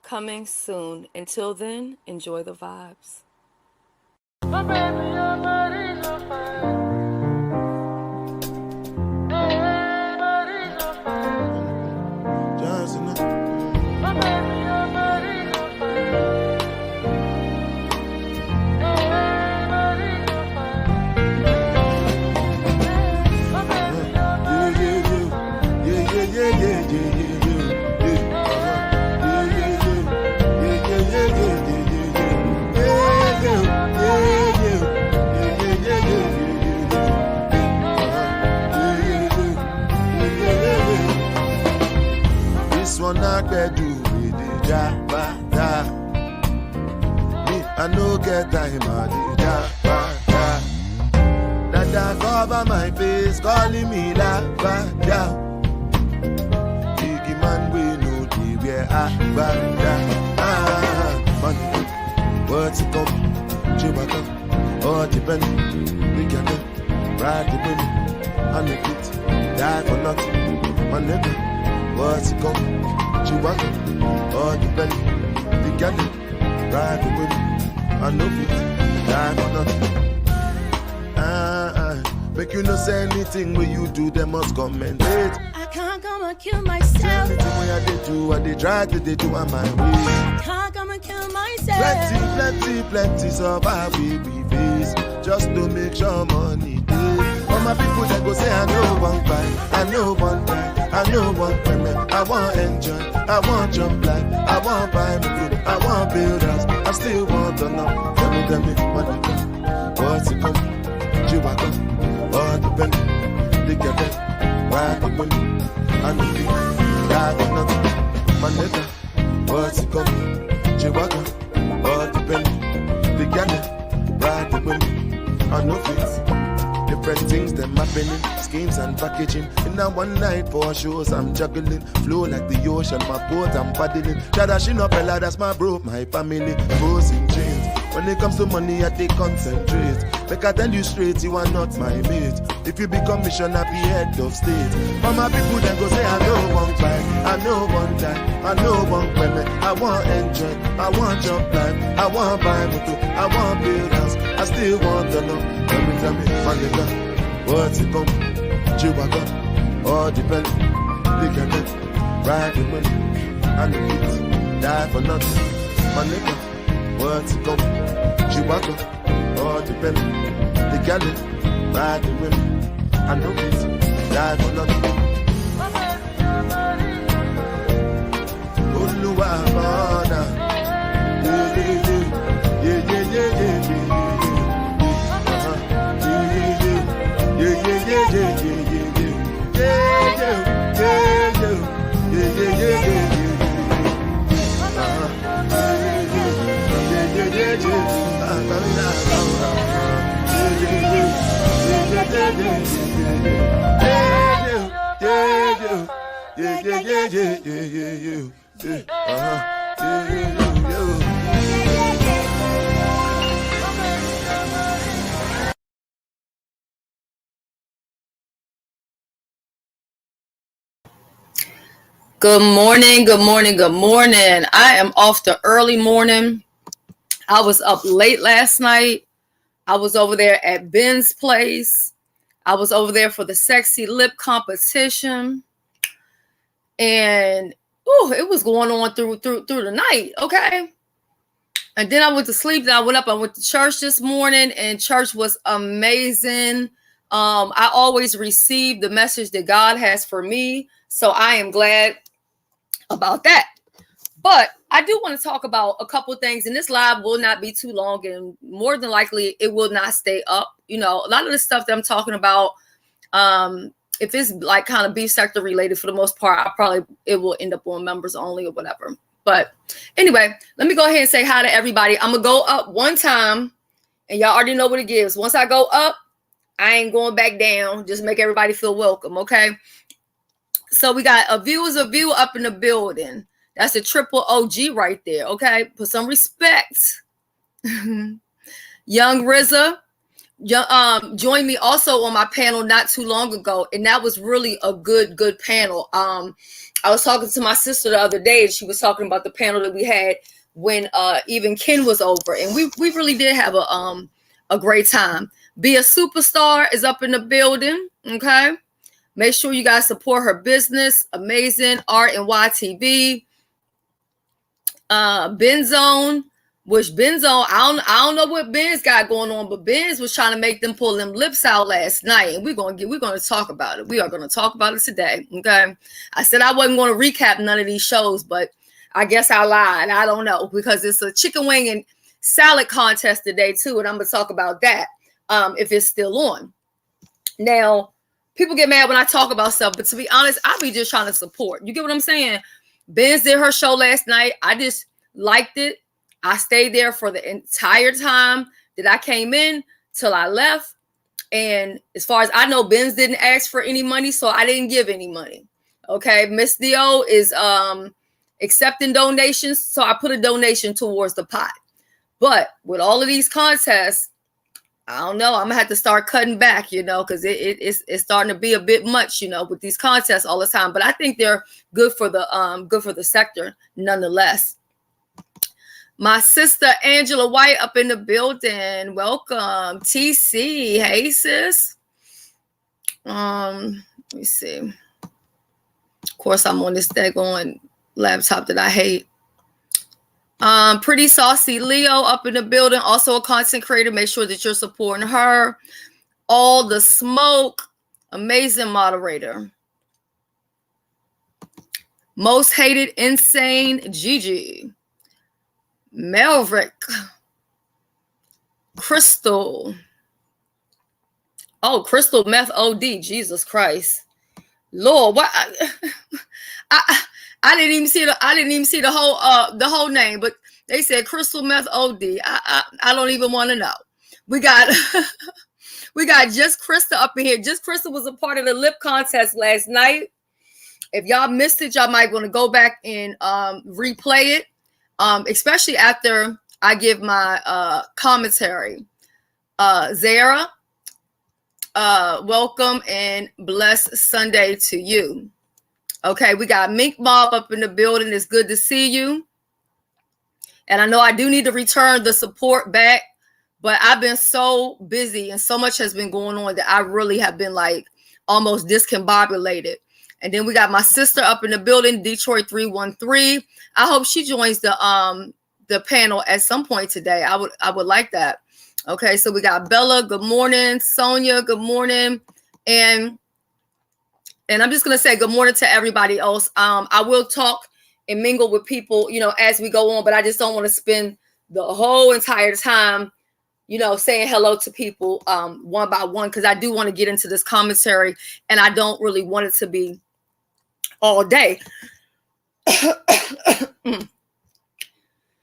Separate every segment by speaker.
Speaker 1: coming soon. Until then, enjoy the vibes.
Speaker 2: My baby, your body's on fire. Hey, body's on fire. Johnson. My baby, your body's on fire. Hey, body's on fire. My baby, your body's on fire. Yeah. I can do with the jabata. Me, I no get time on the jabata. Dada cover my face, calling me Lavada. Biggie man, we know the where I bada. Money, what's it come? Chewbacca, all depend. We can ride the wind, and make it die for nothing. My nigga, what's it come? Chihuahua, all the belly, the galley, ride the wind, I know it, die for nothing. Make you no say anything when you do, they must commend it.
Speaker 3: I can't come and kill myself.
Speaker 2: Anything when I they try to they do on my way.
Speaker 3: I can't come and kill myself.
Speaker 2: Plenty, so bad we face, just to make sure money day. All my people that go say I know one buy, I know one buy. I know one payment, I want enjoy, I want jump like, I want buy me food, I want build house, I still want to know. Tell me, money come, what's it come? Chihuahua, all the belly, the galley, ride the wind, and the feet, die for nothing. My nigga, what's it come? Chihuahua, all the belly, the galley, ride the wind, and the feet. Different things them happening, schemes and packaging. In a one night for shows I'm juggling, flow like the ocean, my boat I'm paddling. Tradition up Ella, that's my bro, my family, bros in chains. When it comes to money, I take concentrate. Like I tell you straight, you are not my mate. If you become mission, I be head of state. For my people then go say I know one fight, I know one time, I know one payment. I want enjoy, I want jump life, I want buy motor, I want build house, I still want to know. Tell me, my nigga, what's it come? Chewbacca, all the belly, the galley, ride the money, and the kids, die for nothing. My nigga, what's it come? Chewbacca, all the belly, the galley, ride the women, and the kids, die for nothing. Oluwa,
Speaker 1: Good morning. I am off the early morning. I was up late last night. I was over there at Ben's place. I was over there for the sexy lip competition. And it was going on through the night, okay? And then I went to sleep. Then I went to church this morning, and church was amazing. I always receive the message that God has for me. So I am glad about that. But I do want to talk about a couple of things, and this live will not be too long, and more than likely it will not stay up. You know, a lot of the stuff that I'm talking about, if it's like kind of beef sector related, for the most part, it will end up on members only or whatever. But anyway, let me go ahead and say hi to everybody. I'm gonna go up one time, and y'all already know what it gives. Once I go up, I ain't going back down. Just make everybody feel welcome, okay? So we got a view is a view up in the building. That's a triple OG right there, okay? Put some respect. Young RZA joined me also on my panel not too long ago, and that was really a good panel. I was talking to my sister the other day, and she was talking about the panel that we had when even Ken was over, and we really did have a great time. Be a Superstar is up in the building. Okay, make sure you guys support her business. Amazing Art and YTV. Benzone, which Benzone, I don't know what Ben's got going on, but Ben's was trying to make them pull them lips out last night, and we're gonna talk about it. We are gonna talk about it today. Okay, I said I wasn't going to recap none of these shows, but I guess I lied. I don't know, because it's a chicken wing and salad contest today too, and I'm gonna talk about that if it's still on. Now, people get mad when I talk about stuff, but to be honest, I be just trying to support. You get what I'm saying? Benz did her show last night. I just liked it. I stayed there for the entire time that I came in till I left. And as far as I know, Benz didn't ask for any money, so I didn't give any money. Okay, Miss Dio is accepting donations, so I put a donation towards the pot. But with all of these contests, I don't know. I'm gonna have to start cutting back, because it's starting to be a bit much, with these contests all the time. But I think they're good for the sector, nonetheless. My sister Angela White up in the building. Welcome, TC. Hey, sis. Let me see. Of course, I'm on this daggone laptop that I hate. Pretty Saucy Leo up in the building, also a content creator. Make sure that you're supporting her. All the Smoke, amazing moderator. Most Hated Insane, Gigi. Melrick. Crystal. Oh, Crystal Meth OD, Jesus Christ. Lord, what? I didn't even see the whole name, but they said Crystal Meth OD. I don't even want to know. We got Just Krista up in here. Just Krista was a part of the lip contest last night. If y'all missed it, y'all might want to go back and replay it, especially after I give my commentary. Zara, welcome and blessed Sunday to you. Okay, we got Mink Mob up in the building. It's good to see you. And I know I do need to return the support back, but I've been so busy and so much has been going on that I really have been like almost discombobulated. And then we got my sister up in the building, Detroit 313. I hope she joins the panel at some point today. I would like that. Okay, so we got Bella, good morning. Sonia, good morning. And I'm just going to say good morning to everybody else. I will talk and mingle with people, as we go on, but I just don't want to spend the whole entire time, saying hello to people one by one, because I do want to get into this commentary and I don't really want it to be all day.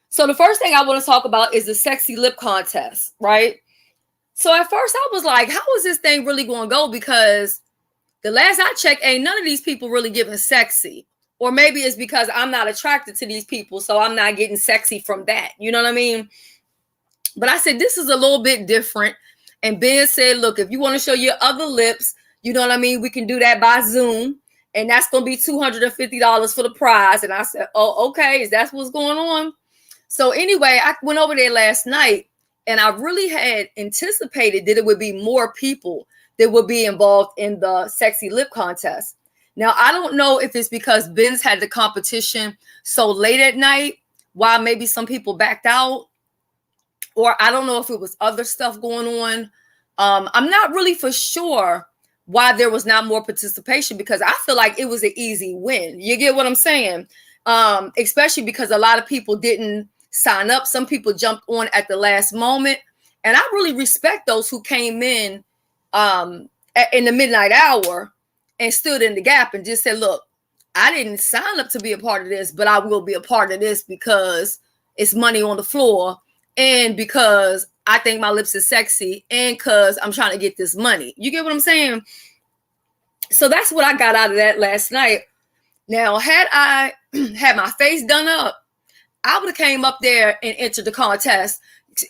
Speaker 1: So the first thing I want to talk about is the sexy lip contest, right? So at first I was like, how is this thing really going to go? Because the last I checked, ain't none of these people really giving sexy. Or maybe it's because I'm not attracted to these people, so I'm not getting sexy from that. You know what I mean? But I said, this is a little bit different. And Ben said, look, if you want to show your other lips, you know what I mean? We can do that by Zoom. And that's going to be $250 for the prize. And I said, oh, okay. Is that what's going on? So anyway, I went over there last night and I really had anticipated that it would be more people that would be involved in the sexy lip contest. Now, I don't know if it's because Ben's had the competition so late at night, while maybe some people backed out, or I don't know if it was other stuff going on. I'm not really for sure why there was not more participation, because I feel like it was an easy win. You get what I'm saying? Especially because a lot of people didn't sign up. Some people jumped on at the last moment. And I really respect those who came in the midnight hour and stood in the gap and just said, look, I didn't sign up to be a part of this, but I will be a part of this because it's money on the floor and because I think my lips is sexy and because I'm trying to get this money. You get what I'm saying? So that's what I got out of that last night. Now, had I had my face done up, I would have came up there and entered the contest,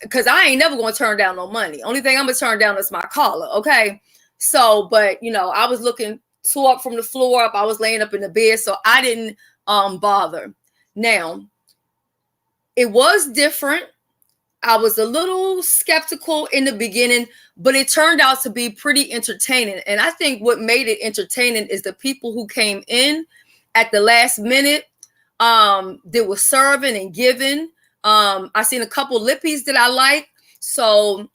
Speaker 1: because I ain't never going to turn down no money. Only thing I'm going to turn down is my collar, okay? So, but, I was looking tore up from the floor up. I was laying up in the bed, so I didn't bother. Now, it was different. I was a little skeptical in the beginning, but it turned out to be pretty entertaining. And I think what made it entertaining is the people who came in at the last minute. That was serving and giving. I seen a couple lippies that I like. So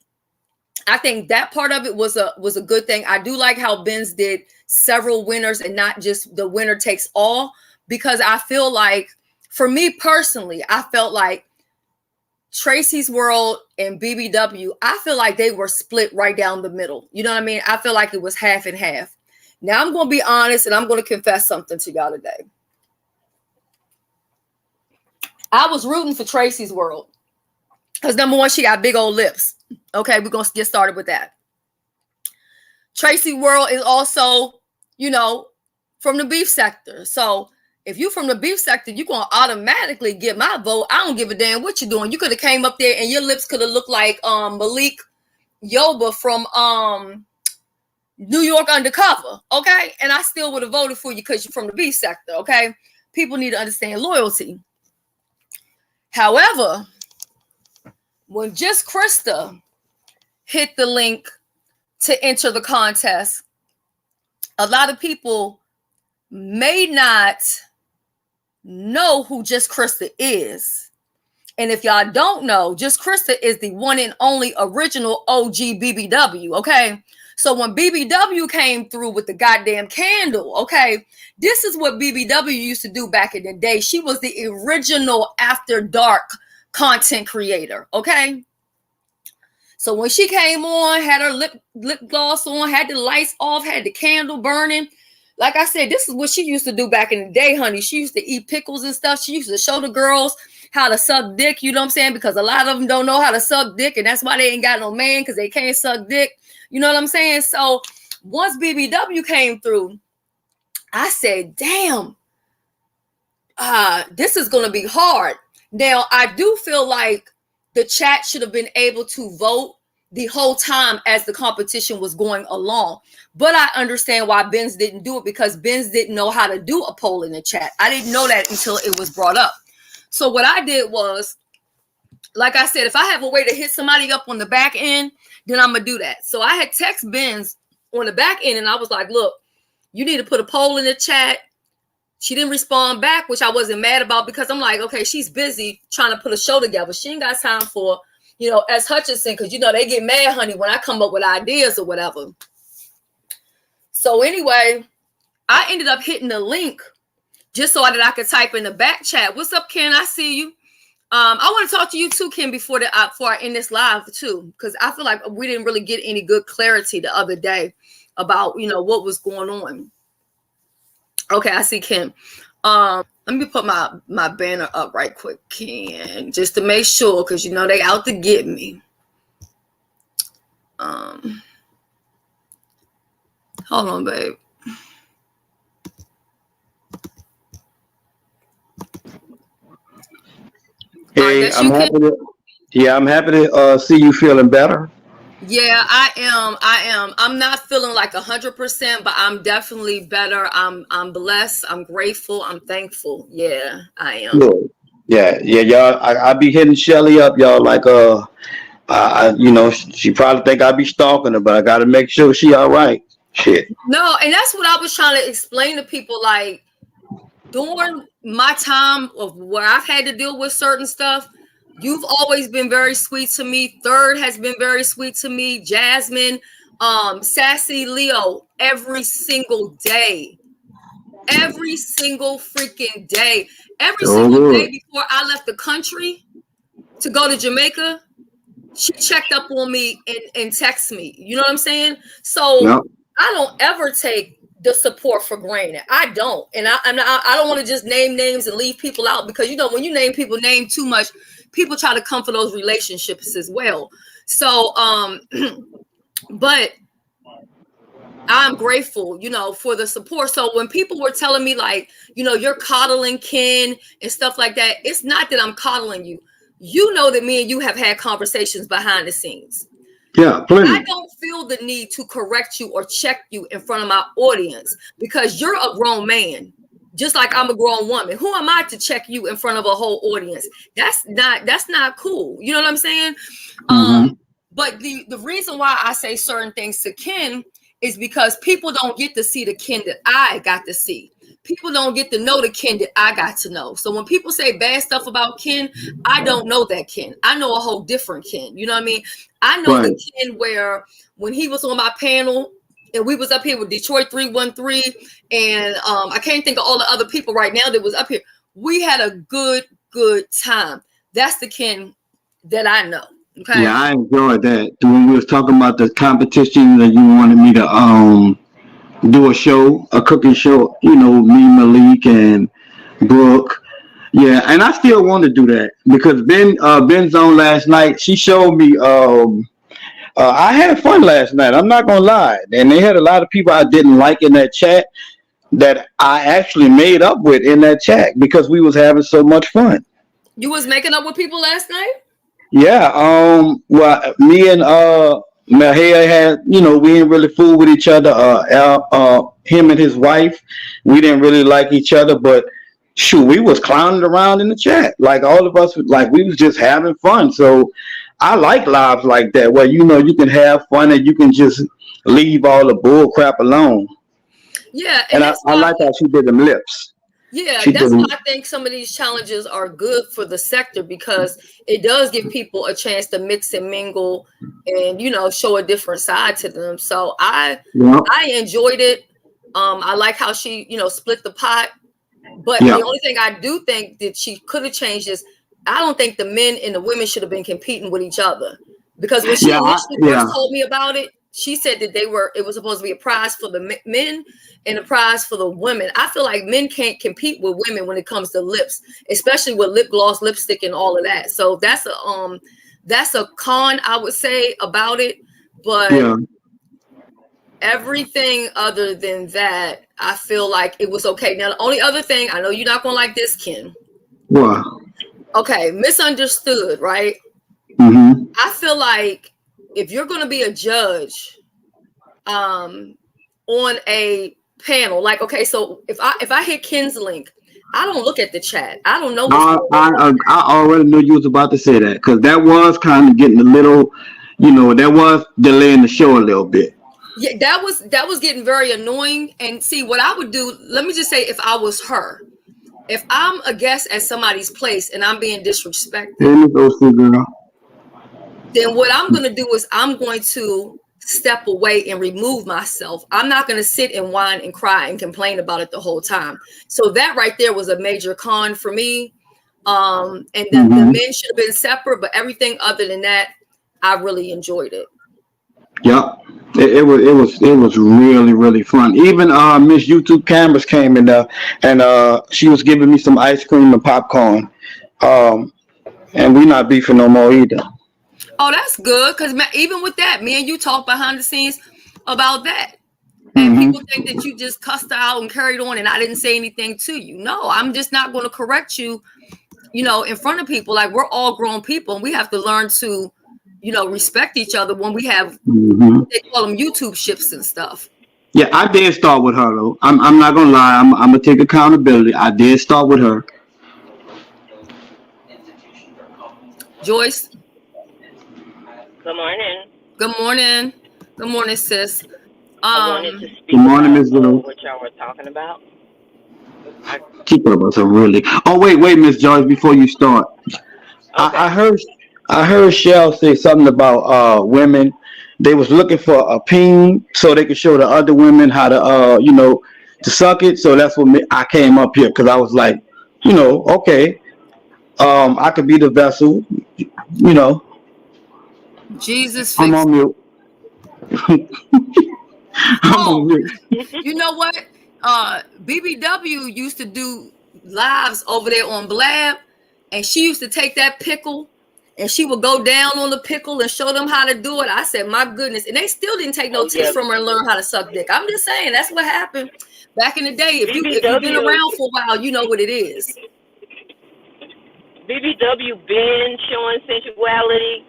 Speaker 1: I think that part of it was a good thing. I do like how Ben's did several winners and not just the winner takes all, because I feel like, for me personally, I felt like Tracy's World and BBW, I feel like they were split right down the middle. You know what I mean? I feel like it was half and half. Now I'm going to be honest and I'm going to confess something to y'all today. I was rooting for Tracy's World because, number one, she got big old lips. Okay, we're going to get started with that. Tracy World is also, you know, from the beef sector. So if you're from the beef sector, you're going to automatically get my vote. I don't give a damn what you're doing. You could have came up there and your lips could have looked like Malik Yoba from New York Undercover, okay? And I still would have voted for you because you're from the beef sector, okay? People need to understand loyalty. However, when Just Krista hit the link to enter the contest, a lot of people may not know who Just Krista is. And if y'all don't know, Just Krista is the one and only original OG BBW, okay? So when BBW came through with the goddamn candle, okay, this is what BBW used to do back in the day. She was the original after dark content creator, okay? So when she came on, had her lip gloss on, had the lights off, had the candle burning, like I said, this is what she used to do back in the day, honey. She used to eat pickles and stuff. She used to show the girls how to suck dick, you know what I'm saying? Because a lot of them don't know how to suck dick, and that's why they ain't got no man, because they can't suck dick. You know what I'm saying? So once BBW came through, I said, damn, this is going to be hard. Now, I do feel like the chat should have been able to vote the whole time as the competition was going along. But I understand why Benz didn't do it, because Benz didn't know how to do a poll in the chat. I didn't know that until it was brought up. So what I did was, like I said, if I have a way to hit somebody up on the back end, then I'm going to do that. So I had text Benz on the back end, and I was like, look, you need to put a poll in the chat. She didn't respond back, which I wasn't mad about, because I'm like, okay, she's busy trying to put a show together. She ain't got time for, you know, S. Hutchinson, because, you know, they get mad, honey, when I come up with ideas or whatever. So anyway, I ended up hitting the link just so that I could type in the back chat. What's up, Ken? I see you. I want to talk to you too, Ken, before I end this live too, because I feel like we didn't really get any good clarity the other day about, you know, what was going on. Okay, I see Ken. Let me put my banner up right quick, Ken, just to make sure, because you know they out to get me. Hold on, babe.
Speaker 4: Hey, I'm happy to see you feeling better.
Speaker 1: Yeah, I am. I'm not feeling like 100%, but I'm definitely better. I'm blessed. I'm grateful. I'm thankful. Yeah, I am.
Speaker 4: Good. Yeah, y'all. I be hitting Shelly up, y'all. Like, you know, she probably think I be stalking her, but I got to make sure she all right. Shit.
Speaker 1: No, and that's what I was trying to explain to people. Like, during my time of where I've had to deal with certain stuff, you've always been very sweet to me. Third has been very sweet to me. Jasmine, Sassy Leo, every single day. Every single freaking day. Every single day before I left the country to go to Jamaica, she checked up on me and texted me. You know what I'm saying? So no. I don't ever take the support for granted. I don't. And I don't want to just name names and leave people out, because, you know, when you name people name too much, people try to come for those relationships as well. So, but I'm grateful, you know, for the support. So when people were telling me, like, you know, you're coddling Ken and stuff like that, it's not that I'm coddling you. You know that me and you have had conversations behind the scenes.
Speaker 4: Yeah, plenty.
Speaker 1: I don't feel the need to correct you or check you in front of my audience because you're a grown man, just like I'm a grown woman. Who am I to check you in front of a whole audience? That's not cool. You know what I'm saying? But the reason why I say certain things to Ken is because people don't get to see the Ken that I got to see. People don't get to know the Ken that I got to know. So when people say bad stuff about Ken, I don't know that Ken. I know a whole different Ken. You know what I mean? I know the Ken where when he was on my panel and we was up here with Detroit 313 and I can't think of all the other people right now that was up here. We had a good time. That's the Ken that I know. Okay.
Speaker 4: Yeah, I enjoyed that. When we was talking about the competition that you wanted me to do a cooking show, you know, me, Malik, and Brooke. Yeah, and I still want to do that because Ben's on last night. She showed me. I had fun last night. I'm not gonna lie, and they had a lot of people I didn't like in that chat that I actually made up with in that chat because we was having so much fun.
Speaker 1: You was making up with people last night?
Speaker 4: Yeah. Well, me and Mahia had, you know, we didn't really fool with each other. Him and his wife, we didn't really like each other, but shoot, we was clowning around in the chat. Like all of us, like we was just having fun. So I like lives like that where, you know, you can have fun and you can just leave all the bull crap alone.
Speaker 1: Yeah.
Speaker 4: And I like how she did them lips.
Speaker 1: Yeah, that's why I think some of these challenges are good for the sector because it does give people a chance to mix and mingle and, you know, show a different side to them. So I enjoyed it. I like how she, you know, split the pot. But the only thing I do think that she could have changed is I don't think the men and the women should have been competing with each other because when she initially first told me about it, she said that it was supposed to be a prize for the men and a prize for the women. I feel like men can't compete with women when it comes to lips, especially with lip gloss, lipstick, and all of that. So that's a con I would say about it. But everything other than that, I feel like it was okay. Now, the only other thing, I know you're not gonna like this, Ken.
Speaker 4: Wow.
Speaker 1: Okay, misunderstood, right? I feel like if you're going to be a judge on a panel, like, okay, so if I hit Ken's link, I don't look at the chat. I don't know.
Speaker 4: I already knew you was about to say that because that was kind of getting a little, you know, that was delaying the show a little bit.
Speaker 1: Yeah, that was getting very annoying. And see, what I would do, let me just say, if I was her, if I'm a guest at somebody's place and I'm being disrespected, then what I'm going to do is I'm going to step away and remove myself. I'm not going to sit and whine and cry and complain about it the whole time. So that right there was a major con for me. And then the men should have been separate, but everything other than that, I really enjoyed it.
Speaker 4: Yeah, it was really, really fun. Even Miss YouTube Cameras came in there and she was giving me some ice cream and popcorn. And we not beefing no more either.
Speaker 1: Oh, that's good, because even with that, me and you talk behind the scenes about that. And people think that you just cussed out and carried on and I didn't say anything to you. No, I'm just not going to correct you, you know, in front of people. Like, we're all grown people and we have to learn to, you know, respect each other when we have, they call them YouTube ships and stuff.
Speaker 4: Yeah, I did start with her, though. I'm not going to lie. I'm going to take accountability. I did start with her.
Speaker 1: Joyce?
Speaker 5: Good morning.
Speaker 1: Good morning. Good morning, sis.
Speaker 5: I wanted to speak
Speaker 4: good morning, Ms.
Speaker 5: about what y'all were talking about.
Speaker 4: Keep up with some really. Oh, wait, Miss Joyce, before you start. Okay. I heard Shell say something about women. They was looking for a peen so they could show the other women how to, you know, to suck it. So that's what I came up here because I was like, you know, okay, I could be the vessel, you know.
Speaker 1: Jesus,
Speaker 4: I'm on mute.
Speaker 1: On mute. You know what? BBW used to do lives over there on Blab, and she used to take that pickle and she would go down on the pickle and show them how to do it. I said, my goodness. And they still didn't take no tips from her and learn how to suck dick. I'm just saying, that's what happened back in the day. If you've been around for a while, you know what it is.
Speaker 5: BBW been showing sensuality.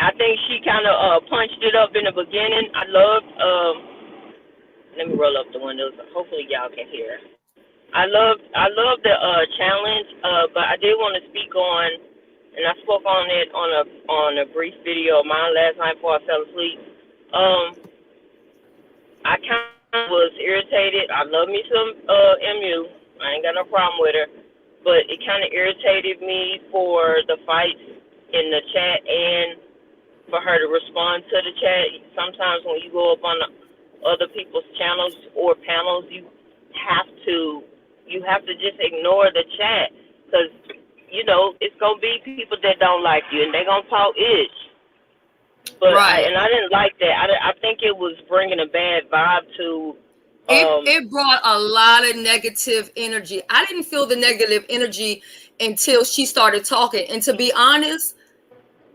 Speaker 5: I think she kind of punched it up in the beginning. I loved. Let me roll up the windows. Hopefully y'all can hear. I love the challenge, but I did want to speak on, and I spoke on it on a brief video of mine last night before I fell asleep. I kind of was irritated. I love me some MU. I ain't got no problem with her, but it kind of irritated me for the fights in the chat and for her to respond to the chat. Sometimes when you go up on other people's channels or panels, you have to just ignore the chat, because it's gonna be people that don't like you and they're gonna talk ish. But
Speaker 1: right.
Speaker 5: I didn't like that. I think it was bringing a bad vibe to.
Speaker 1: It brought a lot of negative energy. I didn't feel the negative energy until she started talking. And to be honest,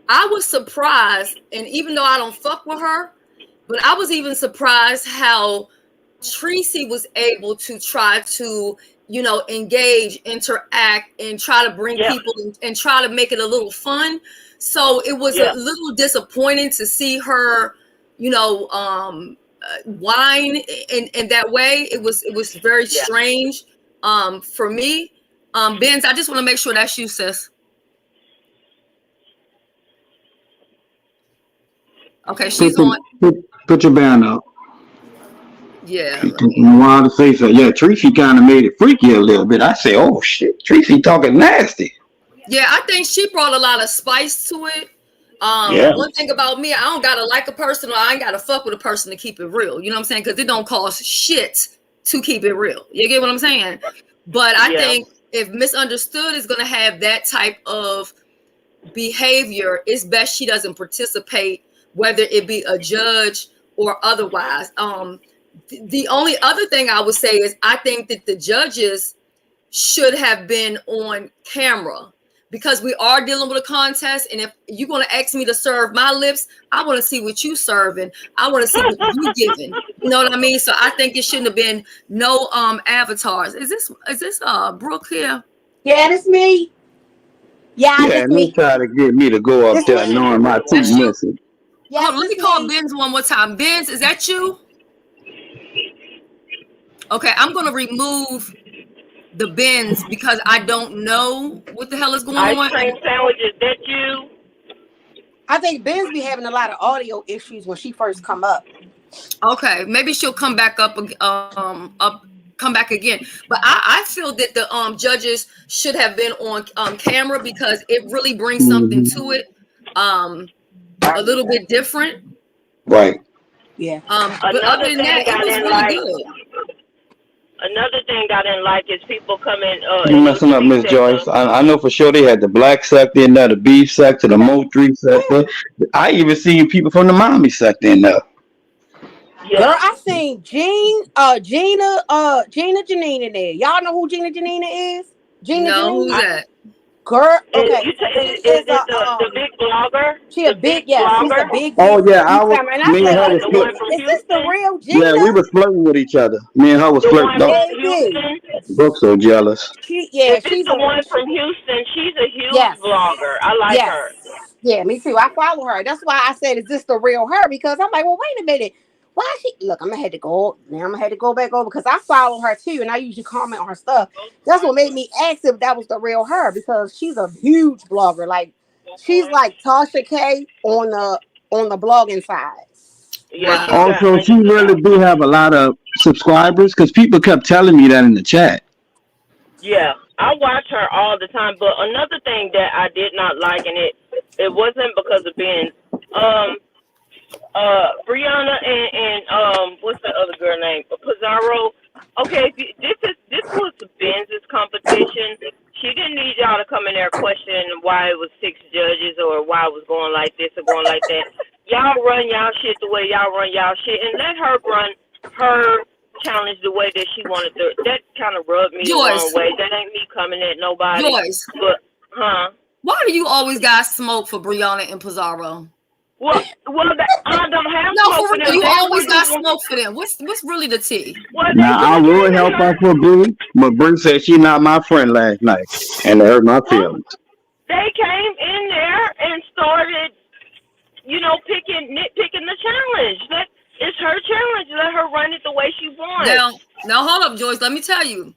Speaker 1: I was surprised. And even though I don't fuck with her, but I was even surprised how Tracy was able to try to, engage, interact, and try to bring people and try to make it a little fun. So it was a little disappointing to see her, whine in that way. It was very strange for me. Benz, I just want to make sure that's you, sis. Okay, she's on.
Speaker 4: Put your band up.
Speaker 1: Yeah.
Speaker 4: While to say so. Yeah, Tracy kind of made it freaky a little bit. I say, oh shit, Tracy talking nasty.
Speaker 1: Yeah, I think she brought a lot of spice to it. One thing about me, I don't gotta like a person, or I ain't gotta fuck with a person to keep it real. You know what I'm saying? Because it don't cost shit to keep it real. You get what I'm saying? But I think if Misunderstood is gonna have that type of behavior, it's best she doesn't participate, whether it be a judge or otherwise. The only other thing I would say is I think that the judges should have been on camera, because we are dealing with a contest. And if you're going to ask me to serve my lips, I want to see what you serving. I want to see what you giving. You know what I mean? So I think it shouldn't have been no avatars. Is this Brooke here?
Speaker 6: Yeah, it's me. Yeah,
Speaker 4: and they try to get me to go up there knowing my teeth missing.
Speaker 1: Yeah, let me call Benz one more time. Benz, is that you? Okay, I'm going to remove the Benz because I don't know what the hell is going on.
Speaker 5: Ice cream sandwiches, that you?
Speaker 6: I think Benz be having a lot of audio issues when she first come up.
Speaker 1: Okay, maybe she'll come back up come back again. But I feel that the judges should have been on camera, because it really brings something to it, a little bit different.
Speaker 4: Right.
Speaker 6: Yeah.
Speaker 1: But other than that, it was really good.
Speaker 5: Another thing I didn't like is people coming.
Speaker 4: You messing up, Miss Joyce. I know for sure they had the black sector in there, the beef sector, the Moultrie sector. I even seen people from the mommy sector in there.
Speaker 6: Yeah. Girl, I seen Gina Janine in there. Y'all know who Gina Janina is? Gina
Speaker 1: No,
Speaker 6: Janine?
Speaker 1: who's that?
Speaker 6: Girl, okay.
Speaker 5: Is the big blogger?
Speaker 6: She a big, she's a big.
Speaker 4: Oh yeah, I was. Me and her was
Speaker 6: flirting. Is this the real Gina?
Speaker 4: Yeah, we was flirting with each other. Me and her was flirting. Brooke's so jealous.
Speaker 5: She's the one from Houston. She's a huge blogger. I like her.
Speaker 6: Yeah, me too. I follow her. That's why I said, is this the real her? Because I'm like, well, wait a minute. Why she look? I'm gonna have to go back over, because I follow her too, and I usually comment on her stuff. That's what made me ask if that was the real her, because she's a huge blogger. Like, she's like Tasha K on the blogging side.
Speaker 5: Yeah.
Speaker 4: Also, she really do have a lot of subscribers, because people kept telling me that in the chat.
Speaker 5: Yeah, I watch her all the time. But another thing that I did not like, and it wasn't because of Ben. Brianna and what's the other girl name? Pizarro. Okay, this was Benz's competition. She didn't need y'all to come in there questioning why it was 6 judges or why it was going like this or going like that. Y'all run y'all shit the way y'all run y'all shit, and let her run her challenge the way that she wanted to. That kind of rubbed me the wrong way. That ain't me coming at nobody.
Speaker 1: Joyce.
Speaker 5: But,
Speaker 1: why do you always got smoke for Brianna and Pizarro?
Speaker 5: Well, I don't have smoke for them.
Speaker 1: You always got smoke for them. What's really the tea?
Speaker 4: Now, I would help out for Bree, but Bree said she not my friend last night, and it hurt my feelings.
Speaker 5: They came in there and started nitpicking the challenge. It's her challenge. Let her run it the way she wants.
Speaker 1: Now hold up, Joyce. Let me tell you.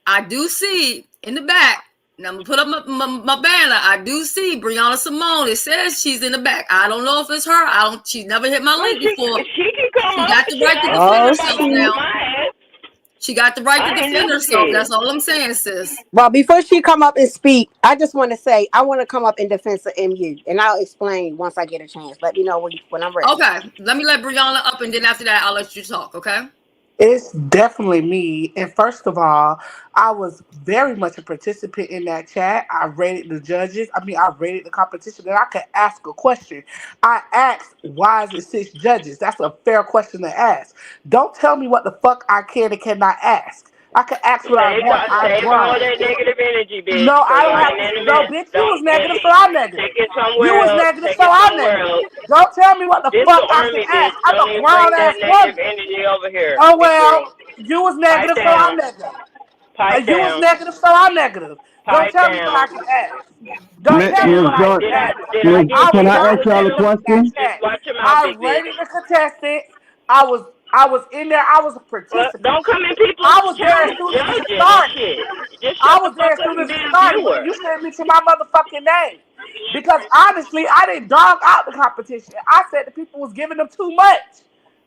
Speaker 1: I do see in the back. Now I'm gonna put up my banner. I do see Brianna Simone. It says she's in the back. I don't know if it's her. She's never hit my link before.
Speaker 5: She can come up.
Speaker 1: Got the right to defend herself now.
Speaker 5: My
Speaker 1: She got the right to defend herself. That's all I'm saying, sis.
Speaker 6: Well, before she come up and speak, I just want to say I want to come up in defense of MU, and I'll explain once I get a chance. Let me know when I'm ready.
Speaker 1: Okay, let me let Brianna up, and then after that, I'll let you talk. Okay.
Speaker 7: It's definitely me. And first of all, I was very much a participant in that chat. I rated the judges. I rated the competition, and I could ask a question. I asked, why is it 6 judges? That's a fair question to ask. Don't tell me what the fuck I can and cannot ask. I can ask what I want.
Speaker 5: Save all that negative energy, bitch.
Speaker 7: No, I don't have to. No, bitch, you was negative, so I'm negative.
Speaker 5: Take it somewhere
Speaker 7: You was
Speaker 5: else.
Speaker 7: negative, so I'm negative. Don't tell me what the fuck I can ask. I'm a grown ass woman.
Speaker 5: Energy over here.
Speaker 7: Oh well, you was negative, so I'm negative. You was negative, so I'm negative. Don't tell me what I can ask. Don't tell me what I can ask.
Speaker 4: Can I ask y'all a question?
Speaker 7: I rated the contestants. I was in there. I was a participant.
Speaker 5: Don't come in people's
Speaker 7: I was there as soon as it started. I was there as soon as it started. You sent me to my motherfucking name. Because honestly, I didn't dog out the competition. I said the people was giving them too much.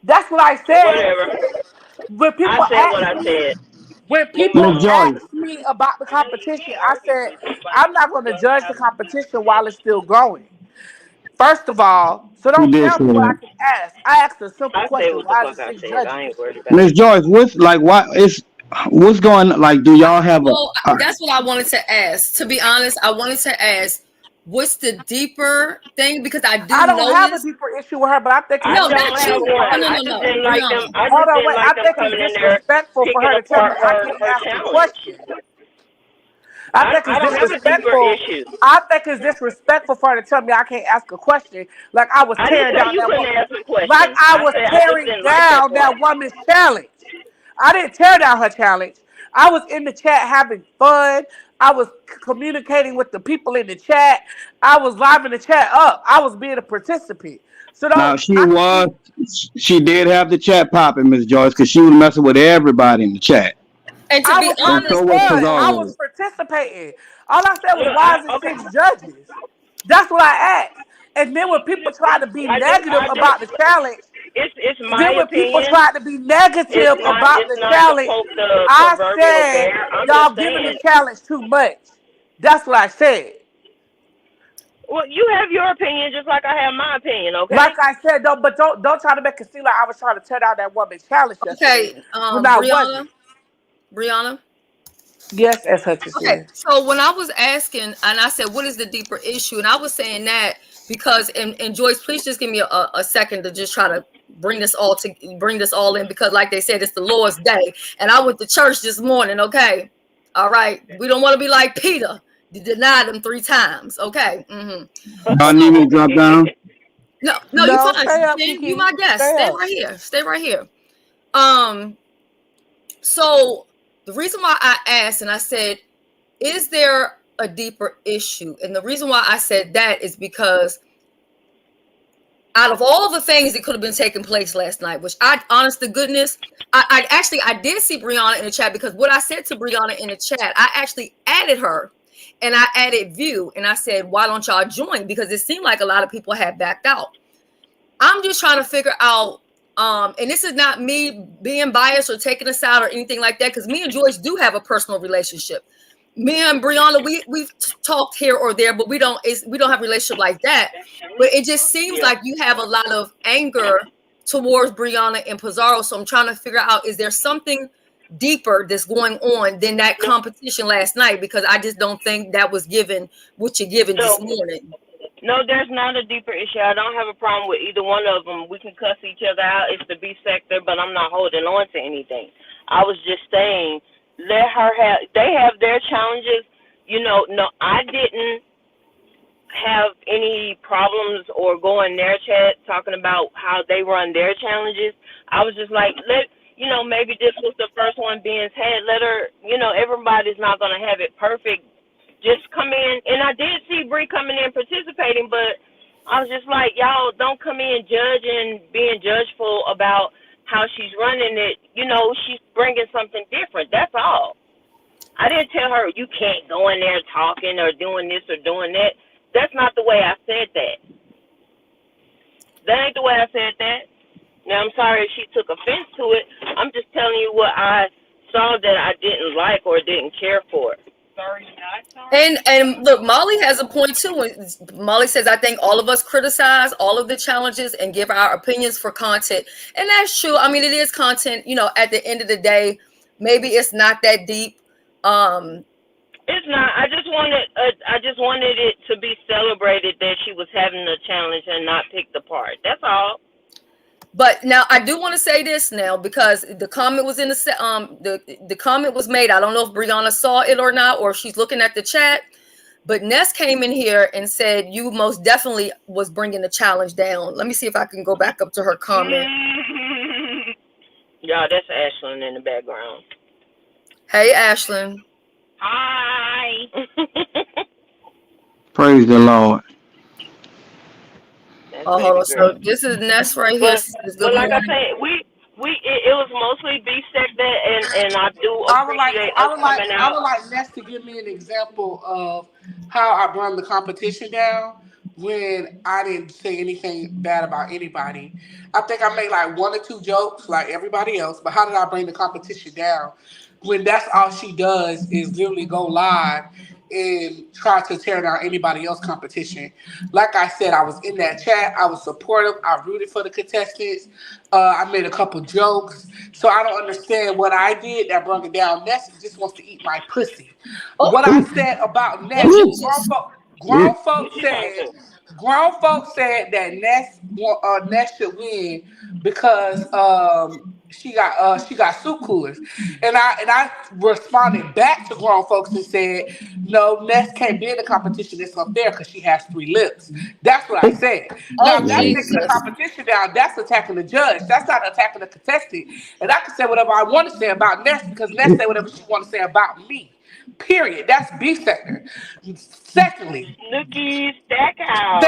Speaker 7: That's what I said.
Speaker 5: Whatever.
Speaker 7: When people
Speaker 5: I said what I said.
Speaker 7: When people ask me about the competition, I said, I'm not going to judge the competition while it's still growing. First of all, so don't tell me what I can ask. I asked a simple question. Why is it 6 judges?
Speaker 4: Miss Joyce, what's going, like, do y'all have
Speaker 1: that's what I wanted to ask. To be honest, I wanted to ask, what's the deeper thing? Because I don't
Speaker 7: have a deeper issue with her, but I think
Speaker 1: no.
Speaker 7: I think it's disrespectful for her to tell me I can't ask a question. I think it's disrespectful. I think it's disrespectful for her to tell me I can't ask a question. Like I was tearing down that woman. Like I was tearing down that woman's challenge. I didn't tear down her challenge. I was in the chat having fun. I was communicating with the people in the chat. I was living the chat up. I was being a participant. So
Speaker 4: now she did have the chat popping, Miss Joyce, because she was messing with everybody in the chat.
Speaker 1: And to be honest,
Speaker 7: I was participating. All I said was, why is it 6 judges? That's what I asked. And then when people try to be negative about the challenge,
Speaker 5: it's my
Speaker 7: then when
Speaker 5: opinion,
Speaker 7: people try to be negative about the challenge, I said, y'all giving the challenge too much. That's what I said.
Speaker 5: Well, you have your opinion just like I have my opinion, okay?
Speaker 7: Like I said, don't try to make it seem like I was trying to tear down that woman's challenge yesterday.
Speaker 1: Okay, Brianna?
Speaker 7: Yes, as Hutchison.
Speaker 1: Okay, so when I was asking, and I said, what is the deeper issue? And I was saying that because, and Joyce, please just give me a second to just try to bring this all in, because like they said, it's the Lord's day. And I went to church this morning, okay? All right. We don't want to be like Peter. You denied him 3 times, okay? Mm-hmm.
Speaker 4: Y'all need me to drop down?
Speaker 1: No, you're fine. You my guest. Stay right here. So the reason why I asked and I said, is there a deeper issue? And the reason why I said that is because out of all the things that could have been taking place last night, which honest to goodness, I did see Brianna in the chat, because what I said to Brianna in the chat, I actually added her and I added View and I said, why don't y'all join? Because it seemed like a lot of people had backed out. I'm just trying to figure out, and this is not me being biased or taking a side or anything like that, because me and Joyce do have a personal relationship. Me and Brianna, we've talked here or there, but we don't have a relationship like that. But it just seems like you have a lot of anger towards Brianna and Pizarro. So I'm trying to figure out, is there something deeper that's going on than that competition last night? Because I just don't think that was given what you're giving this morning.
Speaker 5: No, there's not a deeper issue. I don't have a problem with either one of them. We can cuss each other out. It's the B sector, but I'm not holding on to anything. I was just saying, let her have, they have their challenges. No, I didn't have any problems or go in their chat talking about how they run their challenges. I was just like, maybe this was the first one being had. Let her, everybody's not going to have it perfect. Just come in. And I did see Bree coming in participating, but I was just like, y'all don't come in judging, being judgeful about how she's running it. You know, she's bringing something different. That's all. I didn't tell her you can't go in there talking or doing this or doing that. That's not the way I said that. That ain't the way I said that. Now, I'm sorry if she took offense to it. I'm just telling you what I saw that I didn't like or didn't care for. Sorry, not sorry.
Speaker 1: And look, Molly has a point too. Molly says, I think all of us criticize all of the challenges and give our opinions for content. And that's true. I mean, it is content, you know, at the end of the day, maybe it's not that deep.
Speaker 5: It's not. I just wanted it to be celebrated that she was having a challenge and not picked apart. That's all.
Speaker 1: But now I do want to say this now, because the comment was in the comment was made. I don't know if Brianna saw it or not, or if she's looking at the chat. But Ness came in here and said you most definitely was bringing the challenge down. Let me see if I can go back up to her comment.
Speaker 5: Yeah, that's Ashlyn in the background.
Speaker 1: Hey, Ashlyn.
Speaker 5: Hi.
Speaker 4: Praise the Lord.
Speaker 1: Hold on. So this is Ness right here.
Speaker 5: But like I said, it was mostly B-Sec that, and I do appreciate us coming out.
Speaker 7: I would like Ness to give me an example of how I brought the competition down when I didn't say anything bad about anybody. I think I made like 1 or 2 jokes like everybody else, but how did I bring the competition down when that's all she does is literally go live and try to tear down anybody else's competition? Like I said, I was in that chat. I was supportive. I rooted for the contestants. I made a couple jokes. So I don't understand what I did that brought it down. Ness just wants to eat my pussy. What I said about Ness, grown folks said that Ness should win because she got soup coolers, and I responded back to grown folks and said, no, Ness can't be in the competition. It's unfair because she has 3 lips. That's what I said. Now that's taking the competition down. That's attacking the judge. That's not attacking the contestant. And I can say whatever I want to say about Ness because Ness say whatever she want to say about me. Period. That's B-sector. Secondly,
Speaker 5: Nookie Stackhouse.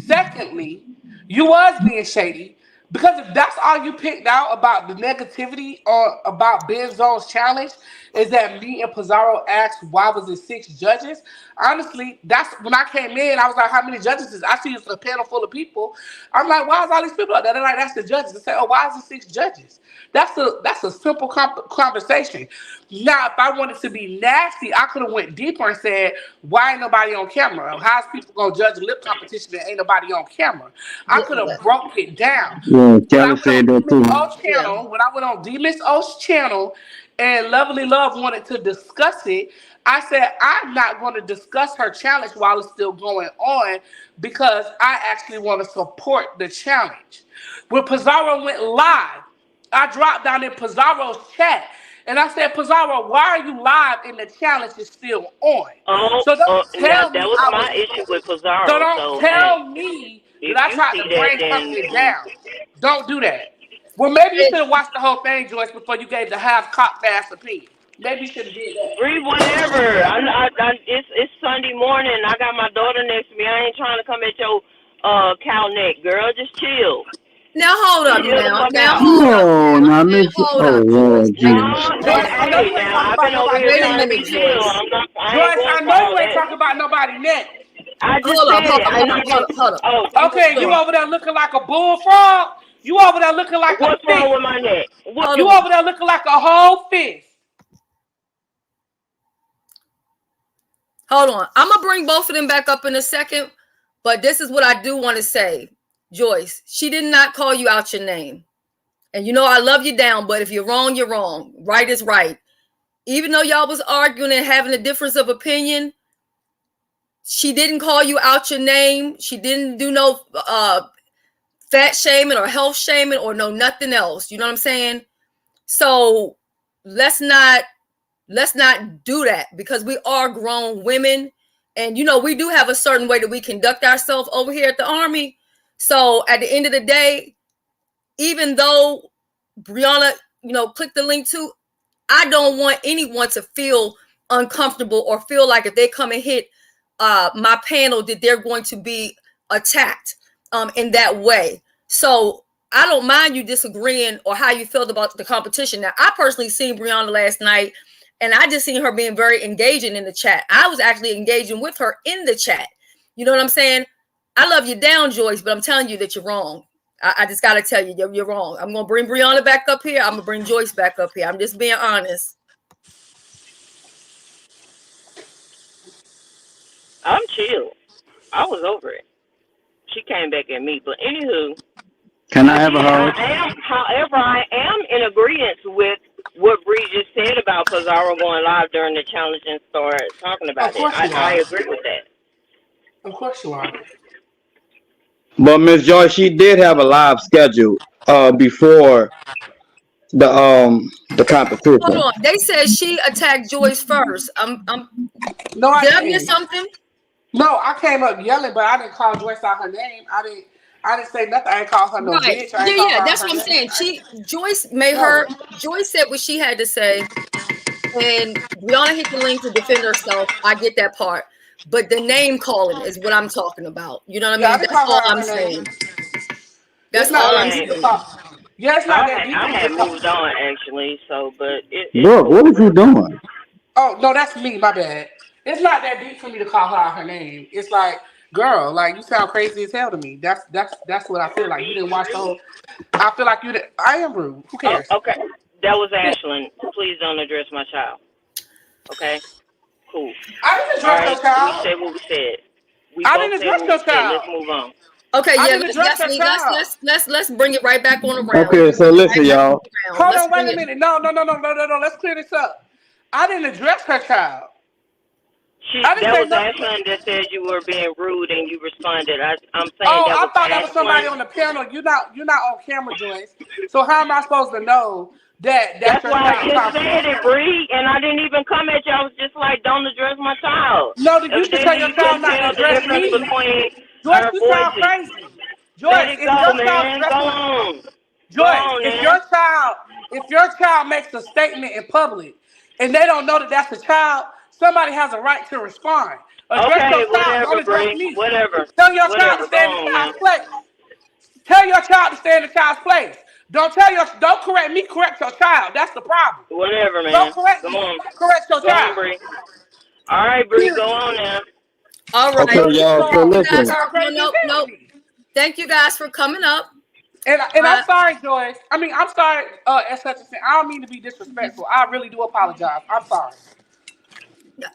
Speaker 7: Secondly, you was being shady. Because if that's all you picked out about the negativity or about Ben Zone's challenge, is that me and Pizarro asked why was it 6 judges? Honestly, that's when I came in, I was like, how many judges is? I see it's a panel full of people. I'm like, why is all these people out there? They're like, that's the judges. I say, oh, why is it 6 judges? That's a simple conversation. Now, if I wanted to be nasty, I could have went deeper and said, why ain't nobody on camera? How's people gonna judge a lip competition that ain't nobody on camera? I could have broke it down.
Speaker 4: Yeah, Kelly said that too.
Speaker 7: When I went on D-Miss O's channel and Lovely Love wanted to discuss it, I said, I'm not going to discuss her challenge while it's still going on because I actually want to support the challenge. When Pizarro went live, I dropped down in Pizarro's chat and I said, Pizarro, why are you live and the challenge is still on? So don't tell me
Speaker 5: that was my issue with Pizarro.
Speaker 7: So don't tell me that I tried to bring something down. Don't do that. Well, maybe you should have watched the whole thing, Joyce, before you gave the half-cocked-ass opinion. Maybe you should have did that.
Speaker 5: Free whatever. It's Sunday morning. I got my daughter next to me. I ain't trying to come at your cow neck, girl. Just chill.
Speaker 1: Now hold up. Now hold up.
Speaker 4: Lord Jesus.
Speaker 7: I know you ain't talking about nobody neck. Joyce, I know you ain't talking about nobody neck.
Speaker 1: Hold up.
Speaker 7: Okay, you over there looking like a bullfrog? You over there looking like a
Speaker 5: What's wrong with my neck?
Speaker 7: You over there looking like a whole fist.
Speaker 1: Hold on. I'm going to bring both of them back up in a second, but this is what I do want to say. Joyce, she did not call you out your name. And you know I love you down, but if you're wrong, you're wrong. Right is right. Even though y'all was arguing and having a difference of opinion, she didn't call you out your name. She didn't do no fat shaming or health shaming or no nothing else. You know what I'm saying? So let's not do that because we are grown women. And, you know, we do have a certain way that we conduct ourselves over here at the Army. So at the end of the day, even though Brianna, you know, click the link too, I don't want anyone to feel uncomfortable or feel like if they come and hit my panel that they're going to be attacked in that way. So I don't mind you disagreeing or how you felt about the competition. Now, I personally seen Brianna last night, and I just seen her being very engaging in the chat. I was actually engaging with her in the chat. You know what I'm saying? I love you down, Joyce, but I'm telling you that you're wrong. I just got to tell you, you're wrong. I'm going to bring Brianna back up here. I'm going to bring Joyce back up here. I'm just being honest.
Speaker 5: I'm chill. I was over it. She came back at me. But anywho.
Speaker 4: Can I have a hug?
Speaker 5: However, I am in agreement with what Bree just said about because I was going live during the challenge and started talking about it. I agree with that.
Speaker 7: Of course you are.
Speaker 4: But Miss Joyce, she did have a live schedule before the competition.
Speaker 1: Hold on. They said she attacked Joyce first.
Speaker 7: No,
Speaker 1: did I miss something?
Speaker 7: No, I came up yelling, but I didn't call Joyce out her name. I didn't say nothing. I didn't call her no bitch.
Speaker 1: Yeah, that's what I'm saying. Joyce made her. Joyce said what she had to say, and Brianna hit the link to defend herself. I get that part, but the name calling is what I'm talking about. You know what I mean? That's all I'm saying. That's all I'm saying.
Speaker 7: Yeah, it's not that deep.
Speaker 5: I had moved on actually, so but
Speaker 4: look, what was you doing?
Speaker 7: Oh no, that's me. My bad. It's not that deep for me to call her out her name. It's like, girl, like you sound crazy as hell to me. That's what I feel like. You didn't watch the whole. I feel like you did. I am rude. Who cares?
Speaker 5: Oh, okay, that was Ashlyn. Please don't address my child. Okay, cool.
Speaker 7: I didn't address your child.
Speaker 5: We said what we said.
Speaker 7: I didn't address your child.
Speaker 5: Let's move on.
Speaker 1: Okay, yeah, let's bring it right back on around.
Speaker 4: Okay, so listen, y'all.
Speaker 7: Hold on, wait a minute. No. Let's clear this up. I didn't address her child.
Speaker 5: That was Ashlyn that said you were being rude and you responded. I'm saying
Speaker 7: I thought that was somebody on the panel. You're not on camera, Joyce. So how am I supposed to know that?
Speaker 5: That's why I just said it, Bree, and I didn't even come at you. I was just like, don't address my child.
Speaker 7: No, you should tell your child not to address me. Joyce, you sound crazy. Joyce, if your child makes a statement in public and they don't know that that's a child, somebody has a right to respond. Address your child, don't address me.
Speaker 5: Whatever.
Speaker 7: Tell your child to stay in the child's place. Tell your child to stay in the child's place. Don't correct me, correct your child. That's the problem.
Speaker 5: Whatever, man.
Speaker 7: Don't correct me, correct your child.
Speaker 5: All right, Bree, go on now.
Speaker 1: All right.
Speaker 4: Okay, y'all, so listen.
Speaker 1: No. Thank you guys for coming up.
Speaker 7: And I'm sorry, Joyce. I mean, I'm sorry, I don't mean to be disrespectful. I really do apologize. I'm sorry.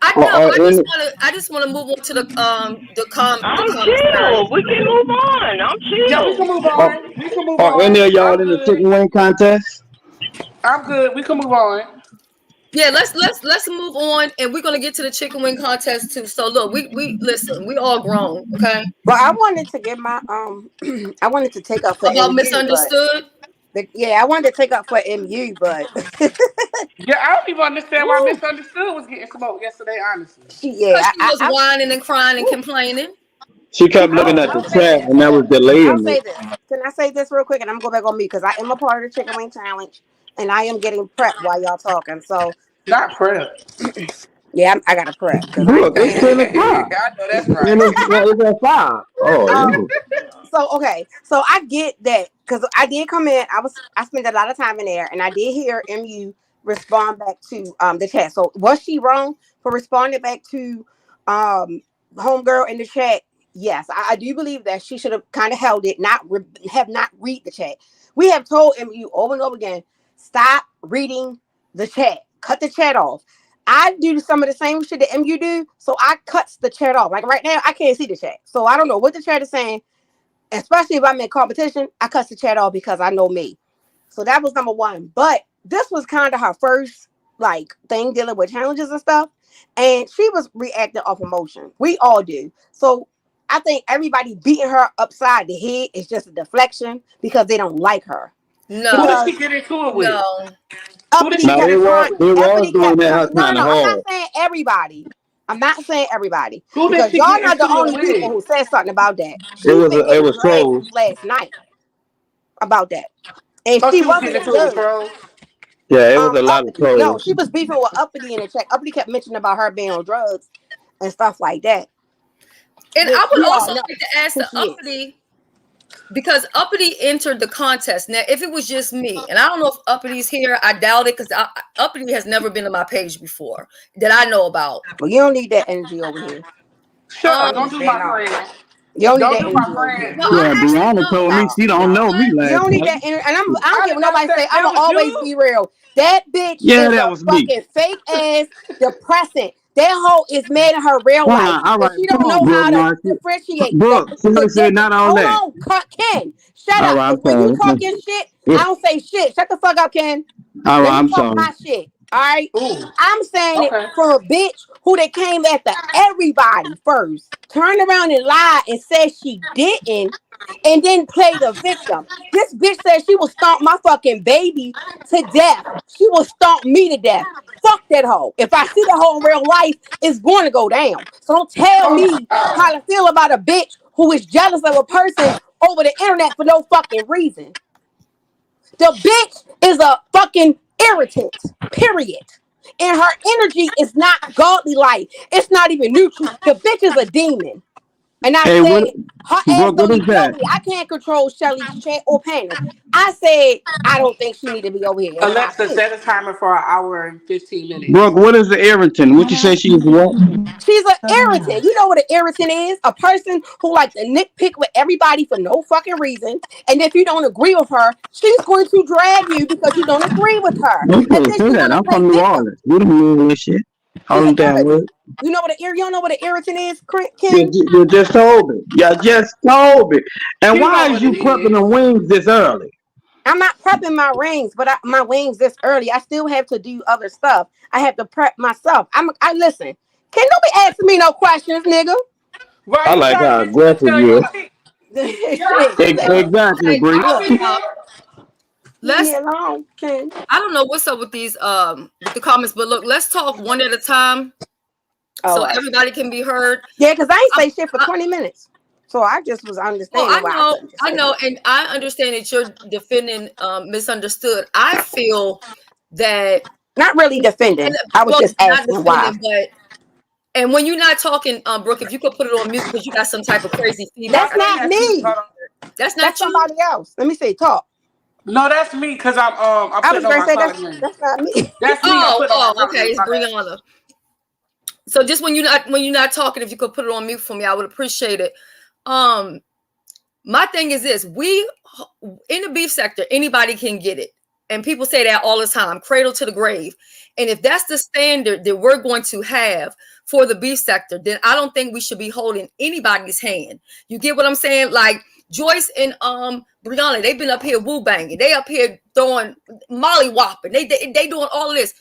Speaker 1: I just want to move on to the
Speaker 5: I'm chill. We can move on. I'm chill.
Speaker 7: Yeah, we can move on.
Speaker 4: Are any of y'all in the chicken wing contest?
Speaker 7: I'm good. We can move on.
Speaker 1: Yeah, let's move on, and we're gonna get to the chicken wing contest too. So look, we listen, we all grown, okay?
Speaker 6: But I wanted to get my I wanted to take up for
Speaker 1: about
Speaker 6: MU,
Speaker 1: misunderstood.
Speaker 6: I wanted to take up for MU, but
Speaker 7: yeah, I don't even understand why misunderstood was getting smoked yesterday. Honestly,
Speaker 1: she was whining and crying and complaining.
Speaker 4: She kept looking at the chat, and that was delaying.
Speaker 6: I'll say this. Can I say this real quick, and I'm gonna go back on me because I am a part of the chicken wing challenge. And I am getting prepped while y'all talking. So
Speaker 7: not prep.
Speaker 6: Yeah, I got to prep.
Speaker 4: Look, it's 10 o'clock.
Speaker 7: I know that's right.
Speaker 4: It's at 5. Oh,
Speaker 6: so I get that because I did come in. I spent a lot of time in there, and I did hear MU respond back to the chat. So was she wrong for responding back to homegirl in the chat? Yes, I do believe that she should have kind of held it, not read the chat. We have told MU over and over again. Stop reading the chat. Cut the chat off. I do some of the same shit that MU do, so I cuts the chat off. Like right now, I can't see the chat. So I don't know what the chat is saying, especially if I'm in competition, I cut the chat off because I know me. So that was number one. But this was kind of her first thing dealing with challenges and stuff. And she was reacting off emotion. We all do. So I think everybody beating her upside the head is just a deflection because they don't like her.
Speaker 7: No. Who did she get into it with?
Speaker 6: No.
Speaker 4: They was doing that kind of hard.
Speaker 6: I'm not saying everybody.
Speaker 7: Who
Speaker 6: because y'all not the only people who said something about that.
Speaker 4: It was trolls
Speaker 6: last night about that. And she wasn't good.
Speaker 4: Yeah, it was a lot of trolls.
Speaker 6: No, she was beefing with Uppity in the chat. Uppity kept mentioning about her being on drugs and stuff like that.
Speaker 1: And I would also
Speaker 6: know
Speaker 1: like to ask
Speaker 6: who
Speaker 1: the
Speaker 6: she is.
Speaker 1: uppity, because uppity entered the contest. Now, if it was just me, and I don't know if uppity's here, I doubt it, because uppity has never been on my page before that I know about.
Speaker 6: But you don't need that energy over here.
Speaker 7: Shut up! Don't do my friend.
Speaker 6: You don't need
Speaker 7: Don't
Speaker 6: that
Speaker 7: do my
Speaker 6: energy over here.
Speaker 7: friend.
Speaker 1: No,
Speaker 4: Yeah,
Speaker 1: I actually
Speaker 4: Brianna told me she don't know me
Speaker 6: You
Speaker 4: last
Speaker 6: don't need
Speaker 4: night.
Speaker 6: that energy. And I don't care what
Speaker 7: did not
Speaker 6: nobody
Speaker 7: say
Speaker 6: say.
Speaker 7: that
Speaker 6: I'm
Speaker 7: was
Speaker 6: gonna always
Speaker 7: you.
Speaker 6: be real. That bitch
Speaker 4: Yeah,
Speaker 6: is
Speaker 4: that
Speaker 6: a
Speaker 4: was me.
Speaker 6: fucking fake ass depressant. That hoe is mad in her real
Speaker 4: Hold
Speaker 6: life.
Speaker 4: on, all
Speaker 6: And
Speaker 4: right,
Speaker 6: she
Speaker 4: come
Speaker 6: don't
Speaker 4: on,
Speaker 6: know how
Speaker 4: Brooke.
Speaker 6: to
Speaker 4: Marcy.
Speaker 6: differentiate
Speaker 4: Brooke,
Speaker 6: the
Speaker 4: somebody said
Speaker 6: difference.
Speaker 4: not all
Speaker 6: Hold
Speaker 4: that.
Speaker 6: on, Ken. Shut
Speaker 4: All
Speaker 6: up.
Speaker 4: right, I'm
Speaker 6: Because when you
Speaker 4: sorry.
Speaker 6: talking shit,
Speaker 4: Yeah.
Speaker 6: I don't say shit. Shut the fuck up, Ken.
Speaker 4: All
Speaker 6: Let
Speaker 4: right,
Speaker 6: me
Speaker 4: I'm
Speaker 6: talk
Speaker 4: sorry.
Speaker 6: my shit. All right.
Speaker 7: Ooh.
Speaker 6: I'm saying it
Speaker 7: Okay.
Speaker 6: from a bitch who they came after everybody first, turned around and lied and said she didn't, and then play the victim. This bitch said she will stomp my fucking baby to death. She will stomp me to death. Fuck that hoe. If I see that hoe in real life, it's going to go down. So don't tell me how to feel about a bitch who is jealous of a person over the internet for no fucking reason. The bitch is a fucking irritant, period. And her energy is not godly light. It's not even neutral. The bitch is a demon. And I
Speaker 4: Hey, what,
Speaker 6: said, her ass
Speaker 4: Brooke, what
Speaker 6: don't
Speaker 4: is
Speaker 6: need to be
Speaker 4: that?
Speaker 6: over here. I can't control Shelly's chat or panel. I said, I don't think she need to be over here. And then I
Speaker 7: Alexa,
Speaker 6: finished.
Speaker 7: set a timer for an hour and 15 minutes.
Speaker 4: Brooke, what is the irritant? What you say she is what?
Speaker 6: She's an irritant. You know what an irritant is? A person who like to nitpick with everybody for no fucking reason. And if you don't agree with her, she's going to drag you because you don't agree with her. And
Speaker 4: Okay,
Speaker 6: then
Speaker 4: say
Speaker 6: she's
Speaker 4: that.
Speaker 6: going to
Speaker 4: I'm
Speaker 6: play
Speaker 4: from New
Speaker 6: victim.
Speaker 4: Orleans. We don't know that shit. All
Speaker 6: She's
Speaker 4: them
Speaker 6: an
Speaker 4: damn
Speaker 6: irritant.
Speaker 4: words.
Speaker 6: You don't know what an irritant is,
Speaker 4: You,
Speaker 6: Ken?
Speaker 4: you just told me. You just told me. And
Speaker 7: You know
Speaker 4: why is
Speaker 7: what
Speaker 4: you
Speaker 7: it
Speaker 4: prepping the
Speaker 7: is.
Speaker 4: wings this early?
Speaker 6: I'm not prepping my rings, but my wings this early. I still have to do other stuff. I have to prep myself. I listen. Ken, don't be asking me no questions, nigga.
Speaker 7: Right,
Speaker 4: I
Speaker 7: you
Speaker 4: like
Speaker 7: trying
Speaker 4: how
Speaker 7: to get you to
Speaker 4: aggressive
Speaker 7: tell
Speaker 4: you
Speaker 7: your
Speaker 4: are.
Speaker 7: tea.
Speaker 6: Shit,
Speaker 4: Exactly,
Speaker 1: Hey,
Speaker 4: Bree.
Speaker 6: look, leave me
Speaker 1: let's.
Speaker 6: alone, Ken.
Speaker 1: I don't know what's up with these with the comments, but look, let's talk one at a time so everybody can be heard.
Speaker 6: Yeah, because I ain't say shit for 20 minutes. So I just was understanding why I couldn't just
Speaker 1: I
Speaker 6: say
Speaker 1: know,
Speaker 6: nothing.
Speaker 1: and I understand that you're defending misunderstood. I feel that
Speaker 6: Not really defending. I was
Speaker 1: well,
Speaker 6: just
Speaker 1: not
Speaker 6: asking why.
Speaker 1: defending, but and when you're not talking, Brooke, if you could put it on mute because you got some type of crazy feedback.
Speaker 6: That's not me.
Speaker 7: Hold on.
Speaker 1: That's not
Speaker 6: That's
Speaker 1: you.
Speaker 6: somebody else. Let me say talk.
Speaker 7: No, that's me because I'm
Speaker 6: I was
Speaker 7: putting on
Speaker 6: gonna
Speaker 7: my
Speaker 6: say
Speaker 7: closet ring.
Speaker 6: that's not me.
Speaker 7: That's me. I'm putting on my
Speaker 1: Okay,
Speaker 7: ring.
Speaker 1: it's Brianna. So just when you're not talking, if you could put it on mute for me, I would appreciate it. My thing is this: we in the beef sector, anybody can get it, and people say that all the time, cradle to the grave. And if that's the standard that we're going to have for the beef sector, then I don't think we should be holding anybody's hand. You get what I'm saying? Like Joyce and Brianna, they've been up here woo banging, they up here throwing molly whopping, they doing all of this.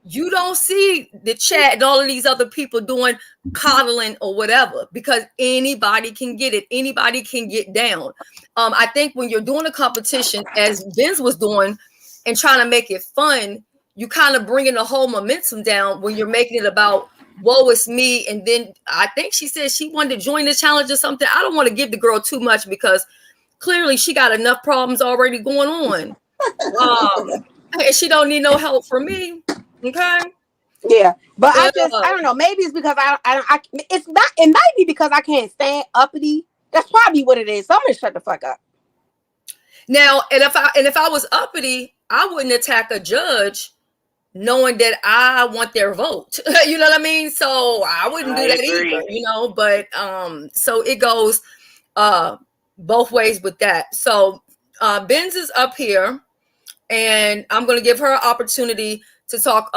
Speaker 1: You don't see the chat and all of these other people doing coddling or whatever, because anybody can get it. Anybody can get down. I think when you're doing a competition, as Vince was doing, and trying to make it fun, you kind of bringing the whole momentum down when you're making it about, woe is me. And then I think she said she wanted to join the challenge or something. I don't want to give the girl too much because clearly she got enough problems already going on. And she don't need no help from me. Okay.
Speaker 6: Yeah, but I don't know. Maybe it's because it's not. It might be because I can't stand uppity. That's probably what it is. So I'm gonna shut the fuck up.
Speaker 1: Now, and if I was uppity, I wouldn't attack a judge knowing that I want their vote. You know what I mean? So I wouldn't do that either, but so it goes both ways with that. So Benz is up here, and I'm going to give her an opportunity to talk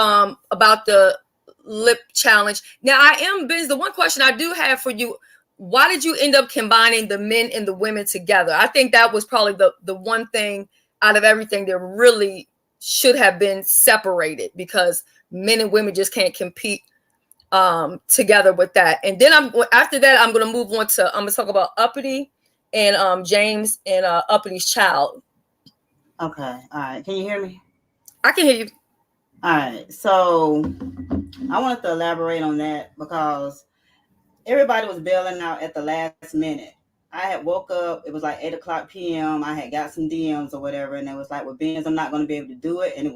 Speaker 1: about the lip challenge. Now, I am Benz. The one question I do have for you: why did you end up combining the men and the women together? I think that was probably the one thing out of everything that really should have been separated, because men and women just can't compete together with that. And then after that, I'm going to move on to, I'm going to talk about uppity and James and uppity's child.
Speaker 8: Okay. All right. Can you hear me?
Speaker 1: I can hear you.
Speaker 8: All right. So I wanted to elaborate on that because everybody was bailing out at the last minute. I had woke up, it was like 8 o'clock p.m. I had got some DMs or whatever, and it was like, with Benz, I'm not going to be able to do it. And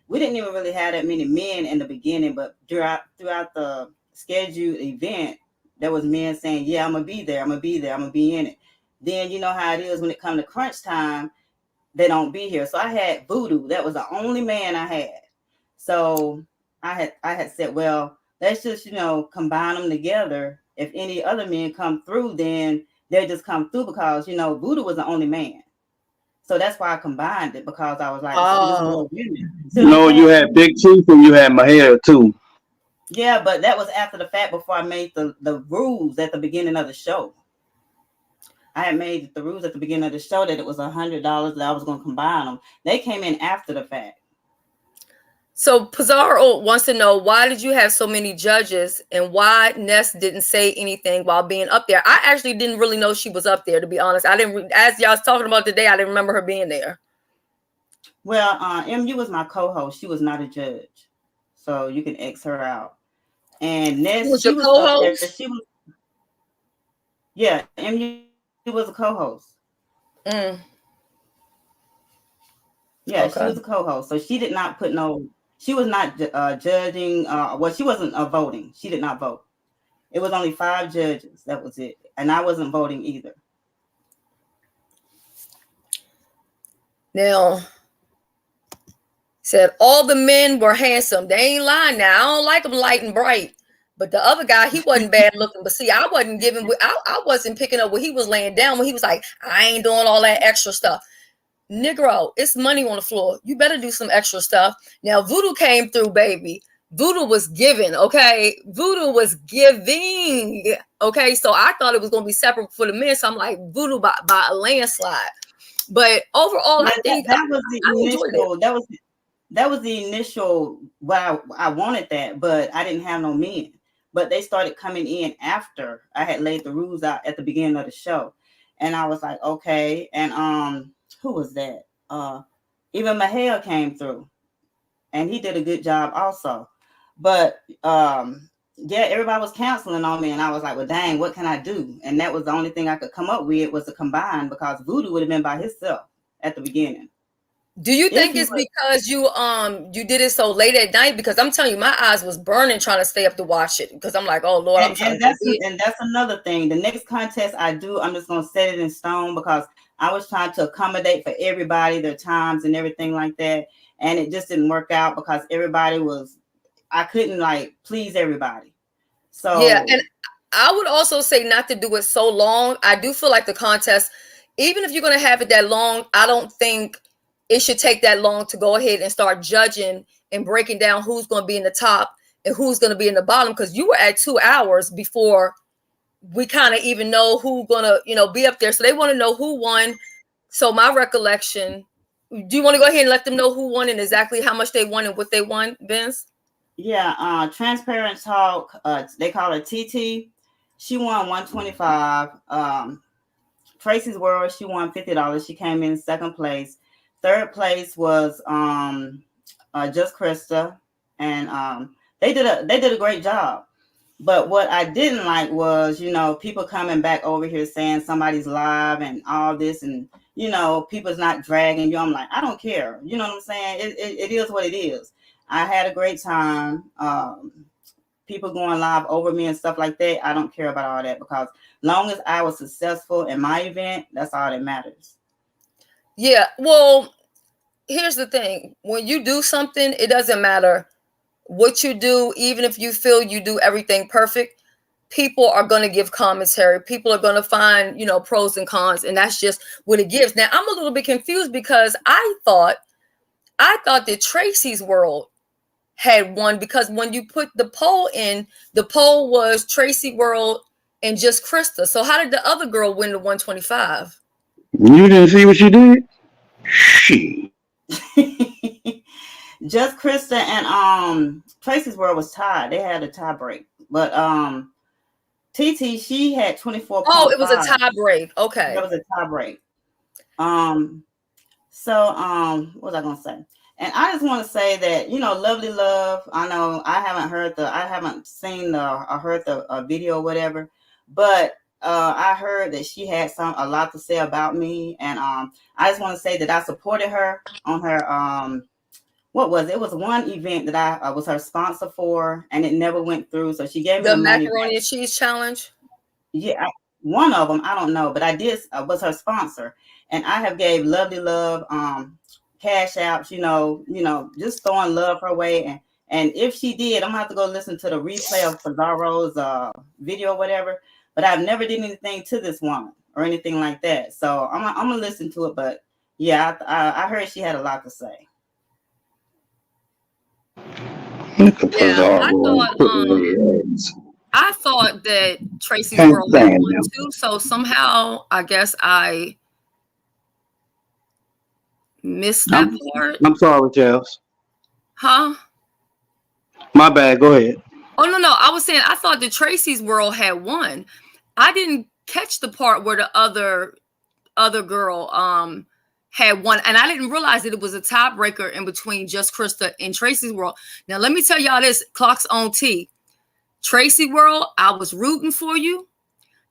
Speaker 8: we didn't even really have that many men in the beginning, but throughout the scheduled event, There was men saying, yeah, I'm gonna be there, I'm gonna be there, I'm gonna be in it. Then you know how it is when it comes to crunch time, they don't be here. So I had Voodoo. That was the only man I had. So I had said, well, let's just, combine them together. If any other men come through, then they'll just come through because, Voodoo was the only man. So that's why I combined it, because I was like, there's more women. So
Speaker 4: no, you had Big Chief and you had Mahia too.
Speaker 8: Yeah, but that was after the fact, before I made the rules at the beginning of the show. I had made the rules at the beginning of the show that it was $100 that I was going to combine them. They came in after the fact.
Speaker 1: So Pizarro wants to know, why did you have so many judges and why Ness didn't say anything while being up there? I actually didn't really know she was up there, to be honest. I didn't, as y'all was talking about today, I didn't remember her being there.
Speaker 8: Well, MU was my co-host. She was not a judge. So you can X her out. And Ness, she was up there. She was, yeah, MU was a co-host. Yeah, okay. She was a co-host. So she did not put no, she was not judging. Well, she wasn't voting. She did not vote. It was only 5 judges. That was it. And I wasn't voting either.
Speaker 1: Now, said all the men were handsome. They ain't lying now. I don't like them light and bright. But the other guy, he wasn't bad looking. But see, I wasn't giving, I wasn't picking up what he was laying down when he was like, I ain't doing all that extra stuff. Negro, it's money on the floor. You better do some extra stuff. Now, Voodoo came through, baby. Voodoo was giving, okay? Voodoo was giving, okay? So I thought it was going to be separate for the men. So I'm like, Voodoo by a landslide. But overall, I think
Speaker 8: that was the initial. That was the initial. Well, I wanted that, but I didn't have no men. But they started coming in after I had laid the rules out at the beginning of the show, and I was like, okay. And who was that? Even Mahel came through, and he did a good job also. But yeah, everybody was canceling on me, and I was like, well, dang, what can I do? And that was the only thing I could come up with, was to combine, because Voodoo would have been by himself at the beginning.
Speaker 1: Do you think it's because you did it so late at night? Because I'm telling you, my eyes was burning trying to stay up to watch it, because I'm like, oh Lord,
Speaker 8: and that's another thing. The next contest I do, I'm just gonna set it in stone, because I was trying to accommodate for everybody, their times and everything like that, and it just didn't work out because everybody was. I couldn't please everybody. So
Speaker 1: yeah, and I would also say not to do it so long. I do feel like the contest, even if you're going to have it that long, I don't think it should take that long to go ahead and start judging and breaking down who's going to be in the top and who's going to be in the bottom, because you were at 2 hours before we kind of even know who's going to, be up there. So they want to know who won. So my recollection, do you want to go ahead and let them know who won and exactly how much they won and what they won, Vince?
Speaker 8: Yeah, Transparent Talk, they call her TT. She won $125. Tracy's World, she won $50. She came in second place. Third place was Just Krista, and they did a great job. But what I didn't like was, people coming back over here saying somebody's live and all this, and people's not dragging you. I'm like, I don't care. You know what I'm saying? It is what it is. I had a great time. People going live over me and stuff like that, I don't care about all that, because long as I was successful in my event, that's all that matters.
Speaker 1: Yeah, well, here's the thing. When you do something, it doesn't matter what you do. Even if you feel you do everything perfect, people are going to give commentary. People are going to find, pros and cons, and that's just what it gives. Now, I'm a little bit confused, because I thought that Tracy's World had won, because when you put the poll in, the poll was Tracy World and Just Krista. So how did the other girl win the 125?
Speaker 4: You didn't see what she did? She.
Speaker 8: Just Krista and Tracy's World was tied. They had a tie break. But TT, she had 24 points.
Speaker 1: Oh, it was a tie break. Okay.
Speaker 8: That was a tie break. So what was I gonna say? And I just want to say that, Lovely Love, I know I haven't seen or heard the video or whatever, but I heard that she had a lot to say about me, and I just want to say that I supported her on her what was it? It was one event that I was her sponsor for, and it never went through. So she gave me
Speaker 1: The
Speaker 8: the money
Speaker 1: macaroni
Speaker 8: back.
Speaker 1: and cheese challenge.
Speaker 8: Yeah, one of them, I don't know, but I did was her sponsor, and I have gave Lovely Love cash apps, just throwing love her way. And if she did, I'm gonna have to go listen to the replay of Pizarro's video or whatever. But I've never did anything to this woman or anything like that. So I'm gonna listen to it. But yeah, I heard she had a lot to say.
Speaker 1: Yeah, I thought that Tracy's World had one too. So somehow I guess I missed that part.
Speaker 4: I'm sorry, Chels.
Speaker 1: Huh?
Speaker 4: My bad. Go ahead.
Speaker 1: Oh no, I was saying I thought that Tracy's World had won. I didn't catch the part where the other girl had won, and I didn't realize that it was a tiebreaker in between Just Krista and Tracy's World. Now let me tell y'all this: clocks on T. Tracy World, I was rooting for you.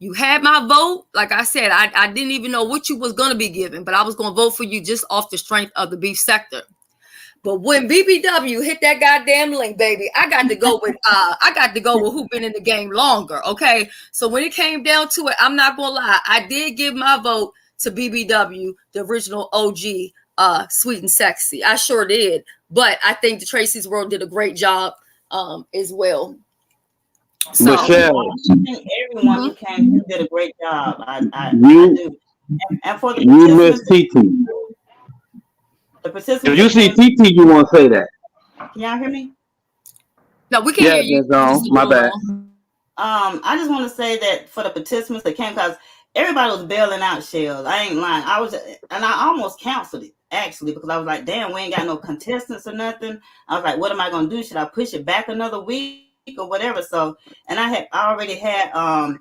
Speaker 1: You had my vote. Like I said, I didn't even know what you was gonna be giving, but I was gonna vote for you just off the strength of the beef sector. But when BBW hit that goddamn link, baby, I got to go with who been in the game longer. Okay. So when it came down to it, I'm not gonna lie, I did give my vote to BBW, the original OG, Sweet and Sexy. I sure did. But I think the Tracy's World did a great job as well. So
Speaker 4: Michelle,
Speaker 8: I think everyone who came here did a great job. I do. And for the
Speaker 4: you missed TT.
Speaker 8: The participants.
Speaker 4: If you see TT, you won't say that.
Speaker 8: Can y'all hear me?
Speaker 1: No, we can hear you.
Speaker 4: My bad.
Speaker 8: I just want to say that for the participants that came, because everybody was bailing out Shells. I ain't lying. I almost canceled it actually, because I was like, damn, we ain't got no contestants or nothing. I was like, what am I gonna do? Should I push it back another week or whatever? So, and I already had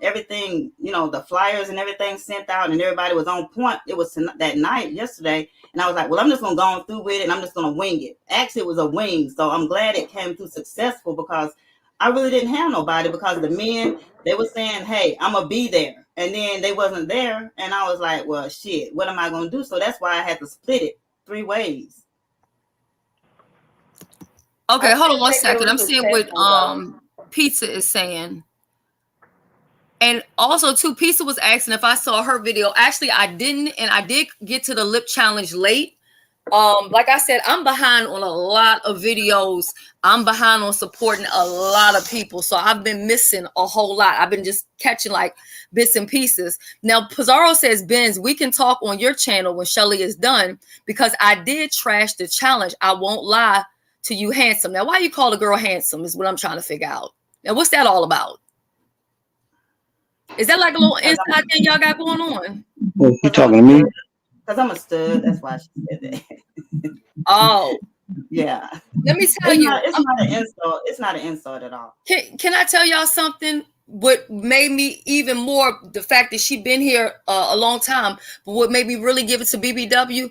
Speaker 8: everything, the flyers and everything sent out, and everybody was on point. It was that night yesterday, and I was like, well, I'm just gonna go on through with it, and I'm just gonna wing it. Actually, it was a wing, so I'm glad it came through successful, because I really didn't have nobody, because the men, they were saying, hey, I'm gonna be there, and then they wasn't there, and I was like, well, shit, what am I gonna do? So that's why I had to split it 3 ways.
Speaker 1: Okay, hold on 1 second. I'm seeing what Pizza is saying. And also too, Pizza was asking if I saw her video. Actually, I didn't, and I did get to the lip challenge late. Like I said, I'm behind on a lot of videos. I'm behind on supporting a lot of people. So I've been missing a whole lot. I've been just catching like bits and pieces. Now, Pizarro says, Benz, we can talk on your channel when Shelly is done, because I did trash the challenge. I won't lie to you, handsome. Now, why you call a girl handsome is what I'm trying to figure out. Now, what's that all about? Is that like a little inside thing y'all got going on?
Speaker 4: Oh, you talking to me?
Speaker 8: Because I'm a stud. That's why she said that.
Speaker 1: Oh.
Speaker 8: Yeah.
Speaker 1: Let me tell you.
Speaker 8: It's not an insult. It's not an insult at all.
Speaker 1: Can I tell y'all something? What made me even more, the fact that she been here a long time, but what made me really give it to BBW,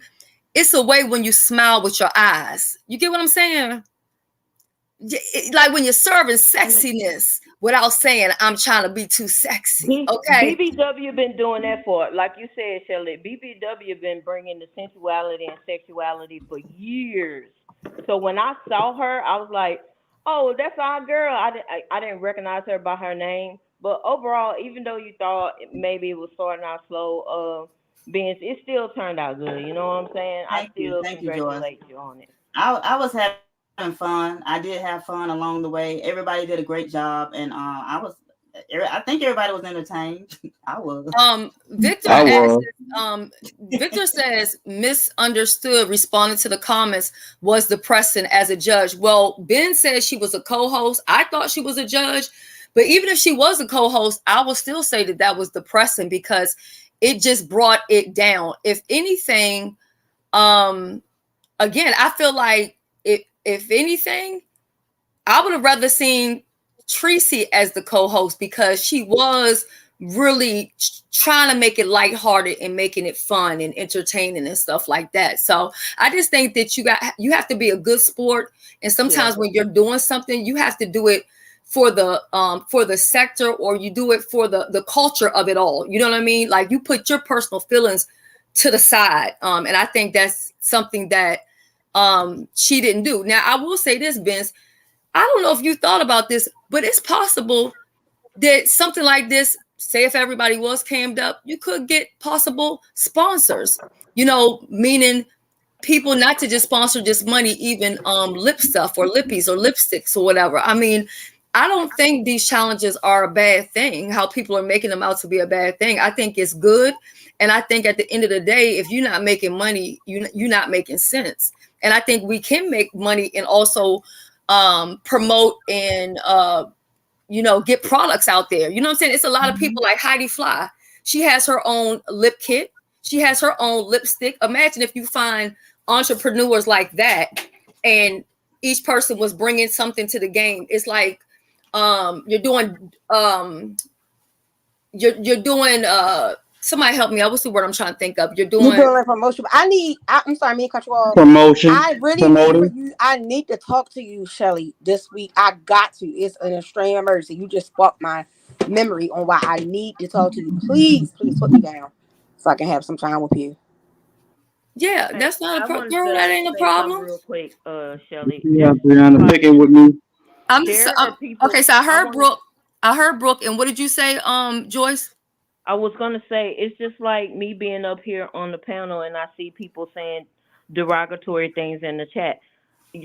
Speaker 1: it's a way when you smile with your eyes. You get what I'm saying? Like when you're serving sexiness without saying, I'm trying to be too sexy. Okay.
Speaker 5: BBW been doing that for, like you said, Shelly, BBW been bringing the sensuality and sexuality for years. So when I saw her, I was like, oh, that's our girl. I didn't recognize her by her name. But overall, even though you thought maybe it was starting out slow, it still turned out good. You know what I'm saying? I still congratulate you on it.
Speaker 8: I was having fun. I did have fun along the way. Everybody did a great job, and I think everybody was entertained. I was.
Speaker 1: Victor says misunderstood responding to the comments was Depressing as a judge. Well, Ben says she was a co-host. I thought she was a judge, but even if she was a co-host, I would still say that was Depressing, because it just brought it down. If anything, again, I feel like if anything, I would have rather seen Tracy as the co-host, because she was really trying to make it lighthearted and making it fun and entertaining and stuff like that. So I just think that you have to be a good sport, and sometimes when you're doing something, you have to do it for the sector, or you do it for the culture of it all. You know what I mean? Like, you put your personal feelings to the side. And I think that's something that she didn't do. Now, I will say this, Vince, I don't know if you thought about this, but it's possible that something like this, say if everybody was cammed up, you could get possible sponsors, meaning people not to just sponsor just money, even lip stuff or lippies or lipsticks or whatever. I mean, I don't think these challenges are a bad thing, how people are making them out to be a bad thing. I think it's good. And I think at the end of the day, if you're not making money, you're not making sense. And I think we can make money and also promote and, get products out there. You know what I'm saying? It's a lot of people like Heidi Fly. She has her own lip kit. She has her own lipstick. Imagine if you find entrepreneurs like that and each person was bringing something to the game. It's like you're doing somebody help me. What's the word I'm trying to think of? You're doing
Speaker 6: like promotion. I'm sorry, me cut you off.
Speaker 4: Promotion.
Speaker 6: I really I need to talk to you, Shelly, this week. I got to. It's an extreme emergency. You just sparked my memory on why I need to talk to you. Please put me down so I can have some time with you.
Speaker 1: Yeah, that's not a problem. Girl, that ain't a problem.
Speaker 5: Real quick, Shelly.
Speaker 4: Yeah, Brianna, picking with me.
Speaker 1: Okay, so I heard Brooke, and what did you say, Joyce?
Speaker 5: I was gonna say it's just like me being up here on the panel and I see people saying derogatory things in the chat.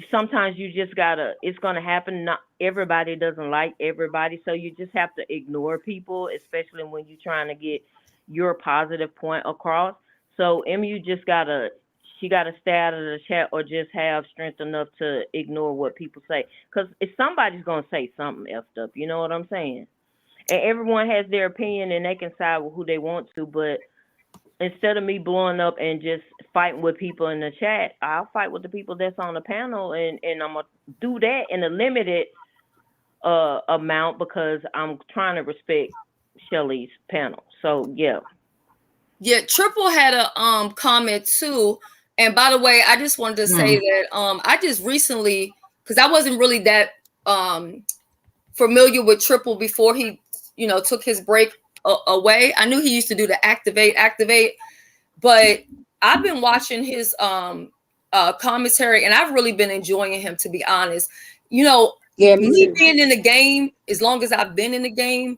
Speaker 5: Sometimes you just gotta. It's gonna happen. Not everybody doesn't like everybody, so you just have to ignore people, especially when you're trying to get your positive point across. So MU just gotta stay out of the chat or just have strength enough to ignore what people say, because if somebody's gonna say something effed up, you know what I'm saying? And everyone has their opinion and they can side with who they want to. But instead of me blowing up and just fighting with people in the chat, I'll fight with the people that's on the panel. And I'm going to do that in a limited amount because I'm trying to respect Shelly's panel. So, yeah.
Speaker 1: Yeah, Triple had a comment too. And by the way, I just wanted to say that I just recently, because I wasn't really that familiar with Triple before he took his break away. I knew he used to do the activate, but I've been watching his commentary and I've really been enjoying him, to be honest. Me being in the game, as long as I've been in the game,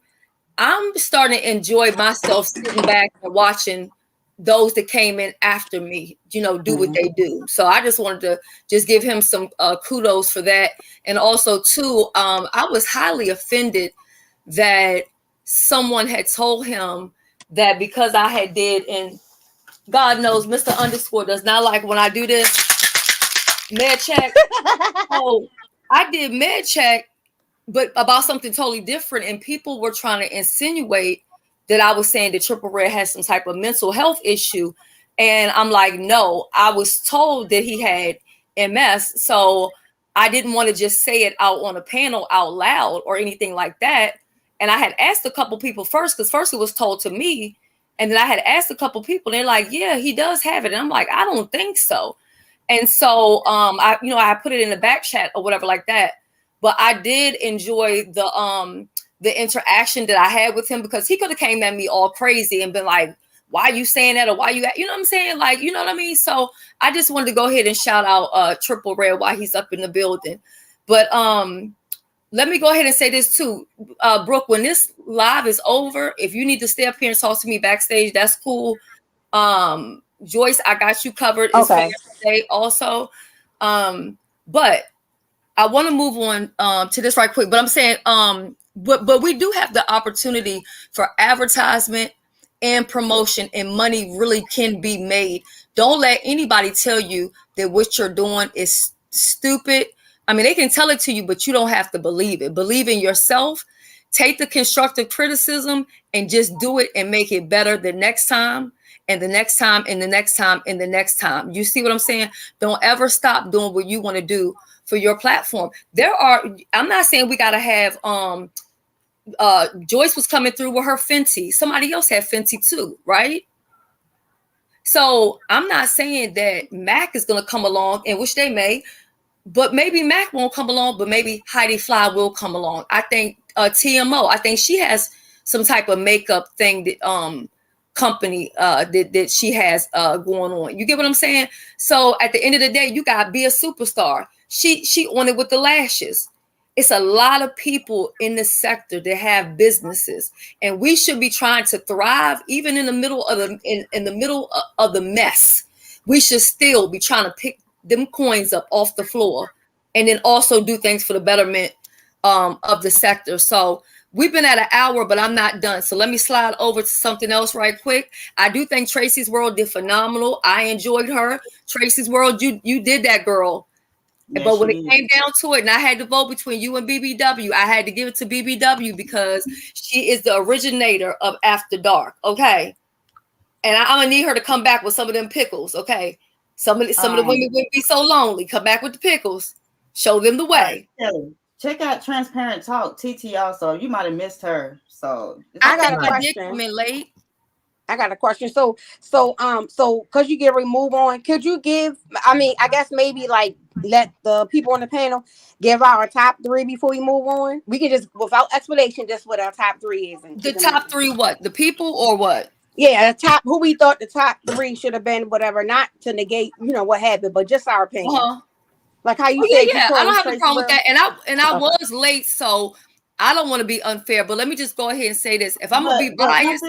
Speaker 1: I'm starting to enjoy myself sitting back and watching those that came in after me, do what they do. So I just wanted to just give him some kudos for that. And also too, I was highly offended that someone had told him that because I had did, and God knows Mr. Underscore does not like when I do this med check. Oh, I did med check, but about something totally different. And people were trying to insinuate that I was saying that Triple Red has some type of mental health issue. And I'm like, no, I was told that he had MS. So I didn't want to just say it out on a panel out loud or anything like that. And I had asked a couple people first, because first it was told to me. And then I had asked a couple people, they're like, yeah, he does have it. And I'm like, I don't think so. And so I put it in the back chat or whatever like that. But I did enjoy the interaction that I had with him, because he could have came at me all crazy and been like, why are you saying that? Or why you, you know what I'm saying? Like, you know what I mean? So I just wanted to go ahead and shout out Triple Red while he's up in the building. But let me go ahead and say this too. Brooke, when this live is over, if you need to stay up here and talk to me backstage, that's cool. Joyce, I got you covered.
Speaker 6: Okay.
Speaker 1: Also. But I want to move on to this right quick. But I'm saying, but we do have the opportunity for advertisement and promotion, and money really can be made. Don't let anybody tell you that what you're doing is stupid. I mean, they can tell it to you, but you don't have to believe it. Believe in yourself. Take the constructive criticism and just do it and make it better the next time and the next time and the next time and the next time. You see what I'm saying? Don't ever stop doing what you want to do for your platform. I'm not saying we got to have, Joyce was coming through with her Fenty. Somebody else had Fenty too, right? So I'm not saying that Mac is going to come along, and which they may, but maybe Mac won't come along, but maybe Heidi Fly will come along. I think TMO, I think she has some type of makeup thing that company that she has going on. You get what I'm saying? So at the end of the day, you gotta be a superstar. She on it with the lashes. It's a lot of people in this sector that have businesses, and we should be trying to thrive even in the middle of in the middle of the mess. We should still be trying to pick them coins up off the floor, and then also do things for the betterment of the sector. So we've been at an hour, but I'm not done. So let me slide over to something else right quick. I do think Tracy's World did phenomenal. I enjoyed her. Tracy's World, you did that, girl. Yes, but when it came down to it, and I had to vote between you and BBW, I had to give it to BBW because she is the originator of After Dark. Okay. And I'm gonna need her to come back with some of them pickles. Okay. Some of the women wouldn't be so lonely. Come back with the pickles. Show them the way.
Speaker 8: Shelly, check out Transparent Talk, TT also. You might have missed her. So
Speaker 6: I got a question.
Speaker 1: I did come in late.
Speaker 6: I got a question. So because you get removed on, could you give, I guess maybe like let the people on the panel give our top 3 before we move on? We can just, without explanation, just what our top 3 is. And
Speaker 1: the top 3 what? The people or what?
Speaker 6: Yeah, the top, who we thought the top 3 should have been, whatever, not to negate, what happened, but just our opinion.
Speaker 1: Uh-huh.
Speaker 6: Like how you said.
Speaker 1: Yeah, I don't have a problem with that. And I was late, so I don't want to be unfair, but let me just go ahead and say this. If I'm going to be biased.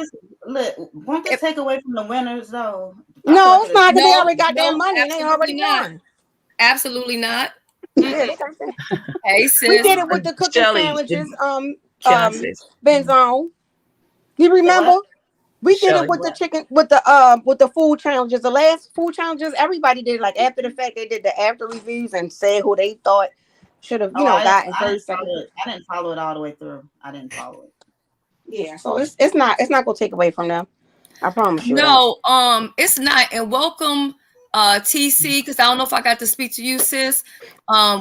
Speaker 8: Won't this take away from the winners, though?
Speaker 6: No, it's not, because they already got their money. They already won.
Speaker 1: Absolutely not. Hey, sis.
Speaker 6: We did it with the cooking sandwiches. Benzone. You remember? We did it with the chicken, with the food challenges. The last food challenges, everybody did, like, after the fact, they did the after reviews and said who they thought should have, gotten 30 seconds.
Speaker 8: I didn't follow it all the way through. I didn't follow it.
Speaker 6: Yeah, so it's not gonna take away from them. I promise you.
Speaker 1: No, it's not. And welcome, TC, because I don't know if I got to speak to you, sis.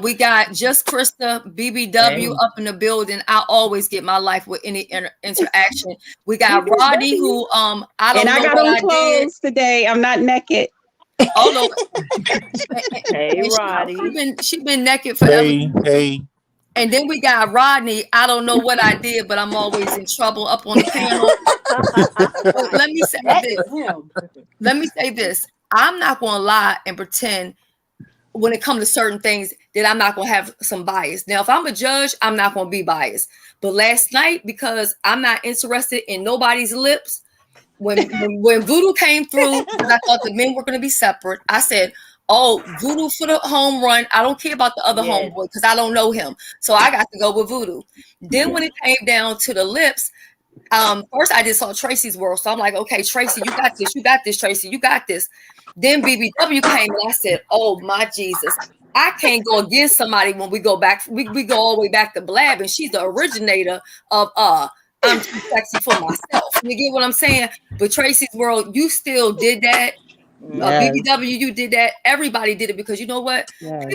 Speaker 1: We got Just Krista, BBW up in the building. I always get my life with any interaction. We got Roddy, who I don't know. And I got on clothes
Speaker 9: today. I'm not naked.
Speaker 1: Oh no.
Speaker 10: Hey, Roddy.
Speaker 1: She been naked forever.
Speaker 11: Hey.
Speaker 1: And then we got Rodney. I don't know what I did, but I'm always in trouble up on the panel. Let me say this. I'm not going to lie and pretend when it comes to certain things that I'm not going to have some bias. Now, if I'm a judge, I'm not going to be biased. But last night, because I'm not interested in nobody's lips, when Voodoo came through, because I thought the men were going to be separate, I said, oh, Voodoo for the home run. I don't care about the other homeboy because I don't know him. So I got to go with Voodoo. Then when it came down to the lips, first I just saw Tracy's World. So I'm like, okay, Tracy, you got this. You got this, Tracy. You got this. Then BBW came and I said, oh, my Jesus. I can't go against somebody when we go back. We go all the way back to Blab, and she's the originator of I'm too sexy for myself. You get what I'm saying? But Tracy's World, you still did that. Yes. BBW, you did that. Everybody did it because you know what? Yes.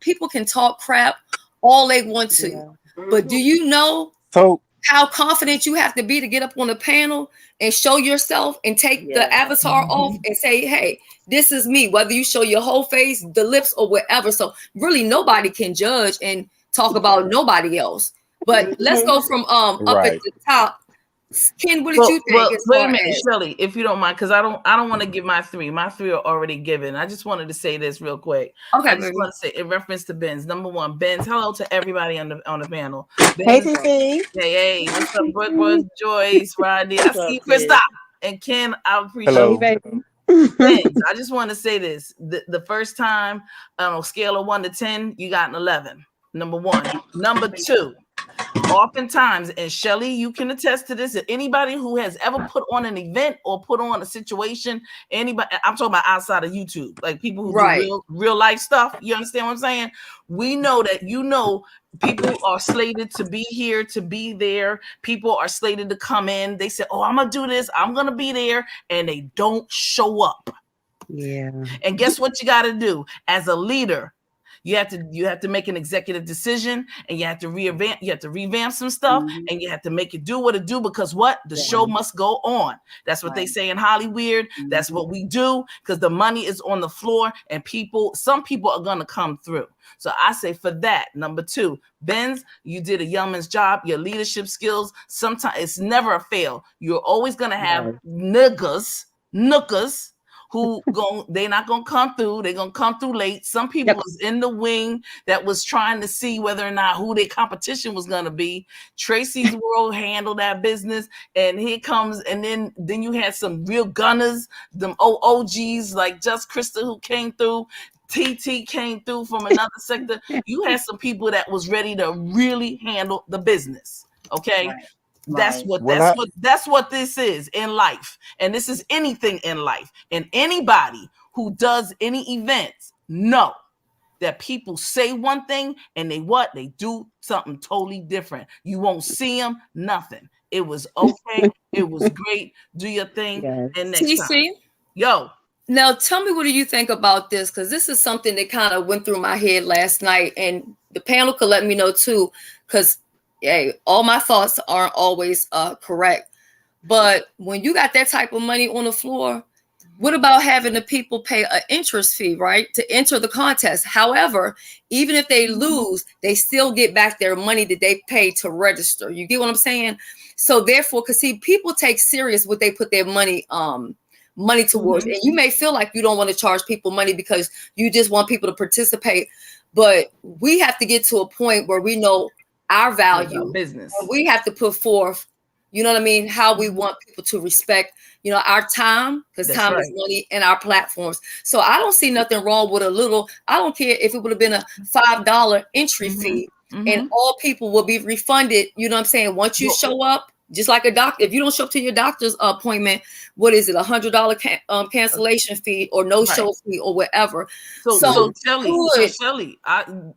Speaker 1: People can talk crap all they want to, but do you know how confident you have to be to get up on the panel and show yourself and take the avatar off and say, "Hey, this is me." Whether you show your whole face, the lips, or whatever. So really, nobody can judge and talk about nobody else. But let's go from up at the top. Ken, what did you think?
Speaker 10: Wait a minute, Shelly, if you don't mind, because I don't want to give my 3. My 3 are already given. I just wanted to say this real quick. Okay, I just want to say in reference to Benz. Number 1, Benz. Hello to everybody on the panel. Benz,
Speaker 6: hey,
Speaker 10: hey, what's up, Brooke, Joyce, Rodney? I see Krista and Ken. I appreciate you, baby. Benz, I just want to say this: the first time on a scale of 1 to 10, you got an 11. Number 1. Number 2. Oftentimes, and Shelly, you can attest to this, anybody who has ever put on an event or put on a situation, anybody, I'm talking about outside of YouTube, like people who do real life stuff. You understand what I'm saying? We know that, people are slated to be here, to be there. People are slated to come in. They say, oh, I'm going to do this. I'm going to be there. And they don't show up.
Speaker 9: Yeah.
Speaker 10: And guess what you got to do as a leader? You have to make an executive decision, and you have to revamp some stuff, and you have to make it do what it do, because what? The show must go on. That's what they say in Hollywood. That's what we do, because the money is on the floor, and some people are gonna come through. So I say for that, number 2, Benz, you did a yeoman's job. Your leadership skills, sometimes it's never a fail. You're always gonna have nookers who they're not gonna come through. They're gonna come through late. Some people was in the wing that was trying to see whether or not who their competition was gonna be. Tracy's World handled that business, and here comes, and then you had some real gunners, them OGs like Just Krista who came through. TT came through from another sector. You had some people that was ready to really handle the business. Okay. Right. That's what this is in life. And this is anything in life. And anybody who does any events know that people say one thing and they do something totally different. You won't see them, nothing. It was okay. It was great. Do your thing. And next time. Yo.
Speaker 1: Now, tell me, what do you think about this? Because this is something that kind of went through my head last night, and the panel could let me know too, because all my thoughts aren't always correct. But when you got that type of money on the floor, what about having the people pay an interest fee, right, to enter the contest? However, even if they lose, they still get back their money that they paid to register. You get what I'm saying? So therefore, because see, people take serious what they put their money towards. And you may feel like you don't want to charge people money because you just want people to participate. But we have to get to a point where we know our value,
Speaker 10: business.
Speaker 1: And we have to put forth, you know what I mean, how we want people to respect, our time, because time is money, and our platforms. So I don't see nothing wrong with I don't care if it would have been a $5 entry fee, and all people will be refunded, you know what I'm saying, once you show up. Just like a doctor, if you don't show up to your doctor's appointment, what is it, $100 cancellation fee or no show fee or whatever?
Speaker 10: So Shelly,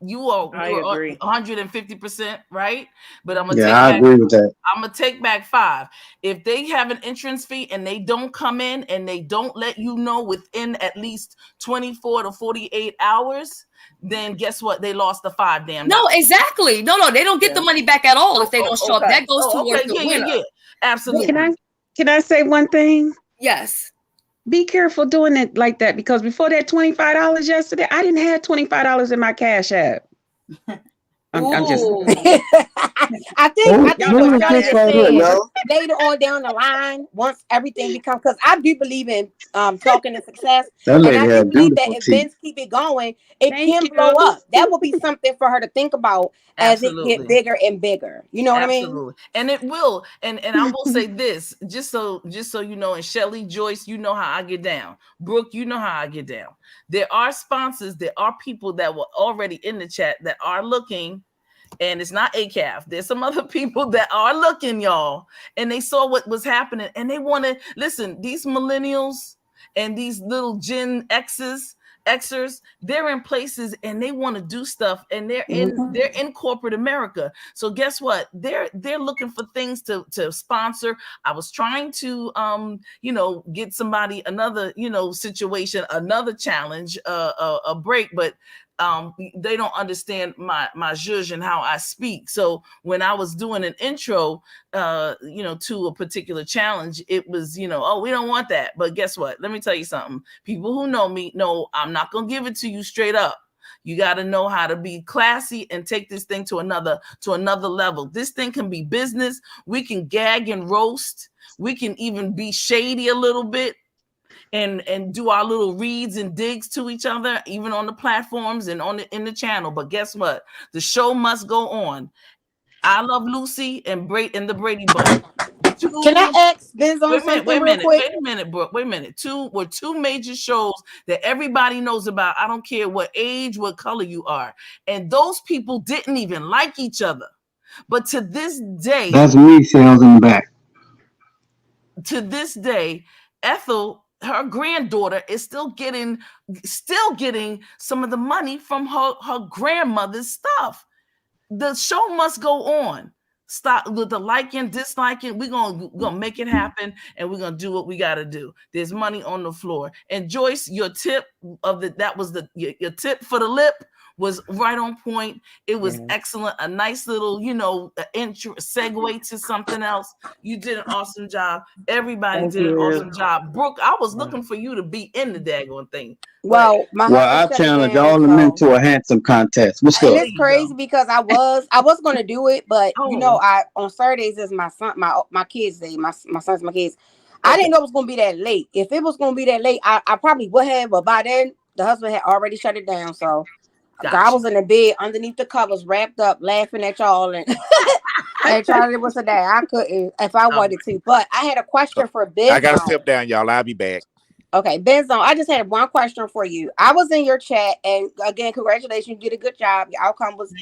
Speaker 10: you are 150%, right? But I'm gonna
Speaker 4: I agree with that.
Speaker 10: I'm gonna take back 5. If they have an entrance fee and they don't come in and they don't let you know within at least 24 to 48 hours, then guess what? They lost the $5 damn.
Speaker 1: No, exactly. No, they don't get the money back at all if they don't show up. That goes towards the winner.
Speaker 10: Yeah, absolutely.
Speaker 9: Can I say one thing?
Speaker 1: Yes.
Speaker 9: Be careful doing it like that, because before that $25 yesterday, I didn't have $25 in my Cash App. I'm just.
Speaker 6: I think what Shelly is saying later on down the line, once everything becomes, because I do believe in talking and success, and I do believe that if events keep it going, it can blow up. That will be something for her to think about as it get bigger and bigger. You know what I mean?
Speaker 10: And it will. And I will say this, just so you know, and Shelly, Joyce, you know how I get down. Brooke, you know how I get down. There are sponsors, there are people that were already in the chat that are looking. And it's not ACAF. There's some other people that are looking, y'all, and they saw what was happening, and they want to listen. These millennials and these little Gen Xers, they're in places and they want to do stuff, and they're in corporate America. So guess what? They're looking for things to sponsor. I was trying to get somebody another situation, another challenge, a break, but they don't understand my zhuzh and how I speak. So when I was doing an intro, to a particular challenge, it was, we don't want that. But guess what? Let me tell you something. People who know me know I'm not going to give it to you straight up. You got to know how to be classy and take this thing to another level. This thing can be business. We can gag and roast. We can even be shady a little bit. And do our little reads and digs to each other, even on the platforms and in the channel. But guess what? The show must go on. I Love Lucy and the Brady Bunch.
Speaker 6: Can I ask Benz on something real quick?
Speaker 10: Wait a minute, Brooke. Wait a minute. Two major shows that everybody knows about. I don't care what age, what color you are. And those people didn't even like each other. But to this day,
Speaker 4: that's me, sales in the back.
Speaker 10: To this day, Ethel, her granddaughter, is still getting some of the money from her grandmother's stuff. The show must go on. Stop with the liking, disliking. We're gonna make it happen, and we're gonna do what we gotta do. There's money on the floor. And Joyce, your tip your tip for the lip was right on point. It was excellent. A nice little, intro segue to something else. You did an awesome job. Everybody did an awesome job. Brooke, I was looking for you to be in the daggone thing.
Speaker 6: Well,
Speaker 4: I challenge all the men to a handsome contest. What's up?
Speaker 6: It's crazy because I was gonna do it, but I on Saturdays is my son, my kids' day, my son's my kids. I didn't know it was gonna be that late. If it was gonna be that late, I probably would have, but by then the husband had already shut it down. So I was in the bed underneath the covers, wrapped up, laughing at y'all and trying to what's a day. I couldn't if I wanted to, but I had a question for Ben.
Speaker 11: I gotta step down, y'all. I'll be back.
Speaker 6: Okay, Benzo, I just had one question for you. I was in your chat, and again, congratulations, you did a good job. Your outcome was,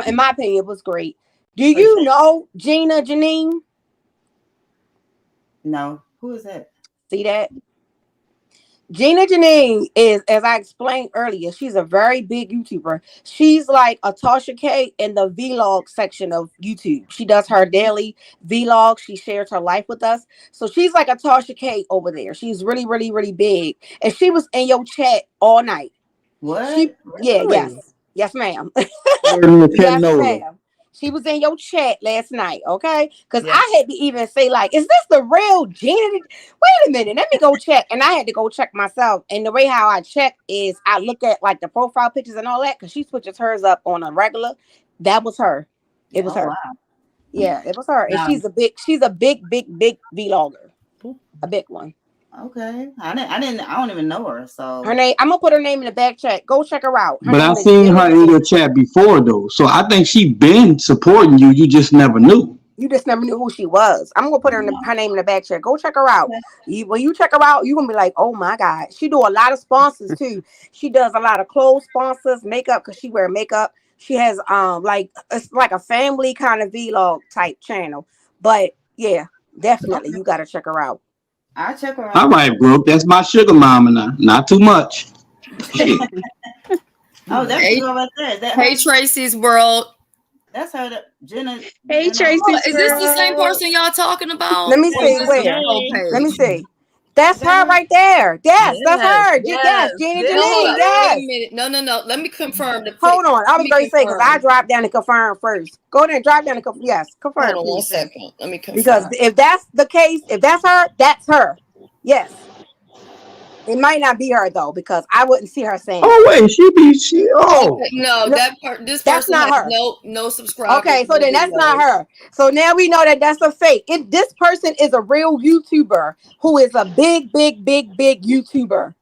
Speaker 6: in my opinion, was great. Do you know Gina Janine?
Speaker 8: No. Who is that?
Speaker 6: See that? Gina Janine is, as I explained earlier, she's a very big YouTuber. She's like a Tasha K in the vlog section of YouTube. She does her daily vlog. She shares her life with us. So she's like a Tasha K over there. She's really, really, really big. And she was in your chat all night.
Speaker 8: What?
Speaker 6: Yes, ma'am. Yes, ma'am. She was in your chat last night, okay? Because I had to even say, like, is this the real Gina? Wait a minute, let me go check. And I had to go check myself. And the way how I check is I look at, like, the profile pictures and all that, because she switches hers up on a regular. That was her. It was her. Wow. Yeah, it was her. And she's a big vlogger. A big one.
Speaker 8: Okay. I don't even know her. So
Speaker 6: her name, I'm gonna put her name in the back chat. Go check her out.
Speaker 4: But I've seen her in your chat before though. So I think she been supporting you. You just never knew.
Speaker 6: You just never knew who she was. I'm gonna put her name in the back chat. Go check her out. When you check her out, you're gonna be like, oh my God. She do a lot of sponsors too. She does a lot of clothes sponsors, makeup, because she wear makeup. She has it's like a family kind of vlog type channel. But yeah, definitely you gotta check her out.
Speaker 8: I'll check her out.
Speaker 4: All right, Brooke. That's my sugar mama now. Not too much.
Speaker 8: Oh, that's her right there.
Speaker 1: Hey, Tracy's World.
Speaker 8: That's her. Jenna.
Speaker 9: Hey, Tracy.
Speaker 1: Is this the same person y'all talking about?
Speaker 6: Let me see. Where? Let me see. That's her right there. Yes, that's her. Yes, Gina Janine. Yes.
Speaker 1: Wait a minute. No. Let me confirm.
Speaker 6: Hold on. I was going to say, because I dropped down and confirm first. Go there and drop down and confirm. Yes, confirm.
Speaker 1: Hold on 1 second. Let me confirm.
Speaker 6: Because if that's the case, if that's her, that's her. Yes. It might not be her though, because I wouldn't see her saying.
Speaker 4: Oh wait,
Speaker 1: no, this
Speaker 6: that's
Speaker 1: person
Speaker 6: not
Speaker 1: has
Speaker 6: her.
Speaker 1: No subscribers.
Speaker 6: Okay, so then that's not her. So now we know that that's a fake. This person is a real YouTuber who is a big YouTuber.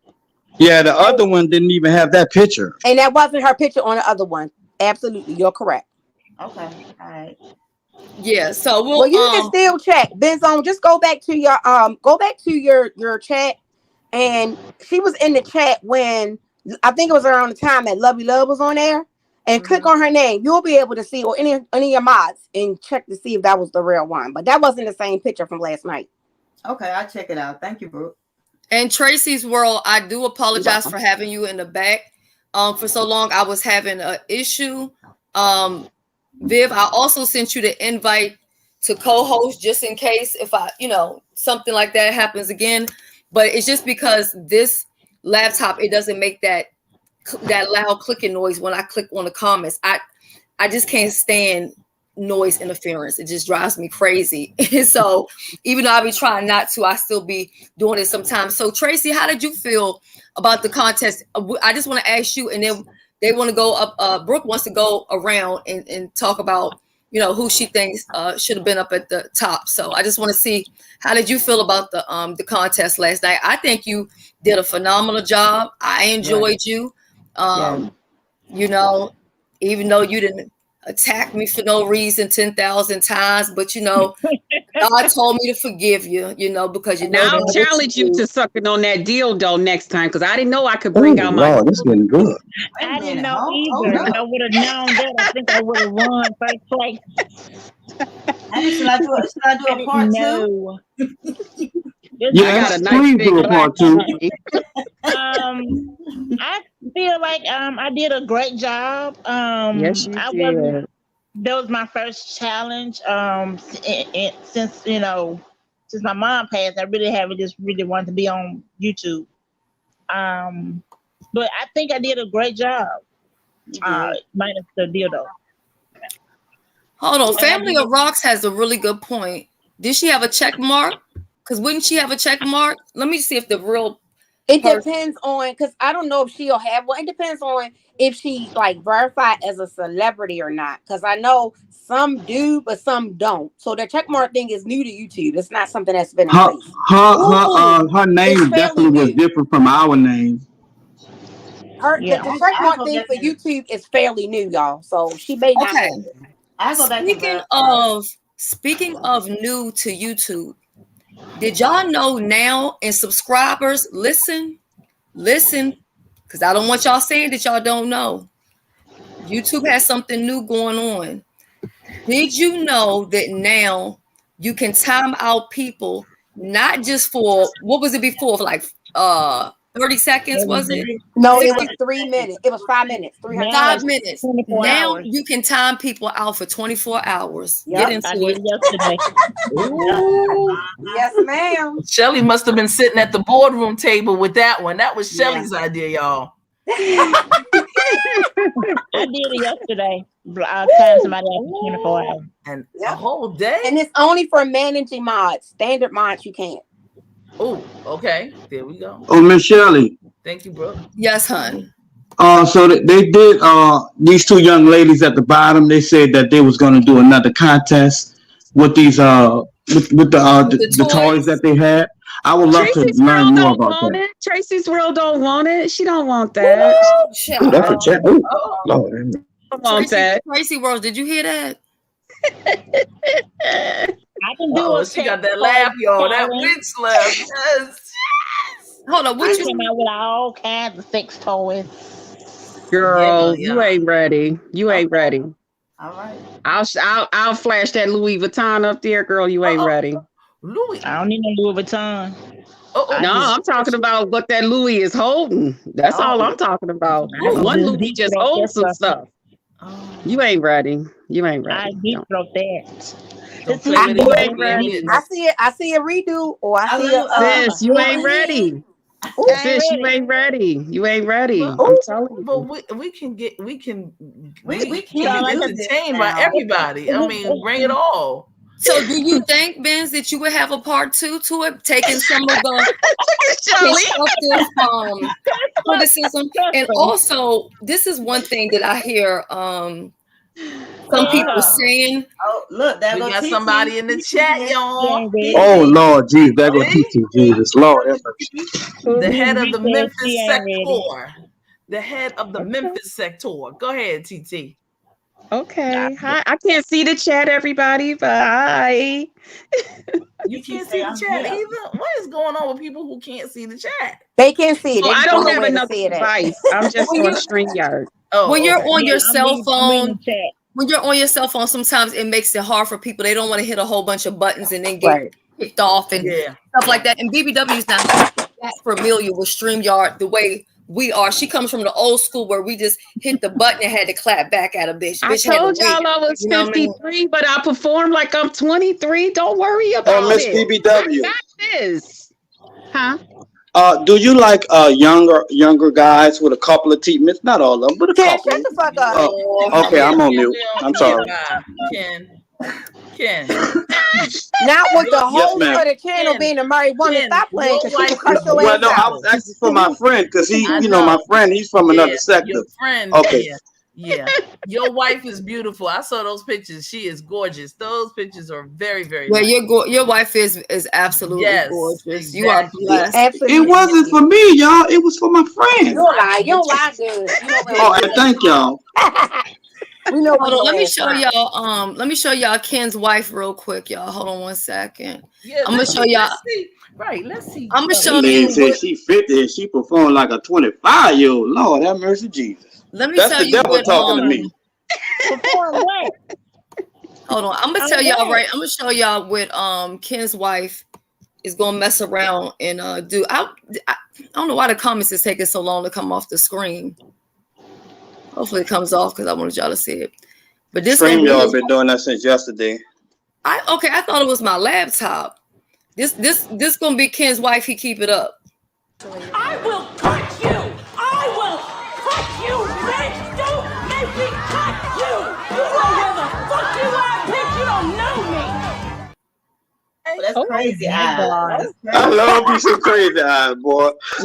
Speaker 4: Yeah, the other one didn't even have that picture.
Speaker 6: And that wasn't her picture on the other one. Absolutely, you're correct.
Speaker 8: Okay, all right.
Speaker 1: Yeah, so
Speaker 6: well, you can still check. Benzone, just go back to your chat. And she was in the chat when I think it was around the time that Lovey Love was on there. And click on her name. You'll be able to see, or any of your mods, and check to see if that was the real one. But that wasn't the same picture from last night.
Speaker 8: Okay, I'll check it out. Thank you, Brooke.
Speaker 1: And Tracy's World, I do apologize for having you in the back. For so long, I was having an issue. Viv, I also sent you the invite to co-host just in case if something like that happens again. But it's just because this laptop, it doesn't make that loud clicking noise when I click on the comments. I just can't stand noise interference. It just drives me crazy. So even though I be trying not to, I still be doing it sometimes. So Tracy, how did you feel about the contest? I just want to ask you, and then they want to go up. Brooke wants to go around and talk about who she thinks should have been up at the top. So I just want to see, how did you feel about the contest last night? I think you did a phenomenal job. I enjoyed you. Even though you didn't attack me for no reason 10,000 times, but God told me to forgive you, because
Speaker 9: I'll challenge you to sucking on that dildo next time, because I didn't know I could bring out my.
Speaker 4: Oh, this is getting good.
Speaker 12: I didn't know either. If I would have known that, I think I would have won first place.
Speaker 8: Should I do a part two?
Speaker 4: Yes, please do a part two.
Speaker 12: I feel like I did a great job.
Speaker 9: Yes, you did.
Speaker 12: that was my first challenge. Since since my mom passed, I really haven't just really wanted to be on YouTube. But I think I did a great job. Minus the dildo.
Speaker 1: Hold on, Family of Rocks has a really good point. Did she have a check mark? Because wouldn't she have a check mark? Let me see if the real.
Speaker 6: It depends on, because I don't know if she'll have one. It depends on if she like verified as a celebrity or not. Because I know some do, but some don't. So the check mark thing is new to YouTube. It's not something that's been in place.
Speaker 4: Her name definitely was different from our name.
Speaker 6: The check mark thing for YouTube is fairly new, y'all. So she may not have it.
Speaker 8: I go back
Speaker 1: Speaking of new to YouTube, did y'all know now and subscribers listen, because I don't want y'all saying that y'all don't know. YouTube has something new going on. Did you know that now you can time out people, not just for, what was it before, for like 30 seconds, was it?
Speaker 6: No, it was 3 minutes. It was 5 minutes.
Speaker 1: 5 minutes. Now
Speaker 12: hours.
Speaker 1: you can time people out for 24 hours.
Speaker 6: Yep,
Speaker 1: Get into
Speaker 12: I did
Speaker 1: it.
Speaker 12: yesterday.
Speaker 6: Yes, ma'am.
Speaker 10: Shelly must have been sitting at the boardroom table with that one. That was Shelly's idea, y'all.
Speaker 12: I did it yesterday. I timed somebody out for 24 hours.
Speaker 10: And a whole day?
Speaker 6: And it's only for managing mods. Standard mods, you can't.
Speaker 10: Oh, okay. There we go.
Speaker 4: Oh, Miss Shelly.
Speaker 10: Thank you, bro.
Speaker 1: Yes, hon.
Speaker 4: So they did. These two young ladies at the bottom. They said that they was going to do another contest with these with the toys that they had. I would love
Speaker 9: Tracy's
Speaker 4: to learn
Speaker 9: World
Speaker 4: more
Speaker 9: don't
Speaker 4: about
Speaker 9: want
Speaker 4: that.
Speaker 9: it. Tracy's World don't want it. She don't want that.
Speaker 4: Ooh, that's a chat. Oh, Lord.
Speaker 9: Don't want that.
Speaker 1: Tracy World, did you hear that?
Speaker 12: I can do it.
Speaker 10: She got that laugh, y'all. That witch laugh. Yes.
Speaker 1: Hold on. What
Speaker 12: you came out with all kinds of sex toys.
Speaker 9: Girl, you ain't ready. You ain't ready.
Speaker 8: All right.
Speaker 9: I'll flash that Louis Vuitton up there, girl. You ain't ready.
Speaker 10: Louis.
Speaker 12: I don't need no Louis Vuitton.
Speaker 9: No, I'm talking about what that Louis is holding. That's all I'm talking about. One Louis just holds some stuff. You ain't ready. You ain't ready.
Speaker 12: I deep throat that.
Speaker 9: You ain't ready.
Speaker 6: I see a redo, or I see a
Speaker 9: sis. You ain't ready. Sis, you ain't ready. You ain't ready. I'm telling you.
Speaker 10: But we can be
Speaker 8: can
Speaker 10: entertained by everybody. I mean, bring it all.
Speaker 1: So do you think, Benz, that you would have a part 2 to it, taking some of the constructive criticism? And also, this is one thing that I hear some people saying.
Speaker 8: Oh, look, there
Speaker 10: we
Speaker 8: go
Speaker 10: got
Speaker 8: TT.
Speaker 10: somebody in the chat, y'all.
Speaker 4: Oh, Lord, Jesus, there go TT, Jesus, Lord.
Speaker 10: The head of the Memphis sector. The head of the Memphis sector. Go ahead, TT.
Speaker 9: Okay. Hi. I can't see the chat, everybody, but hi.
Speaker 10: You can't see the chat either? What is going on with people who can't see the chat?
Speaker 6: They can't see it.
Speaker 9: I don't have enough device. I'm just on StreamYard.
Speaker 1: When you're on your cell phone, sometimes it makes it hard for people. They don't want to hit a whole bunch of buttons and then get kicked off and stuff like that. And BBW is not that familiar with StreamYard the way we are. She comes from the old school where we just hit the button and had to clap back at a bitch.
Speaker 9: I told y'all I was 53, but I perform like I'm 23. Don't worry about
Speaker 4: Miss
Speaker 9: it.
Speaker 4: BBW.
Speaker 9: I got this. Huh?
Speaker 4: Do you like younger guys with a couple of teeth? Not all of them, but a couple.
Speaker 6: Shut the fuck up.
Speaker 4: Okay, I'm on mute. I'm sorry.
Speaker 10: Ken.
Speaker 6: Not with the whole of the channel being a married woman. Stop playing, because she will cut your ass
Speaker 4: no, I
Speaker 6: out.
Speaker 4: was asking for my friend, because he, my friend, he's from another sector.
Speaker 10: Your friend.
Speaker 4: Okay.
Speaker 10: Yeah. Your wife is beautiful. I saw those pictures. She is gorgeous. Those pictures are very, very nice.
Speaker 1: Your wife is absolutely gorgeous. Exactly. You are blessed.
Speaker 6: Absolutely.
Speaker 4: It wasn't for me, y'all. It was for my friend.
Speaker 6: You don't lie good.
Speaker 4: And thank y'all.
Speaker 6: We know.
Speaker 1: Hold on, let me show y'all. Let me show y'all Ken's wife real quick, y'all. Hold on 1 second.
Speaker 10: Yeah,
Speaker 1: I'm gonna show y'all.
Speaker 10: Let's see.
Speaker 1: I'm gonna show
Speaker 4: you.
Speaker 1: Said
Speaker 4: she 50 and she performed like a 25-year-old. Lord have mercy, Jesus.
Speaker 1: Let me
Speaker 4: That's
Speaker 1: tell
Speaker 4: the
Speaker 1: you
Speaker 4: devil
Speaker 1: what,
Speaker 4: talking to me.
Speaker 1: Hold on, I'm gonna tell y'all right. I'm gonna show y'all what Ken's wife is gonna mess around and do. I don't know why the comments is taking so long to come off the screen. Hopefully it comes off because I wanted y'all to see it. But this
Speaker 4: StreamYard been doing that since yesterday.
Speaker 1: I thought it was my laptop. This gonna be Ken's wife. He keep it up.
Speaker 3: I will cut you. I will cut you, bitch. Don't make me cut you. You know where the fuck you are, bitch. You don't know me.
Speaker 8: That's crazy eyes.
Speaker 4: I love me some crazy eyes, boy.
Speaker 1: I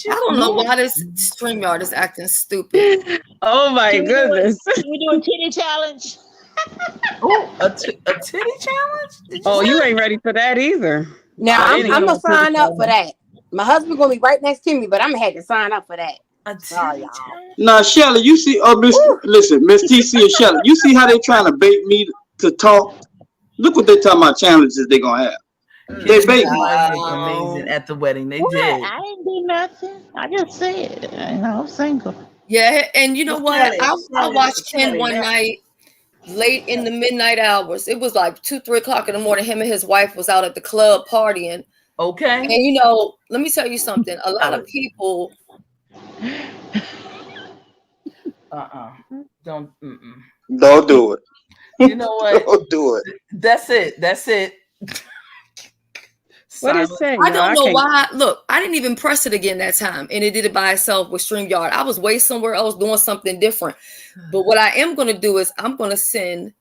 Speaker 1: don't know why this StreamYard is acting stupid.
Speaker 9: Oh my goodness.
Speaker 12: We doing titty challenge.
Speaker 10: A titty challenge?
Speaker 9: You ain't ready for that either.
Speaker 6: Now I'm gonna sign up for that. My husband gonna be right next to me, but I'm gonna have to sign up for that. Sorry, y'all.
Speaker 4: Now, Shelly, you see, listen, Miss TC and Shelly, you see how they trying to bait me to talk? Look what they talking about challenges they gonna have. They bait me.
Speaker 10: Amazing at the wedding. They did.
Speaker 12: I didn't do nothing. I just said, I'm single.
Speaker 1: Yeah, and you know what? I watched Ken one night late in the midnight hours. It was like 2-3 o'clock in the morning. Him and his wife was out at the club partying.
Speaker 10: Okay.
Speaker 1: And you know, let me tell you something. A lot of people.
Speaker 10: Don't
Speaker 4: do it.
Speaker 10: You know what?
Speaker 4: Don't do it.
Speaker 10: That's it.
Speaker 9: What is saying?
Speaker 1: I don't know why. Look, I didn't even press it again that time, and it did it by itself with StreamYard. I was way somewhere else doing something different. But what I am going to do is I'm going to send.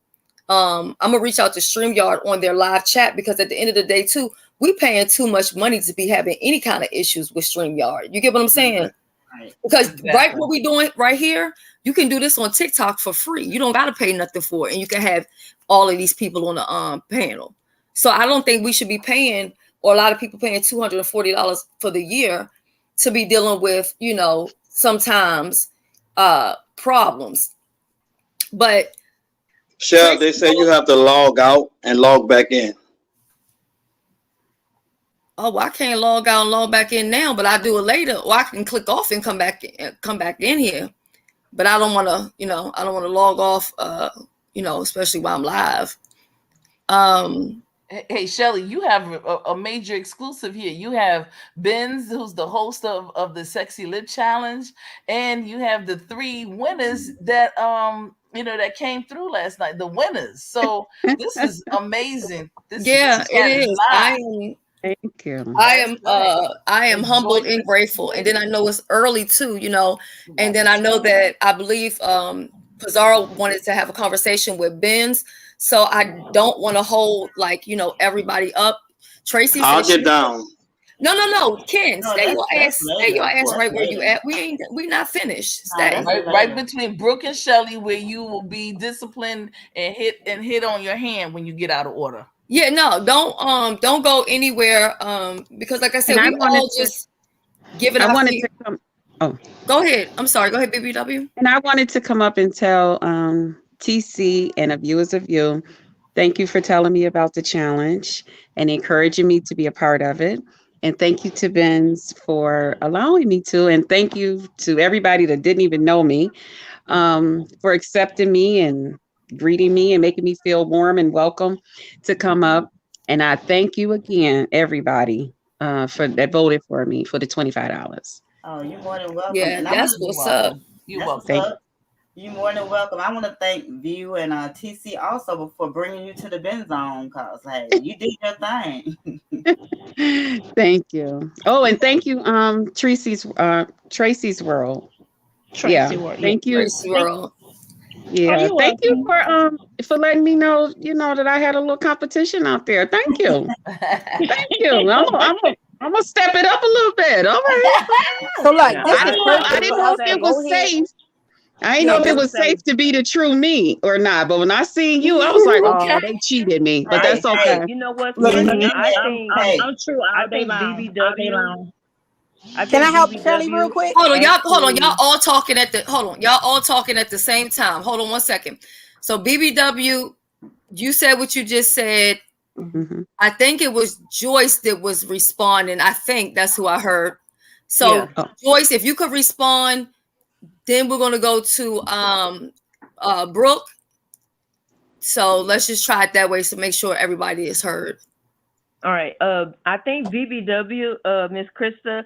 Speaker 1: I'm going to reach out to StreamYard on their live chat, because at the end of the day, too, we paying too much money to be having any kind of issues with StreamYard. You get what I'm saying?
Speaker 8: Right.
Speaker 1: Because right what we doing right here, you can do this on TikTok for free. You don't got to pay nothing for it, and you can have all of these people on the panel. So I don't think we should be paying, or a lot of people paying $240 for the year to be dealing with, you know, sometimes problems. But
Speaker 4: Shell, they say you have to log out and log back in.
Speaker 1: Oh, well, I can't log out and log back in now, but I do it later, or I can click off and come back in here. But I don't want to, you know, I don't want to log off, you know, especially while I'm live.
Speaker 10: Hey, Shelly, you have a major exclusive here. You have Benz, who's the host of the Sexy Lip Challenge, and you have the 3 winners that you know, that came through last night. The winners. So this is amazing. This
Speaker 1: it is.
Speaker 9: Thank you.
Speaker 1: I am humbled and grateful. And then I know it's early too, you know. And then I know that I believe Pizarro wanted to have a conversation with Benz. So I don't want to hold, like, you know, everybody up. Tracy,
Speaker 4: I'll get down.
Speaker 1: No. Ken, stay your ass right where you at. We not finished. Stay
Speaker 10: right between Brooke and Shelly, where you will be disciplined and hit on your hand when you get out of order.
Speaker 1: Yeah, no, don't go anywhere. Because like I said, we all just give it.
Speaker 9: I wanted to come. Oh,
Speaker 1: go ahead. I'm sorry. Go ahead, BBW.
Speaker 9: And I wanted to come up and tell TC and the viewers of you, thank you for telling me about the challenge and encouraging me to be a part of it. And thank you to Benz for allowing me to. And thank you to everybody that didn't even know me for accepting me and greeting me and making me feel warm and welcome to come up. And I thank you again, everybody, for that voted for me for the $25.
Speaker 8: Oh, you're more than welcome.
Speaker 1: Yeah,
Speaker 8: and
Speaker 1: that's what's up.
Speaker 10: You're welcome.
Speaker 8: You're more than welcome. I want to thank View and TC also for bringing you to the Ben Zone, because hey, you did your thing.
Speaker 9: Thank you. Oh, and thank you, Tracy's World.
Speaker 12: Tracy World.
Speaker 9: Thank you.
Speaker 1: Tracy World.
Speaker 9: Yeah, thank you for letting me know, you know, that I had a little competition out there. Thank you. Thank you. I'm gonna step it up a little bit. All right.
Speaker 6: So like,
Speaker 9: I didn't know if it was safe. I didn't know if it was safe to be the true me or not. But when I seen you, I was like, oh, they cheated me. But that's okay.
Speaker 13: You know what?
Speaker 12: I'm true all day long.
Speaker 13: BBW.
Speaker 6: Can I help Shelly real quick?
Speaker 1: Hold on. Y'all all talking at the same time. Hold on 1 second. So BBW, you said what you just said.
Speaker 9: Mm-hmm.
Speaker 1: I think it was Joyce that was responding. I think that's who I heard. So Joyce, if you could respond, then we're gonna go to Brooke. So let's just try it that way to make sure everybody is heard.
Speaker 13: All right. I think BBW, Miss Krista.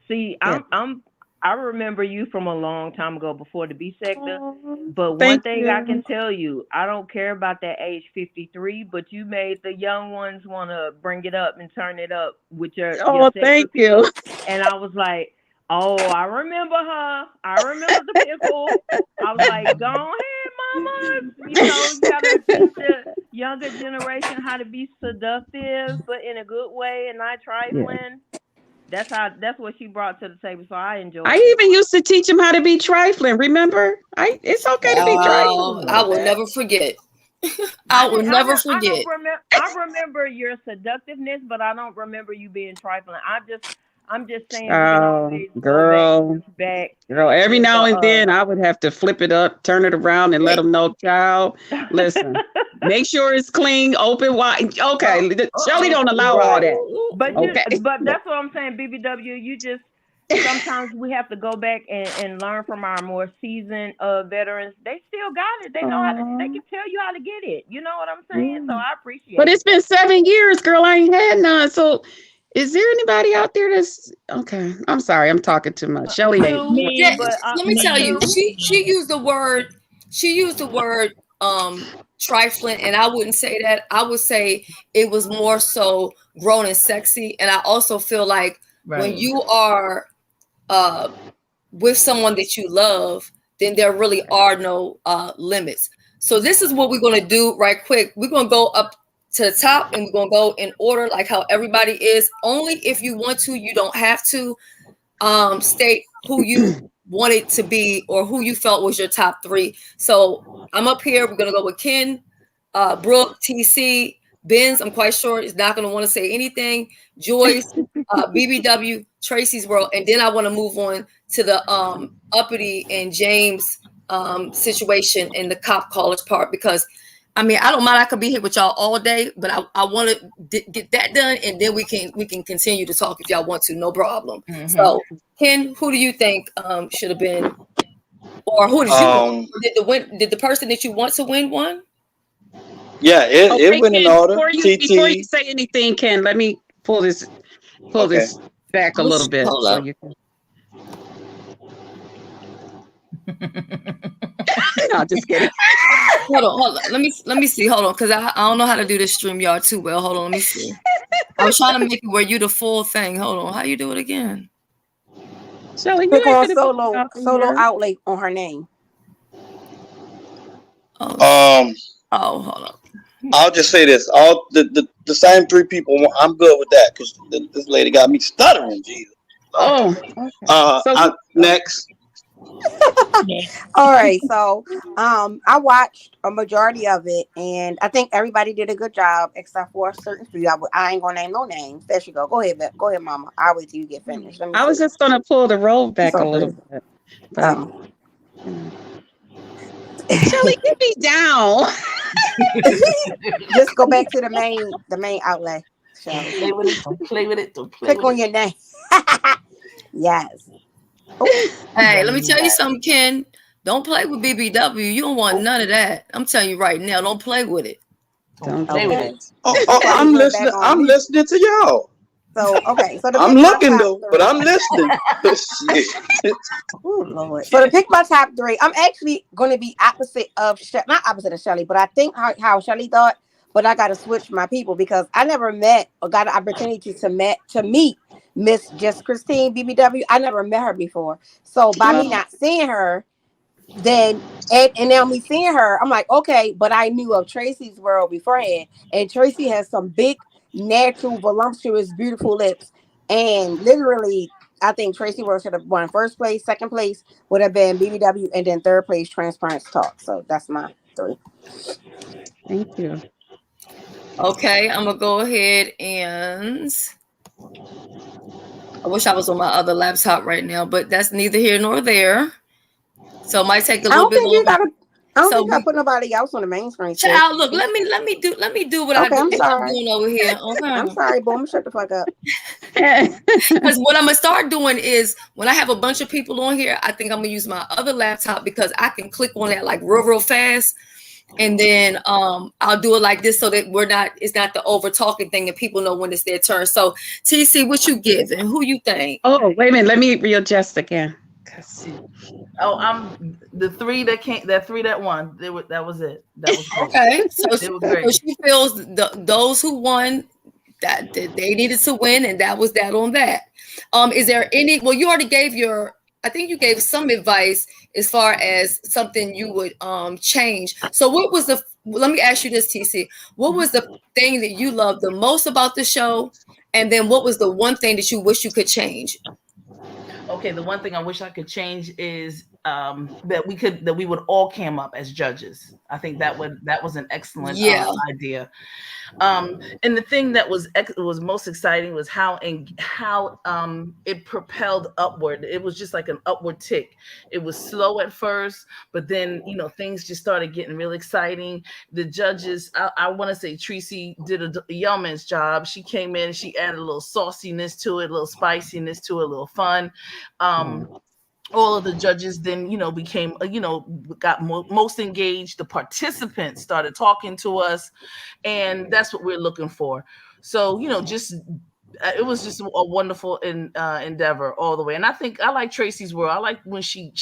Speaker 13: See, I'm
Speaker 5: I remember you from a long time ago before the B sector. But one
Speaker 9: Thank
Speaker 5: thing
Speaker 9: you.
Speaker 5: I can tell you, I don't care about that age 53, but you made the young ones want to bring it up and turn it up with your sex
Speaker 9: Thank
Speaker 5: appeal.
Speaker 9: you.
Speaker 5: And I was like, oh, I remember her. I remember the pickle. I was like, go ahead, mama. You know, you got to teach the younger generation how to be seductive, but in a good way and not trifling. That's what she brought to the table. So I enjoyed it.
Speaker 9: I even used to teach him how to be trifling. Remember? It's okay to be trifling.
Speaker 1: I will never forget. I will never forget.
Speaker 5: I remember your seductiveness, but I don't remember you being trifling. I'm just saying.
Speaker 9: Girl. Every now and then I would have to flip it up, turn it around, and let them know, child. Listen, make sure it's clean, open wide. Okay, Shelly don't allow all that.
Speaker 5: But but that's what I'm saying, BBW. You just sometimes we have to go back and learn from our more seasoned veterans. They still got it. They know how to. They can tell you how to get it. You know what I'm saying? So I appreciate it.
Speaker 9: But it's been 7 years, girl. I ain't had none. So. Is there anybody out there that's okay? I'm sorry, I'm talking too much. Shelly,
Speaker 1: let me tell you, she used the word trifling, and I wouldn't say that. I would say it was more so grown and sexy. And I also feel like when you are with someone that you love, then there really are no limits. So this is what we're gonna do right quick. We're gonna go up to the top and we're gonna go in order like how everybody is. Only if you want to, you don't have to state who you wanted to be or who you felt was your top 3. So I'm up here. We're gonna go with Ken, Brooke, TC, Benz. I'm quite sure is not gonna want to say anything. Joyce, BBW, Tracy's World, and then I want to move on to the uppity and James situation in the cop college part, because I mean, I don't mind. I could be here with y'all all day, but I want to get that done, and then we can continue to talk if y'all want to. No problem. Mm-hmm. So, Ken, who do you think should have been, or who did you did the person that you want to win won?
Speaker 4: Yeah, it went in order.
Speaker 9: Before you say anything, Ken, let me pull this back a little bit so you can. No, just kidding.
Speaker 1: Hold on. Let me see. Hold on, because I don't know how to do this StreamYard too well. Hold on, let me see. I was trying to make it where you the full thing. Hold on. How you do it again?
Speaker 6: Shelly, click on solo outlet on her name.
Speaker 1: Oh, hold on.
Speaker 4: I'll just say this: all the same 3 people. I'm good with that because this lady got me stuttering. Jesus. Okay. Next.
Speaker 6: All right, so I watched a majority of it, and I think everybody did a good job except for a certain few. I ain't gonna name no names. There she go. Go ahead, Mama. I'll wait till you get finished.
Speaker 9: I was just gonna pull the roll back a little bit. Shelly, get me down.
Speaker 6: Just go back to the main outlet. Shelly.
Speaker 10: Play with it.
Speaker 6: Click on your name. Yes.
Speaker 1: Hey, let me tell you something, Ken. Don't play with BBW. You don't want none of that. I'm telling you right now. Don't play with it.
Speaker 10: Don't play with it.
Speaker 4: I'm listening. I'm listening to y'all.
Speaker 6: So okay. So
Speaker 4: I'm looking though, but I'm listening.
Speaker 6: Oh Lord. So to pick my top 3, I'm actually going to be not opposite of Shelly, but I think how Shelly thought. But I got to switch my people because I never met or got an opportunity to meet Miss Just Christine BBW. I never met her before. So by me not seeing her, then and now me seeing her, I'm like, okay, but I knew of Tracy's World beforehand. And Tracy has some big, natural, voluptuous, beautiful lips. And literally, I think Tracy World should have won first place, second place would have been BBW, and then third place Transparent Talk. So that's my 3.
Speaker 9: Thank you.
Speaker 1: Okay, I'm gonna go ahead and I wish I was on my other laptop right now, but that's neither here nor there. So it might take a little bit longer.
Speaker 6: I don't think I put nobody else on the main screen.
Speaker 1: Child, look, let me do what I'm doing over here. Okay.
Speaker 6: I'm sorry, boom, shut the fuck up.
Speaker 1: Because what I'm gonna start doing is when I have a bunch of people on here, I think I'm gonna use my other laptop because I can click on that like real fast. And then I'll do it like this so that it's not the over talking thing and people know when it's their turn. So TC, what you giving? Who you think?
Speaker 9: Oh, wait a minute. Let me readjust again.
Speaker 10: Oh, I'm the three that came. That three that won. That was it. That was great.
Speaker 1: Okay, so
Speaker 10: They were great.
Speaker 1: she feels those who won that they needed to win, and that was that on that. Is there any? Well, you already gave your. I think you gave some advice as far as something you would change. So, what was the? Let me ask you this, TC. What was the thing that you loved the most about the show, and then what was the one thing that you wish you could change?
Speaker 10: Okay, the one thing I wish I could change is that we would all cam up as judges. I think that was an excellent idea. And the thing that was most exciting was how it propelled upward. It was just like an upward tick. It was slow at first, but then things just started getting real exciting. The judges, I want to say Tracy did a yeoman's job. She came in, she added a little sauciness to it, a little spiciness to it, a little fun. All of the judges then became got most engaged. The participants started talking to us, and that's what we're looking for. So just it was just a wonderful endeavor all the way. And I think I like Tracy's world. I like when she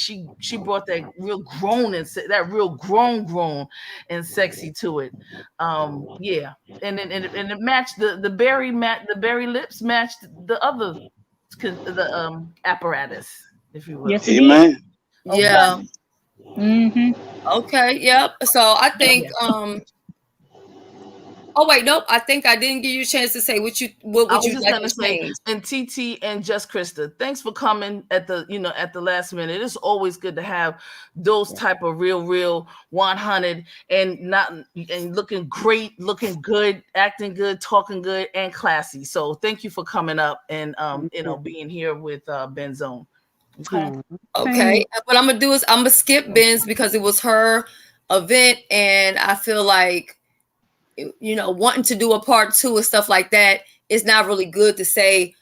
Speaker 10: brought that real grown and that real grown and sexy to it. Yeah, and it matched the berry lips matched the other apparatus, if you will.
Speaker 12: Yes, it is.
Speaker 1: Yeah.
Speaker 12: Mm-hmm.
Speaker 1: Okay. Yep. So I think. Oh wait, nope. I think I didn't give you a chance to say what would you like to change.
Speaker 10: And TT and Just Krista, thanks for coming at the last minute. It's always good to have those type of real 100 and looking great, looking good, acting good, talking good, and classy. So thank you for coming up and being here with Ben Zone.
Speaker 1: Okay. What I'm gonna do is I'm gonna skip Ben's because it was her event, and I feel like wanting to do a part 2 and stuff like that is not really good to say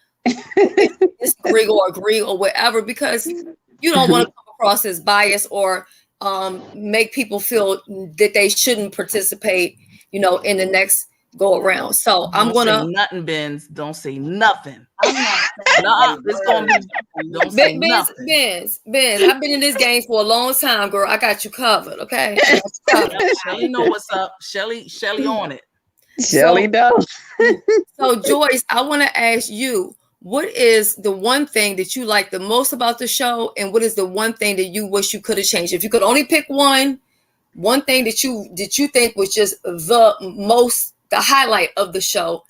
Speaker 1: disagree or agree or whatever, because you don't want to come across as biased or make people feel that they shouldn't participate in the next go around. So I'm gonna
Speaker 10: say nothing, Benz. Don't say nothing. It's gonna be don't say nothing.
Speaker 1: Benz, I've been in this game for a long time, girl. I got you covered, okay?
Speaker 10: Shelly know what's up. Shelly on it.
Speaker 9: Shelly does.
Speaker 1: So Joyce, I want to ask you, what is the one thing that you like the most about the show, and what is the one thing that you wish you could have changed? If you could only pick one thing that you think was just the highlight of the show,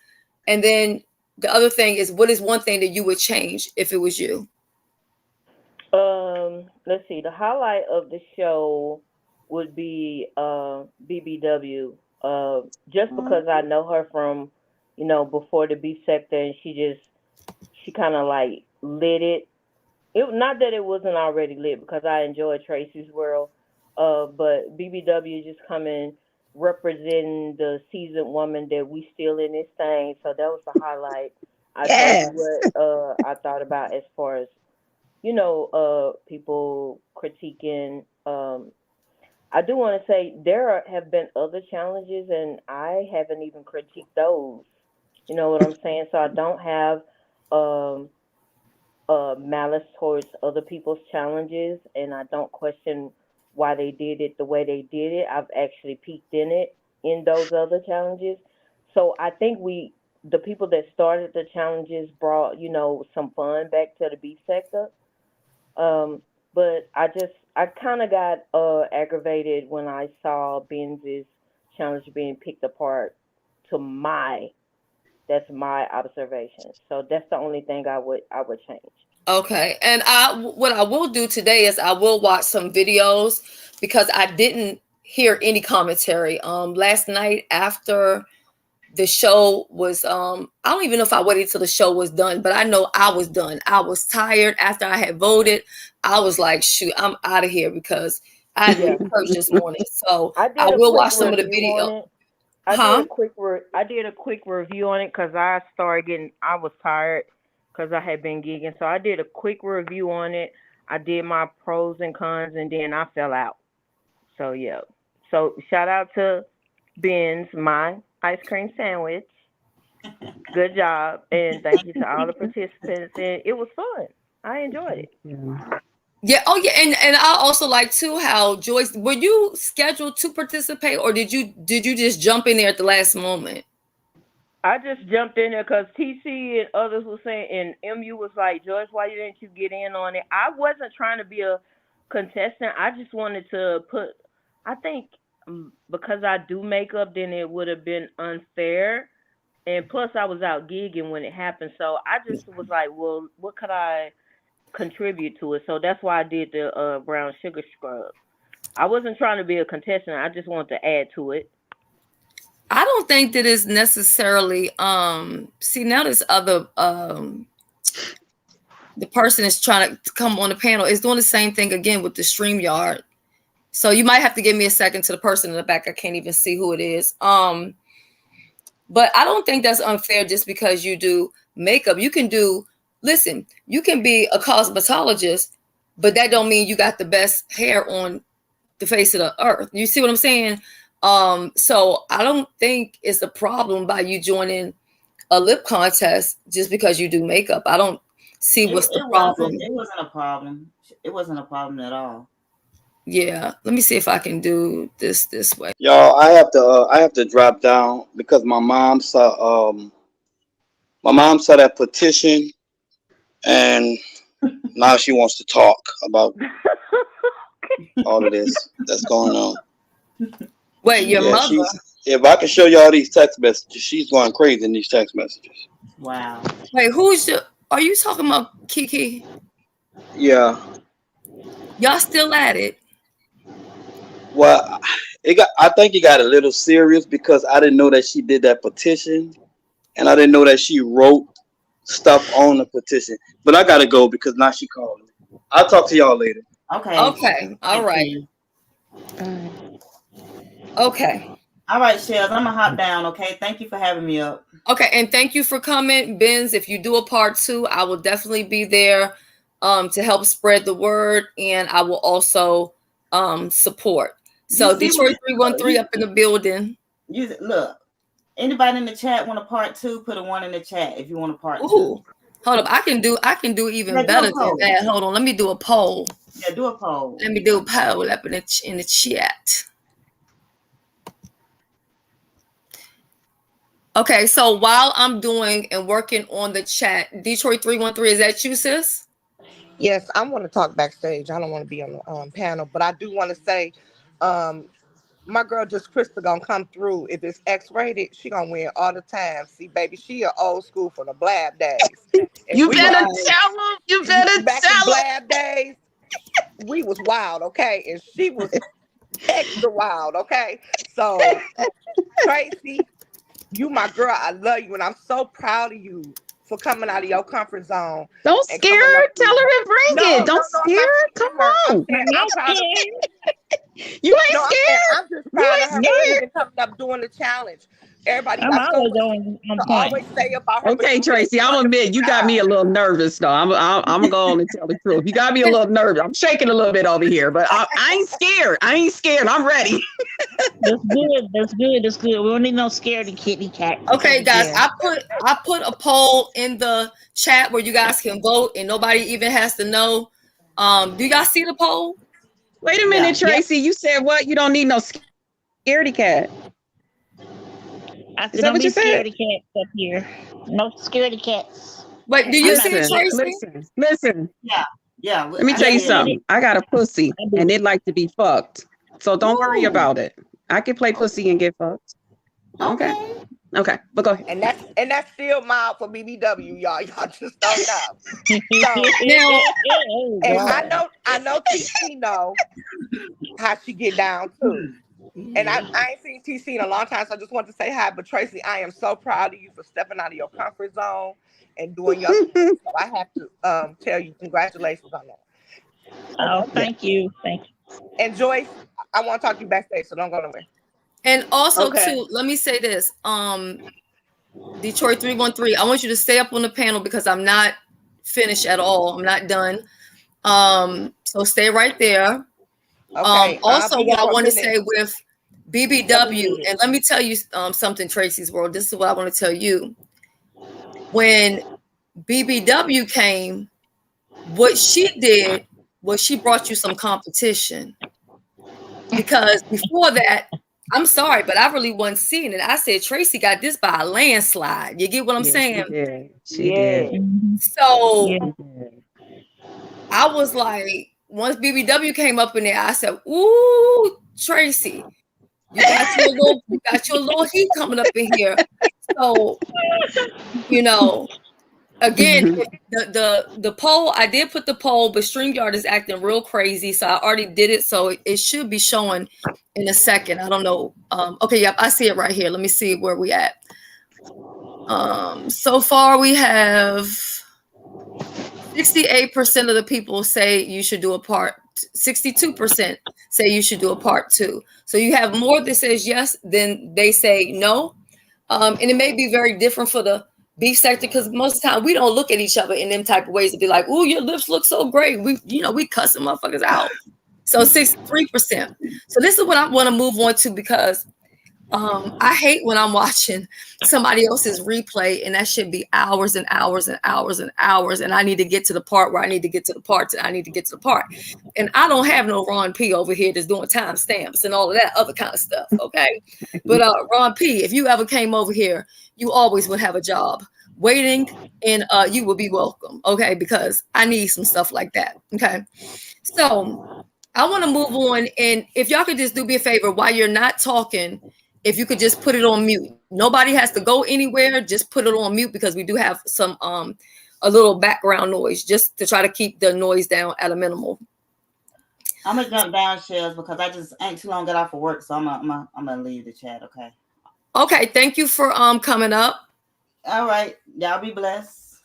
Speaker 1: and then the other thing is, what is one thing that you would change if it was you?
Speaker 5: Let's see. The highlight of the show would be BBW. Just because I know her from, before the beef sector, and she kind of like lit it. Not that it wasn't already lit, because I enjoyed Tracy's world. But BBW just coming, representing the seasoned woman that we still in this thing. So that was the highlight. I told you what I thought about as far as, people critiquing. I do want to say there have been other challenges, and I haven't even critiqued those. You know what I'm saying? So I don't have malice towards other people's challenges, and I don't question why they did it the way they did it. I've actually peeked in those other challenges. So I think the people that started the challenges brought, some fun back to the beef sector. But I kind of got aggravated when I saw Benz's challenge being picked apart. That's my observation. So that's the only thing I would change.
Speaker 1: Okay, and what I will do today is I will watch some videos, because I didn't hear any commentary. Last night after the show was, I don't even know if I waited till the show was done, but I know I was done. I was tired after I had voted. I was like, shoot, I'm out of here, because I did church this morning. So I will watch some of the video.
Speaker 5: I did a quick review on it because I was tired because I had been gigging. So I did a quick review on it. I did my pros and cons, and then I fell out. So yeah. So shout out to Ben's, my ice cream sandwich. Good job, and thank you to all the participants. And it was fun. I enjoyed it.
Speaker 1: Yeah. Oh, yeah. And I also like too how Joyce. Were you scheduled to participate, or did you just jump in there at the last moment?
Speaker 5: I just jumped in there because TC and others were saying, and MU was like, Joyce, why didn't you get in on it? I wasn't trying to be a contestant. I just wanted to put. I think because I do makeup, then it would have been unfair. And plus, I was out gigging when it happened, so I just was like, well, what could I contribute to it? So that's why I did the brown sugar scrub. I wasn't trying to be a contestant. I just wanted to add to it.
Speaker 1: I don't think that is necessarily see now this other the person is trying to come on the panel is doing the same thing again with the StreamYard. So you might have to give me a second to the person in the back. I can't even see who it is. But I don't think that's unfair just because you do makeup. You can you can be a cosmetologist, but that don't mean you got the best hair on the face of the earth. You see what I'm saying? So I don't think it's a problem by you joining a lip contest just because you do makeup. I don't see what's the problem.
Speaker 8: It wasn't a problem. It wasn't a problem at all.
Speaker 1: Yeah, let me see if I can do this way.
Speaker 4: Y'all, I have to drop down because my mom saw that petition, and now she wants to talk about all of this that's going on.
Speaker 1: Wait, your mother?
Speaker 4: If I can show y'all these text messages, she's going crazy in these text messages.
Speaker 8: Wow.
Speaker 1: Wait, are you talking about Kiki?
Speaker 4: Yeah.
Speaker 1: Y'all still at it?
Speaker 4: Well, I think it got a little serious because I didn't know that she did that petition, and I didn't know that she wrote stuff on the petition. But I gotta go because now she calling me. I'll talk to y'all later.
Speaker 8: Okay.
Speaker 1: Okay. All right. Okay.
Speaker 8: All right, Shells, I'm gonna hop down. Okay. Thank you for having me up.
Speaker 1: Okay, and thank you for coming, Benz. If you do a part 2, I will definitely be there to help spread the word, and I will also support. So Detroit 313 up in the building.
Speaker 8: Look, anybody in the chat want a part 2? Put a 1 in the chat if you want a part 2.
Speaker 1: Hold up, I can do even better than that. Hold on, let me do a poll.
Speaker 8: Yeah, do a poll.
Speaker 1: Let me do a poll up in the chat. Okay, so while I'm doing and working on the chat, Detroit 313, is that you, sis?
Speaker 13: Yes, I want to talk backstage. I don't want to be on the panel, but I do want to say, my girl just Krista gonna come through. If it's X-rated, she gonna win all the time. See, baby, she a old school from the Blab days.
Speaker 10: You better tell them. You better
Speaker 13: back
Speaker 10: tell
Speaker 13: in
Speaker 10: them.
Speaker 13: Blab days, we was wild, okay, and she was extra wild, okay. So, Tracy, you my girl. I love you, and I'm so proud of you for coming out of your comfort zone.
Speaker 9: Don't scare her. Tell her to bring it. Don't scare her. Come on.
Speaker 13: I'm proud of you.
Speaker 9: You ain't scared.
Speaker 13: I'm just proud of her for even coming up doing the challenge. Everybody got so much to always say about her.
Speaker 9: Okay, Tracy, I'll admit you got me a little nervous though. I'm gonna go on and tell the truth. You got me a little nervous. I'm shaking a little bit over here, but I ain't scared. I ain't scared. I'm ready.
Speaker 12: That's good. That's good. That's good. We don't need no scaredy kitty cat.
Speaker 1: Okay, guys, I put a poll in the chat where you guys can vote, and nobody even has to know. Do you guys see the poll?
Speaker 9: Wait a minute, Tracy. You said what? You don't need no scaredy cat.
Speaker 12: I said, don't be scaredy cats up here. No scaredy cats.
Speaker 1: Wait, do you see it, Tracy?
Speaker 9: Listen.
Speaker 8: Yeah.
Speaker 9: Let me tell you something. I got a pussy, and it like to be fucked. So don't worry about it. I can play pussy and get fucked. Okay, but go ahead.
Speaker 13: And that's still mild for BBW, y'all. Y'all just don't know. So and I know TC know how she get down too. And I ain't seen TC in a long time, so I just want to say hi. But Tracy, I am so proud of you for stepping out of your comfort zone and doing your thing. So I have to tell you congratulations on that.
Speaker 12: Oh, thank you. Thank you.
Speaker 13: And Joyce, I want to talk to you backstage, so don't go nowhere.
Speaker 1: And also, too, let me say this. Detroit 313, I want you to stay up on the panel because I'm not finished at all. I'm not done. So stay right there.
Speaker 13: Okay.
Speaker 1: Also, what I want to say with BBW, and let me tell you something, Tracy's World. This is what I want to tell you. When BBW came, what she did well, she brought you some competition. Because before that, I'm sorry, but I really wasn't seeing it. I said Tracy got this by a landslide. You get what I'm saying?
Speaker 9: She did.
Speaker 1: So
Speaker 12: Yeah.
Speaker 1: I was like, once BBW came up in there, I said, "Ooh, Tracy, you got your little heat coming up in here." So, you know, again, the poll, I did put the poll, but StreamYard is acting real crazy, so I already did it. So it should be showing in a second. I don't know. Okay, yep, I see it right here. Let me see where we at. So far we have 68% of the people say you should do a part. 62% say you should do a part 2. So you have more that says yes than they say no. And it may be very different for the beef sector because most of the time we don't look at each other in them type of ways to be like, "Oh, your lips look so great." We cuss some motherfuckers out. So 63%. So this is what I want to move on to because I hate when I'm watching somebody else's replay and that should be hours and hours and hours and hours. And I need to get to the part where I need to get to the part that I need to get to the part. And I don't have no Ron P over here that's doing timestamps and all of that other kind of stuff. Okay. But Ron P, if you ever came over here, you always would have a job waiting and you will be welcome. Okay. Because I need some stuff like that. Okay. So I want to move on. And if y'all could just do me a favor while you're not talking, if you could just put it on mute. Nobody has to go anywhere. Just put it on mute because we do have some a little background noise just to try to keep the noise down at a minimal.
Speaker 8: I'm gonna jump down, Shells, because I just ain't too long got off of work, so I'm gonna leave the chat. Okay.
Speaker 1: Okay. Thank you for coming up.
Speaker 8: All right. Y'all be blessed.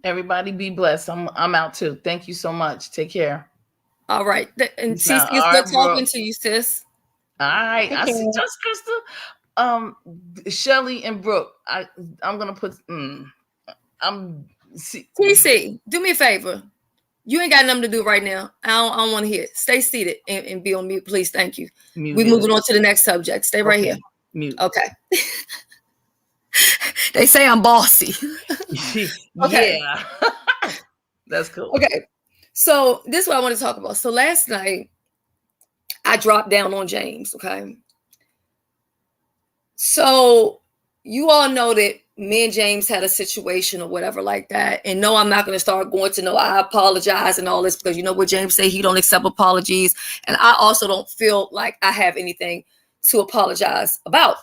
Speaker 10: Everybody be blessed. I'm out too. Thank you so much. Take care.
Speaker 1: All right. And TC, it's good talking to you, sis.
Speaker 10: All right, I see just Krista, Shelly and Brooke. I'm gonna put.
Speaker 1: TC, do me a favor. You ain't got nothing to do right now. I don't want to hear it. Stay seated and be on mute, please. Thank you. We're moving on to the next subject. Stay right here.
Speaker 10: Mute.
Speaker 1: Okay. They say I'm bossy.
Speaker 10: Okay. Yeah. That's cool.
Speaker 1: Okay. So this is what I want to talk about. So last night, I dropped down on James, okay? So you all know that me and James had a situation or whatever like that. And no, I'm not going to start going to I apologize and all this because you know what James say, he don't accept apologies. And I also don't feel like I have anything to apologize about.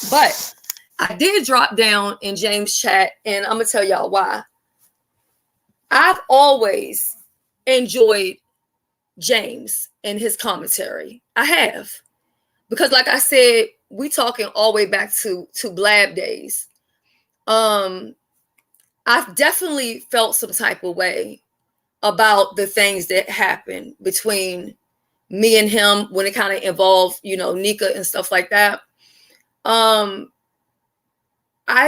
Speaker 1: But I did drop down in James' chat and I'm going to tell y'all why. I've always enjoyed James and his commentary. I have. Because like I said, we talking all the way back to Blab days. I've definitely felt some type of way about the things that happened between me and him when it kind of involved, Nika and stuff like that. I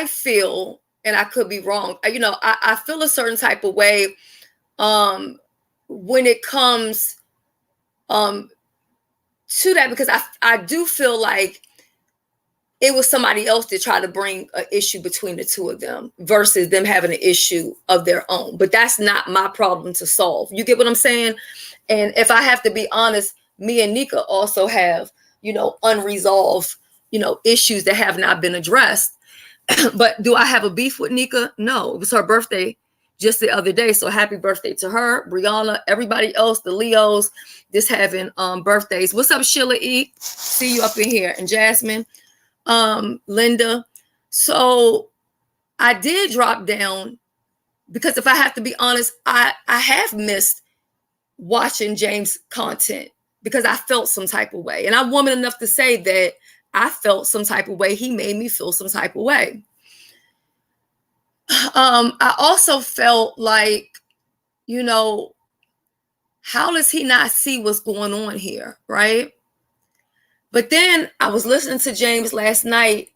Speaker 1: feel, and I could be wrong, I feel a certain type of way when it comes to that, because I do feel like it was somebody else that tried to bring an issue between the two of them versus them having an issue of their own. But that's not my problem to solve. You get what I'm saying? And if I have to be honest, me and Nika also have, unresolved, issues that have not been addressed. But do I have a beef with Nika? No, it was her birthday just the other day. So happy birthday to her, Brianna, everybody else, the Leos, just having birthdays. What's up, Sheila E? See you up in here. And Jasmine, Linda. So I did drop down because if I have to be honest, I have missed watching James' content because I felt some type of way. And I'm woman enough to say that I felt some type of way. He made me feel some type of way. I also felt like, how does he not see what's going on here, right? But then I was listening to James last night,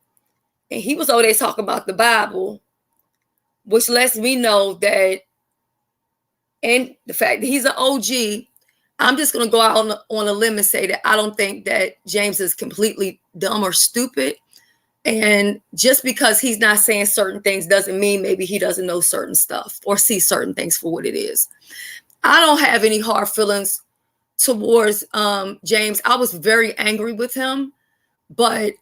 Speaker 1: and he was over there talking about the Bible, which lets me know that, and the fact that he's an OG, I'm just going to go out on a limb and say that I don't think that James is completely dumb or stupid. And just because he's not saying certain things doesn't mean maybe he doesn't know certain stuff or see certain things for what it is. I don't have any hard feelings towards James. I was very angry with him, but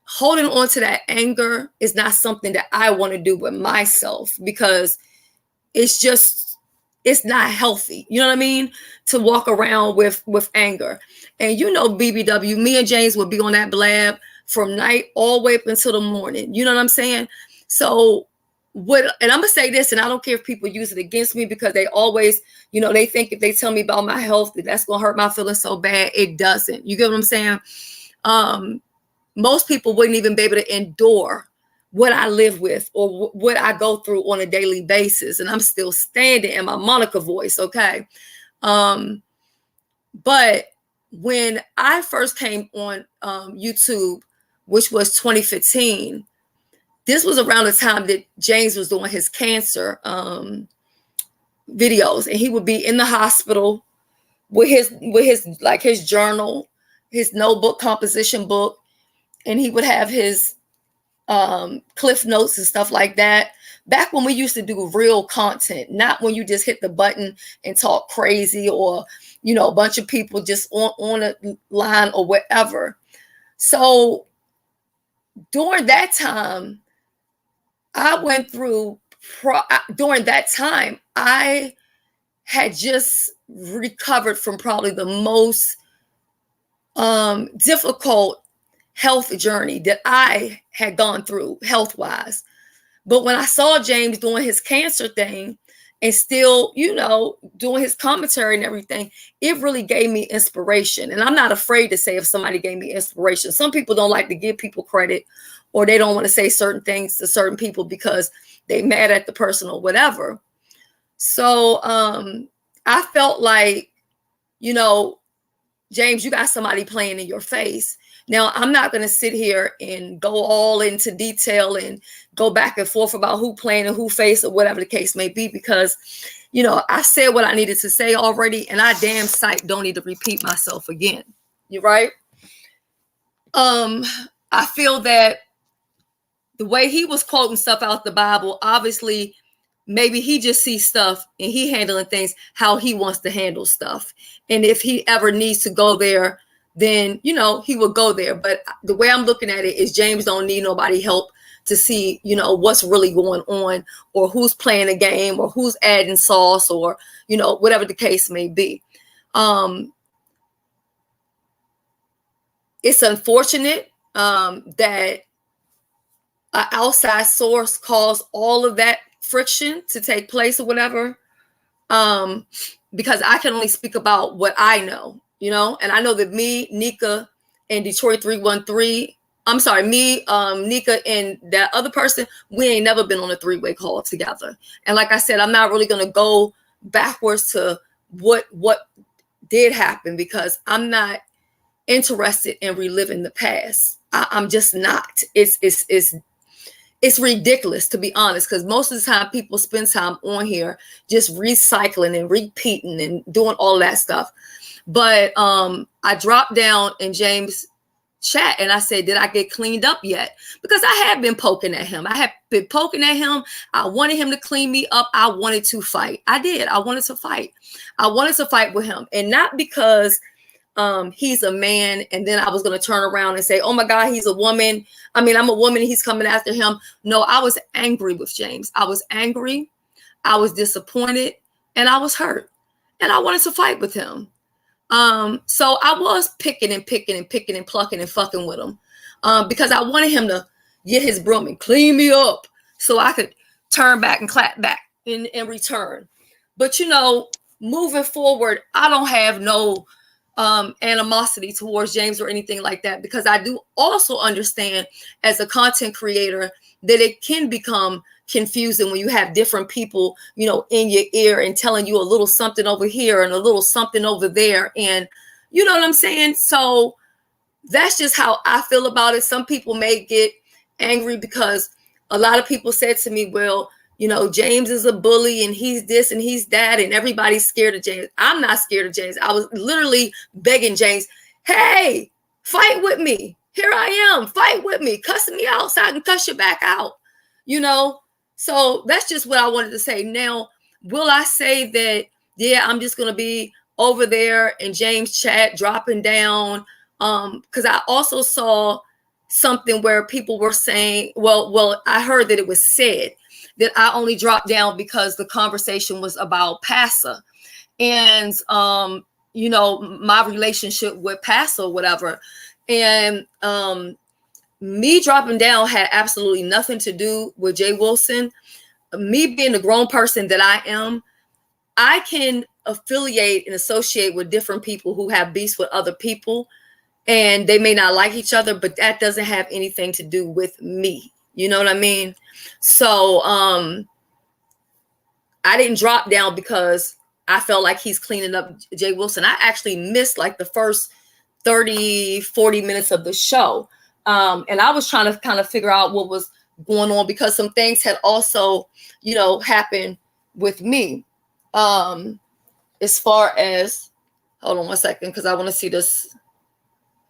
Speaker 1: holding on to that anger is not something that I want to do with myself, because it's not healthy. You know what I mean? To walk around with anger. And BBW, me and James would be on that blab from night all the way up until the morning. You know what I'm saying? So and I'm gonna say this, and I don't care if people use it against me, because they always, they think if they tell me about my health, that's gonna hurt my feelings so bad. It doesn't. You get what I'm saying? Most people wouldn't even be able to endure what I live with or what I go through on a daily basis. And I'm still standing in my Monica voice. Okay. But when I first came on YouTube, which was 2015, this was around the time that James was doing his cancer videos, and he would be in the hospital with his journal, his notebook, composition book, and he would have his cliff notes and stuff like that. Back when we used to do real content, not when you just hit the button and talk crazy, or a bunch of people just on a line or whatever. So during that time, during that time, I had just recovered from probably the most difficult health journey that I had gone through health-wise. But when I saw James doing his cancer thing and still, doing his commentary and everything, it really gave me inspiration. And I'm not afraid to say if somebody gave me inspiration. Some people don't like to give people credit, or they don't want to say certain things to certain people because they mad at the person or whatever. So I felt like, James, you got somebody playing in your face. Now, I'm not going to sit here and go all into detail and go back and forth about who playing and who face or whatever the case may be, because, I said what I needed to say already, and I damn sight don't need to repeat myself again. You're right. I feel that the way he was quoting stuff out the Bible, obviously, maybe he just sees stuff and he handling things how he wants to handle stuff. And if he ever needs to go there, then, he will go there. But the way I'm looking at it is James don't need nobody help to see, what's really going on, or who's playing a game, or who's adding sauce, or, whatever the case may be. It's unfortunate that an outside source caused all of that friction to take place or whatever, because I can only speak about what I know, and I know that me, Nika, and Detroit 313, Nika and that other person, we ain't never been on a three-way call together. And like I said, I'm not really going to go backwards to what did happen, because I'm not interested in reliving the past. I'm just not. It's ridiculous, to be honest, because most of the time people spend time on here just recycling and repeating and doing all that stuff. But I dropped down in James' chat and I said, did I get cleaned up yet? Because I had been poking at him. I wanted him to clean me up. I wanted to fight. I did. I wanted to fight. I wanted to fight with him. And not because he's a man and then I was going to turn around and say, oh my God, he's a woman. I'm a woman and he's coming after him. No, I was angry with James. I was angry. I was disappointed and I was hurt and I wanted to fight with him. So I was picking and plucking and fucking with him because I wanted him to get his broom and clean me up so I could turn back and clap back in return. But, moving forward, I don't have no animosity towards James or anything like that, because I do also understand as a content creator that it can become confusing when you have different people, in your ear and telling you a little something over here and a little something over there. And you know what I'm saying? So that's just how I feel about it. Some people may get angry because a lot of people said to me, well, James is a bully and he's this and he's that and everybody's scared of James. I'm not scared of James. I was literally begging James, hey, fight with me. Here I am, fight with me, cussing me out so I can cuss you back out, you know? So that's just what I wanted to say. Now, will I say that, yeah, I'm just going to be over there in James' chat, dropping down? Because I also saw something where people were saying, well, I heard that it was said that I only dropped down because the conversation was about PASA and, you know, my relationship with PASA or whatever. And me dropping down had absolutely nothing to do with Jay Wilson. Me being the grown person that I am, I can affiliate and associate with different people who have beefs with other people, and they may not like each other, but that doesn't have anything to do with me. You know what I mean? So I didn't drop down because I felt like he's cleaning up Jay Wilson. I actually missed like the first 30, 40 minutes of the show. And I was trying to kind of figure out what was going on because some things had also, you know, happened with me. As far as, hold on one second, because I want to see this.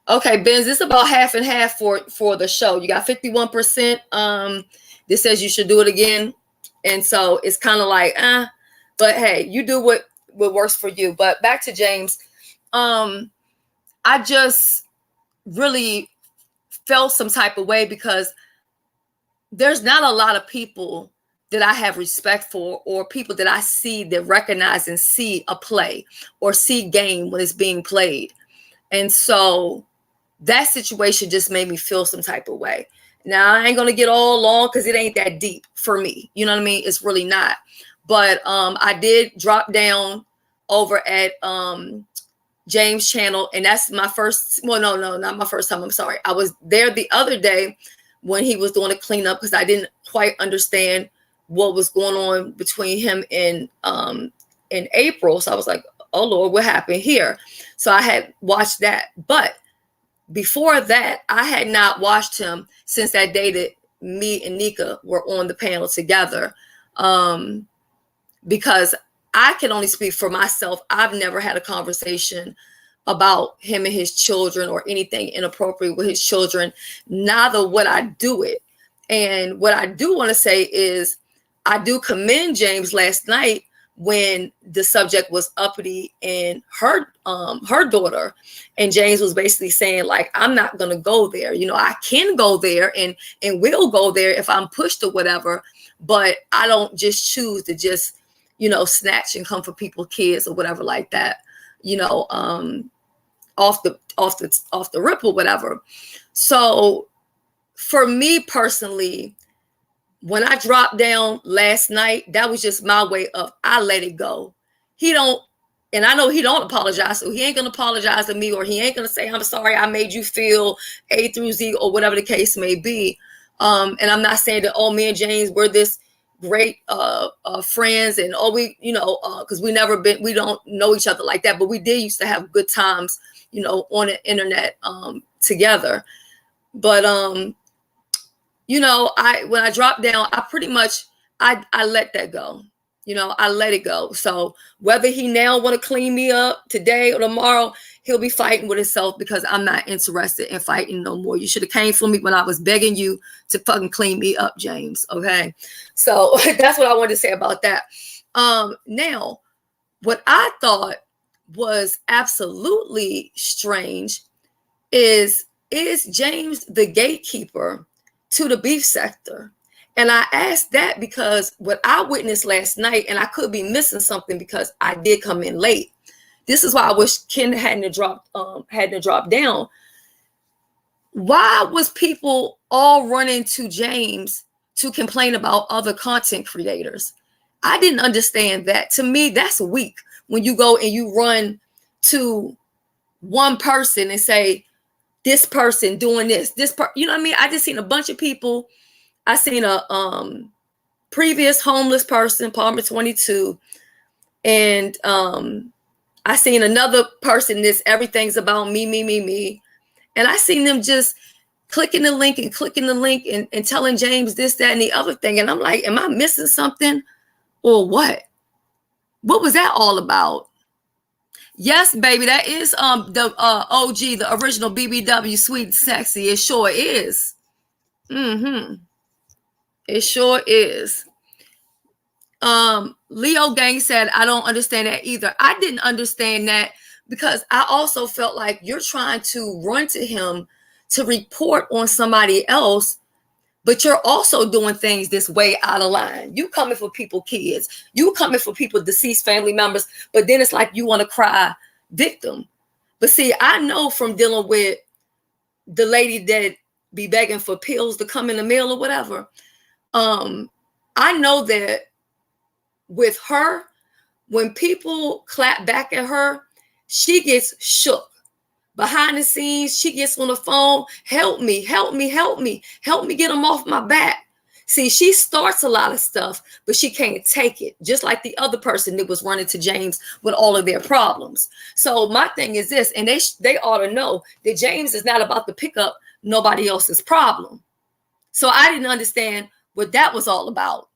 Speaker 1: Okay, Benz, it's about half and half for the show. You got 51%. This says you should do it again. And so it's kind of like, but hey, you do what works for you. But back to James. I just really felt some type of way because there's not a lot of people that I have respect for, or people that I see that recognize and see a play or see game when it's being played. And so that situation just made me feel some type of way. Now, I ain't going to get all long because it ain't that deep for me. You know what I mean? It's really not. But I did drop down over at James' channel, and that's my first, well, no, not my first time. I'm sorry. I was there the other day when he was doing a cleanup because I didn't quite understand what was going on between him and in April. So I was like, oh Lord, what happened here? So I had watched that. But before that, I had not watched him since that day that me and Nika were on the panel together. Because I can only speak for myself. I've never had a conversation about him and his children or anything inappropriate with his children. Neither would I do it. And what I do want to say is I do commend James last night when the subject was uppity and her daughter, and James was basically saying, like, I'm not going to go there. You know, I can go there and will go there if I'm pushed or whatever, but I don't just choose to just, you know, snatch and come for people's kids or whatever like that, you know, off the rip or whatever. So for me personally, when I dropped down last night, that was just my way of, I let it go. He don't, and I know he don't apologize, so he ain't gonna apologize to me, or he ain't gonna say, I'm sorry, I made you feel A through Z, or whatever the case may be. And I'm not saying that, oh, me and James, we're this great friends, and we, you know, because we don't know each other like that, but we did used to have good times, you know, on the internet together. But you know, when I dropped down, I pretty much I let that go. You know, I let it go. So whether he now want to clean me up today or tomorrow, he'll be fighting with himself, because I'm not interested in fighting no more. You should have came for me when I was begging you to fucking clean me up, James. Okay. So that's what I wanted to say about that. Now, what I thought was absolutely strange is James the gatekeeper to the beef sector? And I asked that because what I witnessed last night, and I could be missing something because I did come in late. This is why I wish Ken hadn't dropped down. Why was people all running to James to complain about other content creators? I didn't understand that. To me, that's weak when you go and you run to one person and say, this person doing this, you know what I mean? I just seen a bunch of people. I seen a previous homeless person, Palmer 22, and I seen another person, this everything's about me. And I seen them just clicking the link and telling James this, that, and the other thing. And I'm like, am I missing something or what? What was that all about? Yes, baby, that is the OG, the original BBW, Sweet and Sexy. It sure is. It sure is. Leo Gang said, I don't understand that either. I didn't understand that because I also felt like you're trying to run to him to report on somebody else, but you're also doing things this way out of line. You coming for people, kids. You coming for people, deceased family members, but then it's like you want to cry victim. But see, I know from dealing with the lady that be begging for pills to come in the mail or whatever, I know that with her, when people clap back at her, she gets shook. Behind the scenes, she gets on the phone, help me, help me, help me, help me get them off my back. See, she starts a lot of stuff, but she can't take it, just like the other person that was running to James with all of their problems. So my thing is this, and they ought to know that James is not about to pick up nobody else's problem. So I didn't understand what that was all about.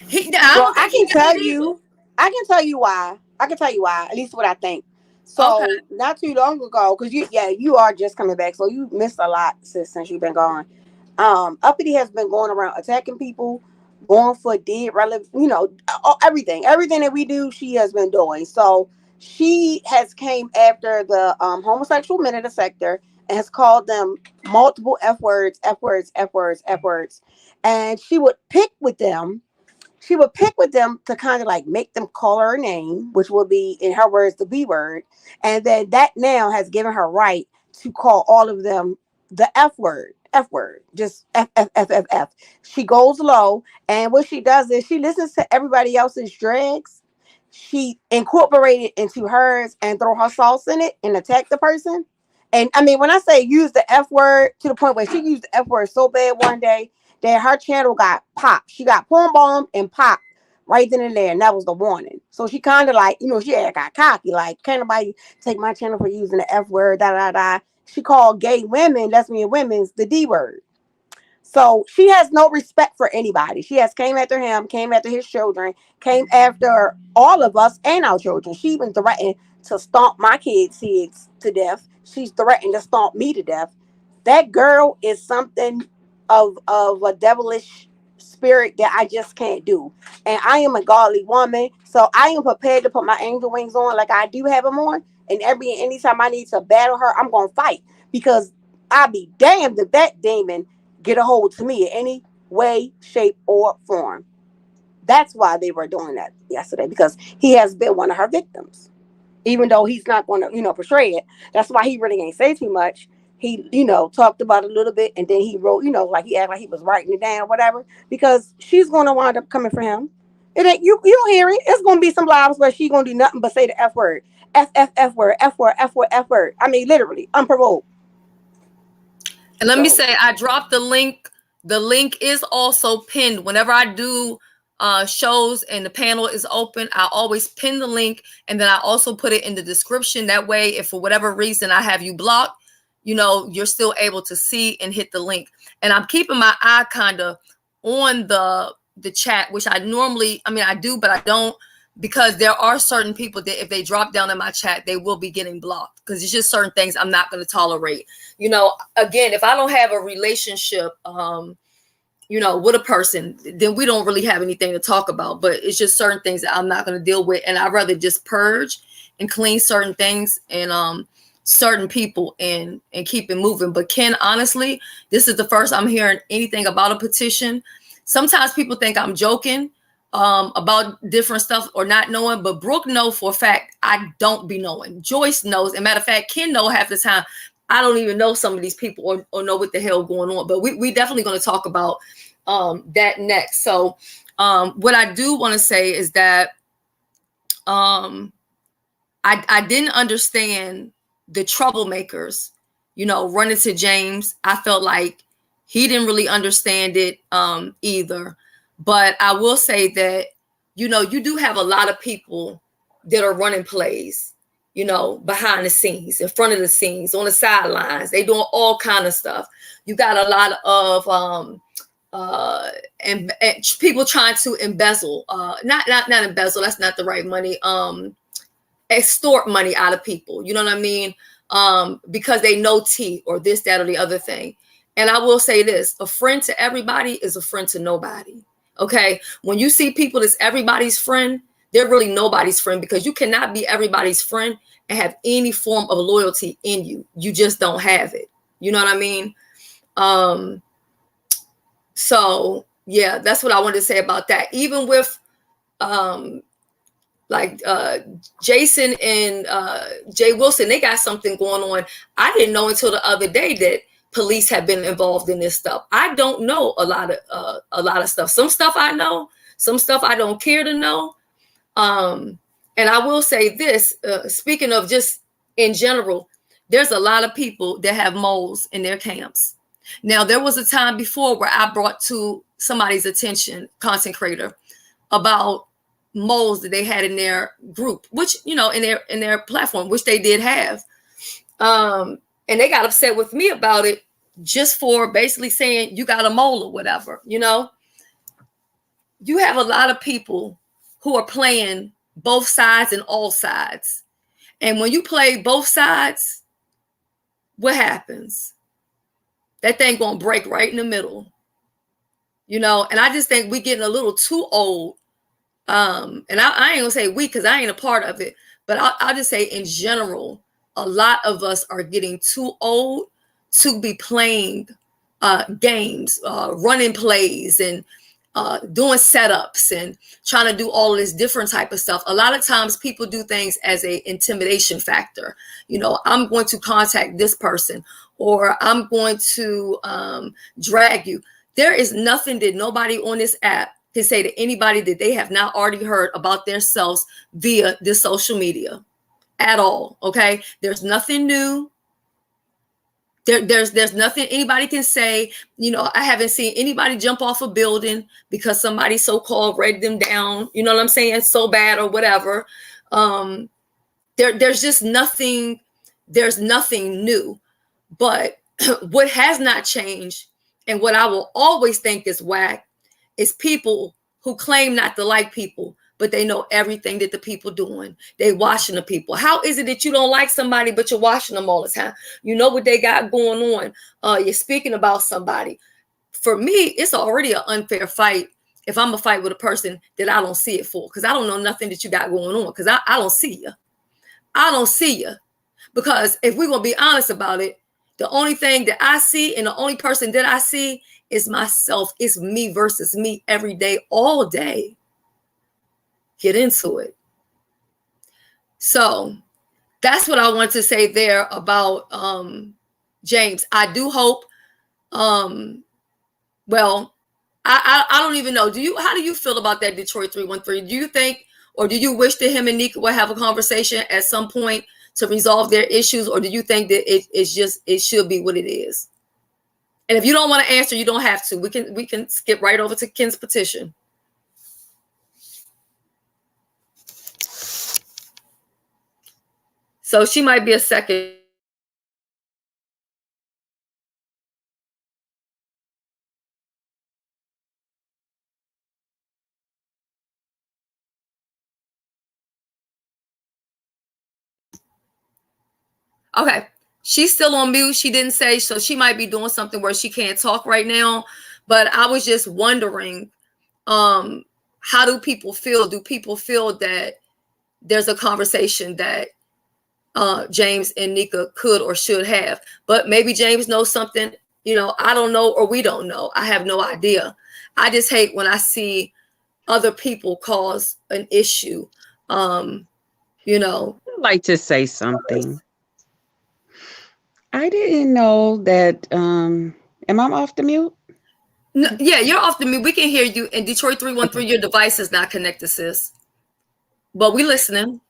Speaker 6: I can tell you why. I can tell you why, at least what I think. So not too long ago, because you are just coming back, so you missed a lot since you've been gone. Uppity has been going around attacking people, going for dead relatives, everything that we do, she has been doing. So she has came after the homosexual men in the sector and has called them multiple F words, and she would pick with them to kind of like make them call her name, which will be, in her words, the B word. And then that now has given her right to call all of them the F word, just F, F, F, F, F. She goes low, and what she does is she listens to everybody else's drags. She incorporated into hers and throw her sauce in it and attack the person. And I mean, when I say use the F word, to the point where she used the F word so bad one day that her channel got popped. She got porn bombed and popped right then and there, and that was the warning. So she kind of like, she had got cocky, like, can't nobody take my channel for using the F word, da da da. She called gay women, lesbian women's, the D word. So she has no respect for anybody. She has came after him, came after his children, came after all of us and our children. She even threatened to stomp my kids' heads to death. She's threatened to stomp me to death. That girl is something of a devilish spirit that I just can't do. And I am a godly woman, so I am prepared to put my angel wings on like I do have them on. And anytime I need to battle her, I'm gonna fight, because I'll be damned if that demon get a hold to me in any way, shape, or form. That's why they were doing that yesterday, because he has been one of her victims. Even though he's not going to, portray it. That's why he really ain't say too much. He, talked about it a little bit, and then he wrote, like he acted like he was writing it down or whatever, because she's going to wind up coming for him. It ain't, you don't hear it. It's going to be some lives where she's going to do nothing but say the F word. F, F, F word, F word, F word, F word. I mean, literally, unprovoked.
Speaker 1: And let me say, I dropped the link. The link is also pinned. Whenever I do shows and the panel is open, I always pin the link, and then I also put it in the description. That way, if for whatever reason I have you blocked, you're still able to see and hit the link. And I'm keeping my eye kind of on the chat, which I do, but I don't, because there are certain people that if they drop down in my chat, they will be getting blocked, because it's just certain things I'm not going to tolerate. Again, if I don't have a relationship, with a person, then we don't really have anything to talk about. But it's just certain things that I'm not going to deal with. And I'd rather just purge and clean certain things and certain people and keep it moving. But Ken, honestly, this is the first I'm hearing anything about a petition. Sometimes people think I'm joking about different stuff or not knowing, but Brooke know for a fact I don't be knowing. Joyce knows. And matter of fact, Ken know half the time I don't even know some of these people or know what the hell going on. But we definitely going to talk about that next. So what I do want to say is that I didn't understand the troublemakers, running to James. I felt like he didn't really understand it either. But I will say that, you do have a lot of people that are running plays, behind the scenes, in front of the scenes, on the sidelines. They doing all kind of stuff. You got a lot of and people trying to embezzle, not embezzle, that's not the right money, extort money out of people, you know what I mean? Because they know T or this, that, or the other thing. And I will say this, a friend to everybody is a friend to nobody. Okay. When you see people that's everybody's friend, they're really nobody's friend, because you cannot be everybody's friend and have any form of loyalty in you. You just don't have it. You know what I mean? So yeah, that's what I wanted to say about that. Even with Jason and Jay Wilson, they got something going on. I didn't know until the other day that police have been involved in this stuff. I don't know a lot of stuff. Some stuff I know, some stuff I don't care to know. And I will say this, speaking of just in general, there's a lot of people that have moles in their camps. Now, there was a time before where I brought to somebody's attention, content creator, about moles that they had in their group, which, you know, in their platform, which they did have. And they got upset with me about it, just for basically saying you got a mole or whatever. You know, you have a lot of people who are playing both sides and all sides. And when you play both sides, what happens? That thing gonna break right in the middle. You know, and I just think we're getting a little too old. And I ain't gonna say we, because I ain't a part of it, but I'll just say in general, a lot of us are getting too old to be playing games, running plays, and doing setups and trying to do all this different type of stuff. A lot of times people do things as a intimidation factor. You know, I'm going to contact this person, or I'm going to drag you. There is nothing that nobody on this app can say to anybody that they have not already heard about themselves via this social media at all. Okay. There's nothing new. There's nothing anybody can say. You know, I haven't seen anybody jump off a building because somebody so-called read them down, you know what I'm saying, so bad or whatever. There's just nothing, there's nothing new. But what has not changed, and what I will always think is whack, is people who claim not to like people, but they know everything that the people doing. They watching the people. How is it that you don't like somebody, but you're watching them all the time? You know what they got going on. You're speaking about somebody. For me, it's already an unfair fight if I'm a fight with a person that I don't see it for, because I don't know nothing that you got going on, because I don't see you. I don't see you. Because if we're going to be honest about it, the only thing that I see and the only person that I see is myself. It's me versus me every day, all day. Get into it. So that's what I want to say there about James. I do hope, well, I don't even know. How do you feel about that Detroit 313? Do you think, or do you wish that him and Nika will have a conversation at some point to resolve their issues, or do you think that it should be what it is? And if you don't want to answer, you don't have to. We can skip right over to Ken's petition. So she might be a second. Okay. She's still on mute. She didn't say, so she might be doing something where she can't talk right now. But I was just wondering, how do people feel? Do people feel that there's a conversation that James and Nika could or should have? But maybe James knows something, you know, I don't know, or we don't know. I have no idea. I just hate when I see other people cause an issue. You know,
Speaker 9: I'd like to say something. I didn't know that. Am I off the mute?
Speaker 1: No, yeah, you're off the mute. We can hear you. In Detroit 313, your device is not connected, sis. But we listening.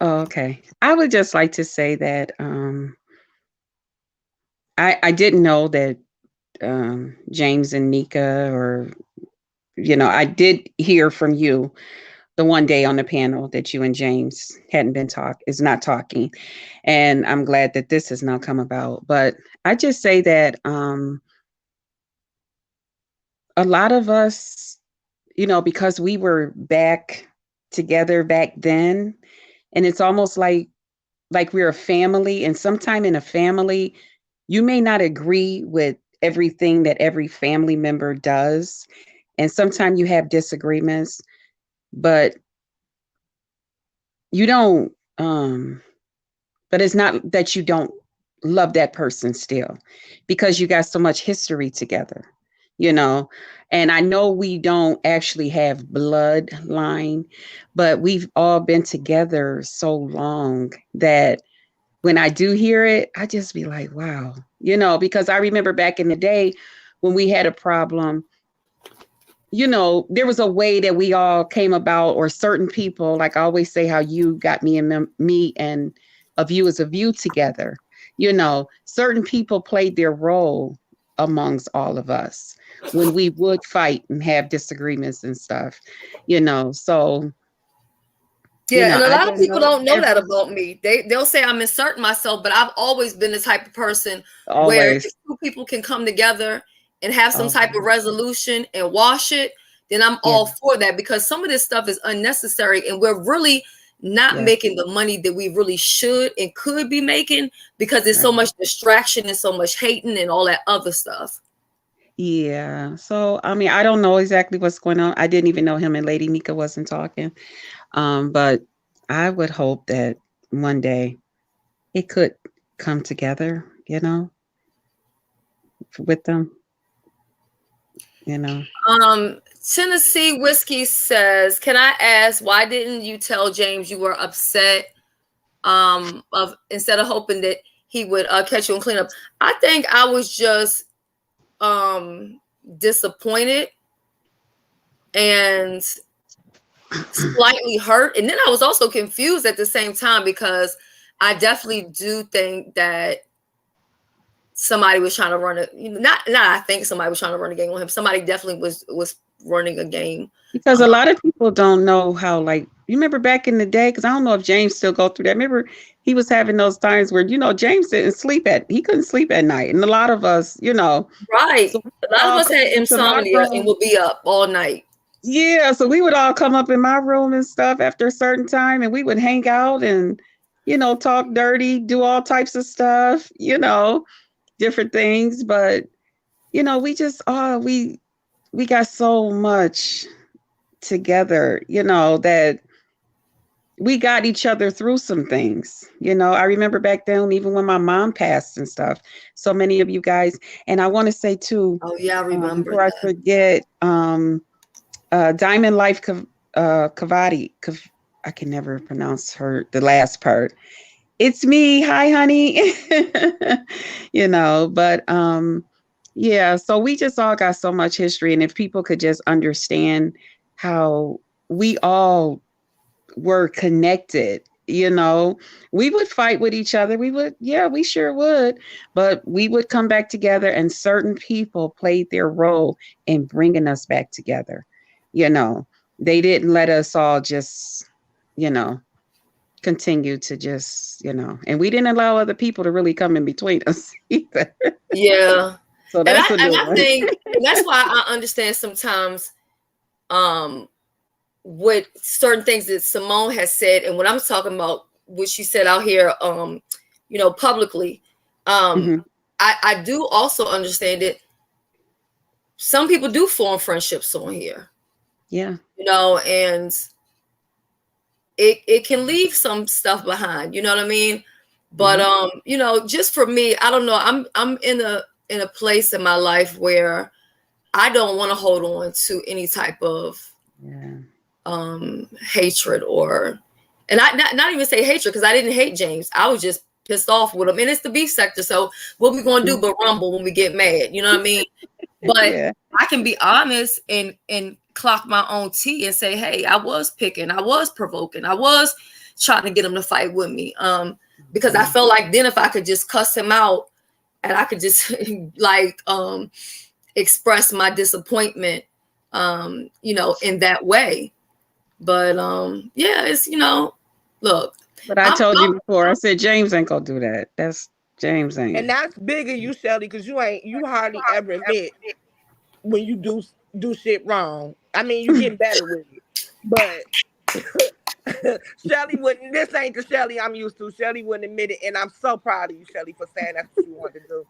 Speaker 9: Oh, okay. I would just like to say that I didn't know that James and Nika, or, you know, I did hear from you the one day on the panel that you and James is not talking. And I'm glad that this has now come about. But I just say that a lot of us, you know, because we were back together back then, and it's almost like we're a family, and sometime in a family, you may not agree with everything that every family member does. And sometimes you have disagreements, but you don't, but it's not that you don't love that person still, because you got so much history together, you know. And I know we don't actually have bloodline, but we've all been together so long that when I do hear it, I just be like, wow, you know, because I remember back in the day when we had a problem, you know, there was a way that we all came about, or certain people, like I always say, how you got me and A View is a View together. You know, certain people played their role amongst all of us when we would fight and have disagreements and stuff, you know. So, you
Speaker 1: Yeah,
Speaker 9: know,
Speaker 1: and a
Speaker 9: I
Speaker 1: lot of
Speaker 9: just
Speaker 1: people
Speaker 9: know
Speaker 1: don't know that about me. They'll say I'm inserting myself, but I've always been the type of person where if
Speaker 9: always.
Speaker 1: two people can come together and have some type of
Speaker 9: Always.
Speaker 1: resolution and wash it, then I'm
Speaker 9: Yeah.
Speaker 1: all for that, because some of this stuff is unnecessary and we're really not
Speaker 9: Yeah.
Speaker 1: making the money that we really should and could be making, because there's so
Speaker 9: Right.
Speaker 1: much distraction and so much hating and all that other stuff.
Speaker 9: Yeah. So, I mean, I don't know exactly what's going on. I didn't even know him and Lady Mika wasn't talking. But I would hope that one day it could come together, you know, with them, you know.
Speaker 1: Tennessee Whiskey says, can I ask, why didn't you tell James you were upset, of instead of hoping that he would catch you and clean up? I think I was just disappointed and slightly hurt, and then I was also confused at the same time, because I definitely do think that somebody was trying to run a, not I think somebody was trying to run a game on him. Somebody definitely was running a game.
Speaker 9: Because a lot of people don't know how, like, you remember back in the day, because I don't know if James still go through that. Remember, he was having those times where, you know, James he couldn't sleep at night. And a lot of us, you know.
Speaker 1: Right.
Speaker 9: So
Speaker 1: a lot of us had insomnia and would be up all night.
Speaker 9: Yeah, so we would all come up in my room and stuff after a certain time, and we would hang out and, you know, talk dirty, do all types of stuff, you know, different things. But, you know, we just, we got so much together, you know, that we got each other through some things. You know, I remember back then, even when my mom passed and stuff, so many of you guys, and I want to say too,
Speaker 1: oh yeah, I remember
Speaker 9: before I forget, Diamond Life Kavati, I can never pronounce the last part. It's me, hi honey. You know, but yeah, so we just all got so much history, and if people could just understand how we all were connected, you know, we would fight with each other. We sure would, but we would come back together, and certain people played their role in bringing us back together. You know, they didn't let us all just, you know, continue to just, you know, and we didn't allow other people to really come in between us either.
Speaker 1: Yeah.
Speaker 9: So that's
Speaker 1: and I think that's why I understand sometimes what certain things that Simone has said, and what I'm talking about, what she said out here, you know, publicly. I do also understand it. Some people do form friendships on here.
Speaker 9: Yeah.
Speaker 1: You know, and it can leave some stuff behind, you know what I mean? But you know, just for me, I don't know. I'm in a place in my life where I don't want to hold on to any type of hatred, or, and I not even say hatred, because I didn't hate James. I was just pissed off with him. And it's the beef sector, so what we gonna do but rumble when we get mad, you know what I mean? But yeah. I can be honest and clock my own tea and say, hey, I was picking, I was provoking, I was trying to get him to fight with me, because I felt like then if I could just cuss him out and I could just like express my disappointment, you know, in that way. But yeah, it's, you know, look.
Speaker 9: But I told you before, I said James ain't gonna do that. That's James ain't.
Speaker 13: And that's big of you, Shelly, because you hardly ever admit when you do do shit wrong. I mean, you getting better with it, but Shelly wouldn't. This ain't the Shelly I'm used to. Shelly wouldn't admit it, and I'm so proud of you, Shelly, for saying that's what you wanted to do.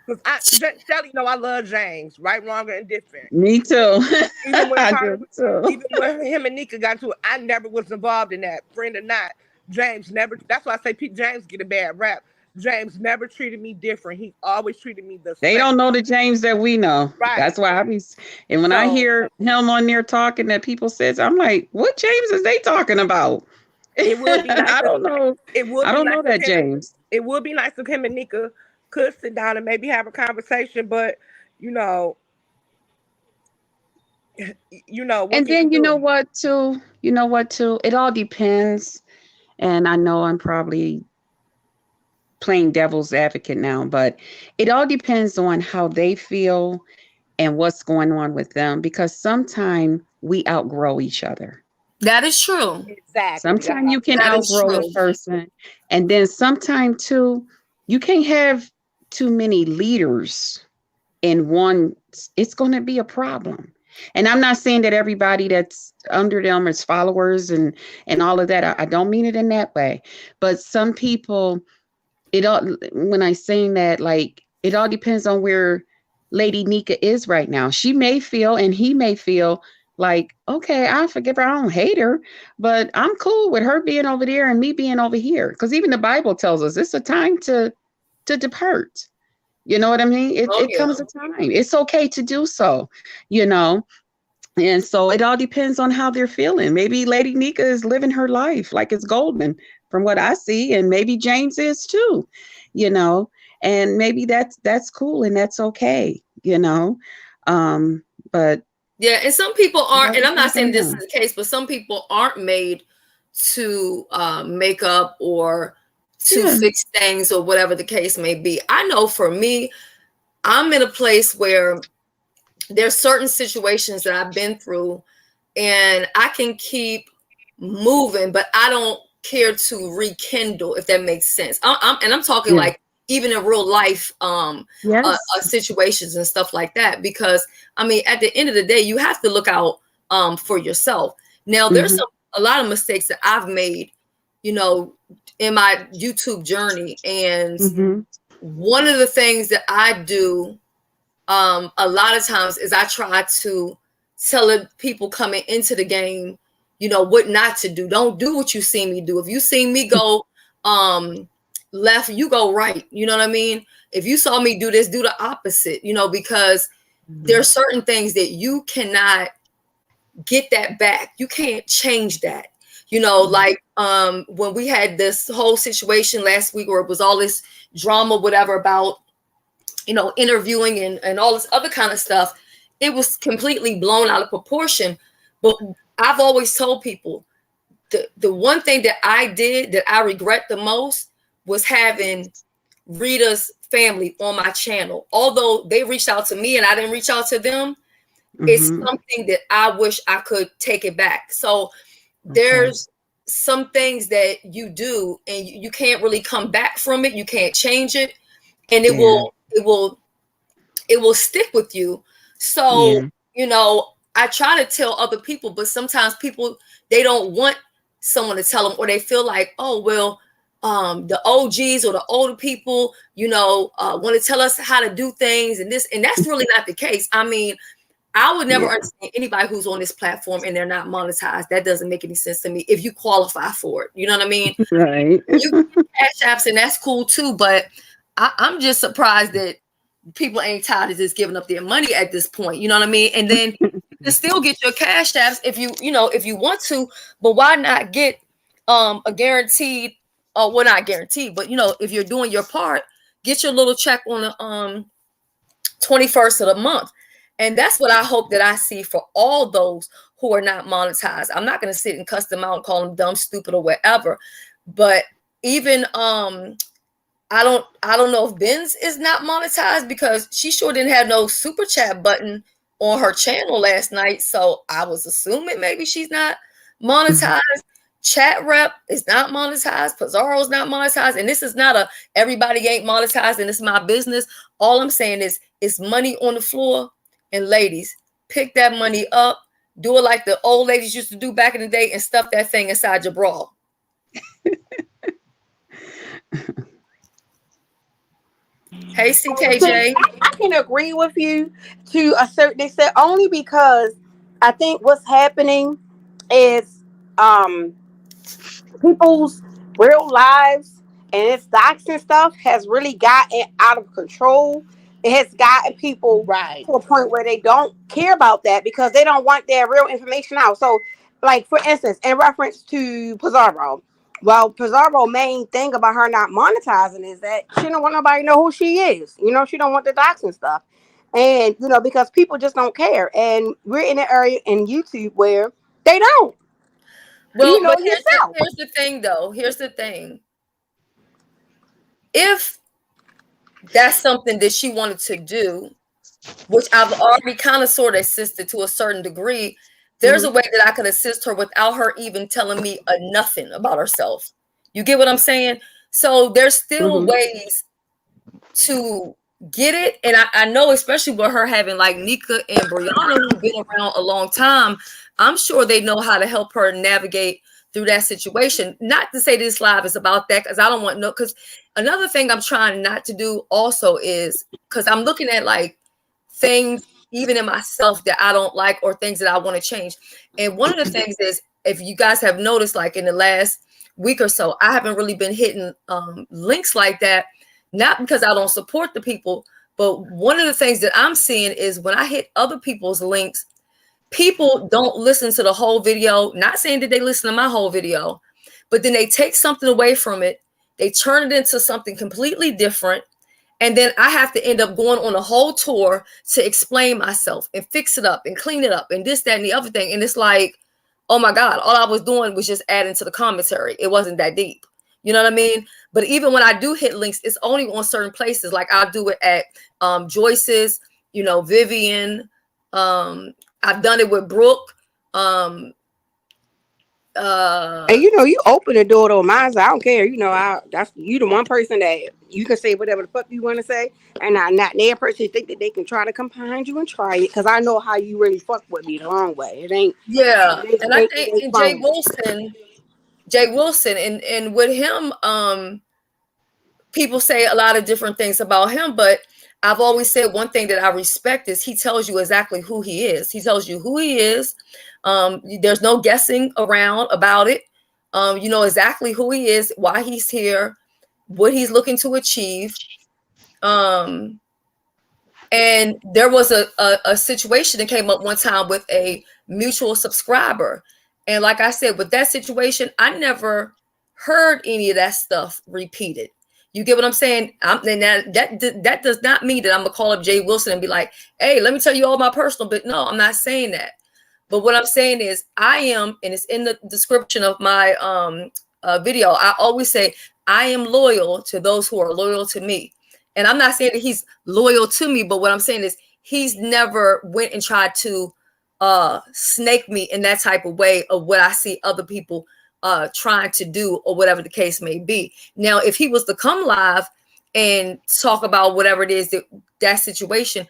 Speaker 13: Because Shelly, I love James, right, wrong, or indifferent.
Speaker 9: Me too.
Speaker 13: Even when
Speaker 9: I do too.
Speaker 13: Even when him and Nika got to it, I never was involved in that, friend or not. James never. That's why I say James get a bad rap. James never treated me different. He always treated me the same.
Speaker 9: They don't know the James that we know.
Speaker 13: Right.
Speaker 9: That's why and when I hear him on there talking that people says, I'm like, what James is they talking about?
Speaker 13: It would be nice.
Speaker 9: I don't know. I don't know that James.
Speaker 13: It would be nice if him and Nika could sit down and maybe have a conversation, but
Speaker 9: and then you know what too? It all depends. And I know I'm probably playing devil's advocate now, but it all depends on how they feel and what's going on with them, because sometimes we outgrow each other.
Speaker 1: That is true.
Speaker 13: Exactly.
Speaker 9: Sometimes you can outgrow a person, and then sometimes too, you can't have too many leaders in one. It's going to be a problem. And I'm not saying that everybody that's under them is followers and all of that. I don't mean it in that way, but some people, when I saying that, like, it all depends on where Lady Nika is right now. She may feel, and he may feel like, okay, I forgive her. I don't hate her, but I'm cool with her being over there and me being over here. Because even the Bible tells us it's a time to depart. You know what I mean? It comes a time. It's okay to do so, And so it all depends on how they're feeling. Maybe Lady Nika is living her life like it's golden from what I see. And maybe James is too, and maybe that's cool and that's okay, but
Speaker 1: yeah. And some people aren't, and I'm not saying this is the case, but some people aren't made to make up or to fix things or whatever the case may be. I know for me, I'm in a place where there's certain situations that I've been through and I can keep moving, but I don't care to rekindle, if that makes sense. I'm talking like even in real life situations and stuff like that, because I mean, at the end of the day, you have to look out for yourself. Now, there's a lot of mistakes that I've made, in my YouTube journey. And one of the things that I do a lot of times is I try to tell the people coming into the game, what not to do. Don't do what you see me do. If you see me go left, you go right. You know what I mean? If you saw me do this, do the opposite, because there are certain things that you cannot get that back. You can't change that. Like when we had this whole situation last week where it was all this drama, whatever, about, interviewing and all this other kind of stuff, it was completely blown out of proportion. But I've always told people the one thing that I did that I regret the most was having Rita's family on my channel. Although they reached out to me and I didn't reach out to them, it's something that I wish I could take it back. So there's some things that you do and you can't really come back from it. You can't change it, and it will stick with you. So, I try to tell other people, but sometimes people, they don't want someone to tell them, or they feel like, oh, well, the OGs or the older people, want to tell us how to do things and this, and that's really not the case. I mean, I would never understand anybody who's on this platform and they're not monetized. That doesn't make any sense to me if you qualify for it. You know what I mean?
Speaker 9: Right.
Speaker 1: You can get cash apps and that's cool too, but I'm just surprised that people ain't tired of just giving up their money at this point. You know what I mean? And then you can still get your cash apps if you want to, but why not get a guaranteed, well, not guaranteed, but if you're doing your part, get your little check on the 21st of the month. And that's what I hope that I see for all those who are not monetized. I'm not going to sit and cuss them out and call them dumb, stupid, or whatever. But even I don't know if Ben's is not monetized, because she sure didn't have no super chat button on her channel last night. So I was assuming maybe she's not monetized. Chat Rep is not monetized. Pizarro's not monetized. And this is not everybody ain't monetized and it's my business. All I'm saying is it's money on the floor. And ladies, pick that money up, do it like the old ladies used to do back in the day, and stuff that thing inside your bra. Hey, CKJ.
Speaker 6: I can agree with you to a certain extent, only because I think what's happening is people's real lives and its doxing stuff has really gotten out of control. It has gotten people to a point where they don't care about that because they don't want their real information out. So, like, for instance, in reference to Pizarro, well, Pizarro's main thing about her not monetizing is that she don't want nobody to know who she is. You know, she don't want the doxing stuff. And, you know, because people just don't care. And we're in an area in YouTube where they don't.
Speaker 1: Well,
Speaker 6: you know,
Speaker 1: but here's the thing, though. Here's the thing. If that's something that she wanted to do, which I've already kind of sort of assisted to a certain degree, there's a way that I could assist her without her even telling me nothing about herself. You get what I'm saying? So there's still ways to get it. And I know, especially with her having like Nika and Brianna, who've been around a long time, I'm sure they know how to help her navigate through that situation. Not to say this live is about that, because I don't want no, because another thing I'm trying not to do also is, because I'm looking at like things even in myself that I don't like or things that I want to change. And one of the things is, if you guys have noticed, like in the last week or so, I haven't really been hitting links like that, not because I don't support the people, but one of the things that I'm seeing is when I hit other people's links, people don't listen to the whole video. Not saying that they listen to my whole video, but then they take something away from it. They turn it into something completely different. And then I have to end up going on a whole tour to explain myself and fix it up and clean it up and this, that, and the other thing. And it's like, oh my God, all I was doing was just adding to the commentary. It wasn't that deep. You know what I mean? But even when I do hit links, it's only on certain places. Like I'll do it at Joyce's, you know, Vivian. I've done it with Brooke.
Speaker 6: And you know, you open the door to mine, so I don't care. You know, that's you the one person that you can say whatever the fuck you want to say, and I'm not that person think that they can try to come behind you and try it, because I know how you really fuck with me the long way. It ain't.
Speaker 1: Yeah, and I think Jay Wilson, and with him, people say a lot of different things about him, but I've always said one thing that I respect is he tells you exactly who he is. He tells you who he is. There's no guessing around about it. You know exactly who he is, why he's here, what he's looking to achieve. And there was a situation that came up one time with a mutual subscriber. And like I said, with that situation, I never heard any of that stuff repeated. You get what I'm saying? That does not mean that I'm gonna call up Jay Wilson and be like, hey, let me tell you all my personal, but no, I'm not saying that. But what I'm saying is I am, and it's in the description of my video, I always say I am loyal to those who are loyal to me. And I'm not saying that he's loyal to me, but what I'm saying is he's never went and tried to snake me in that type of way of what I see other people trying to do, or whatever the case may be. Now, if he was to come live and talk about whatever it is that situation,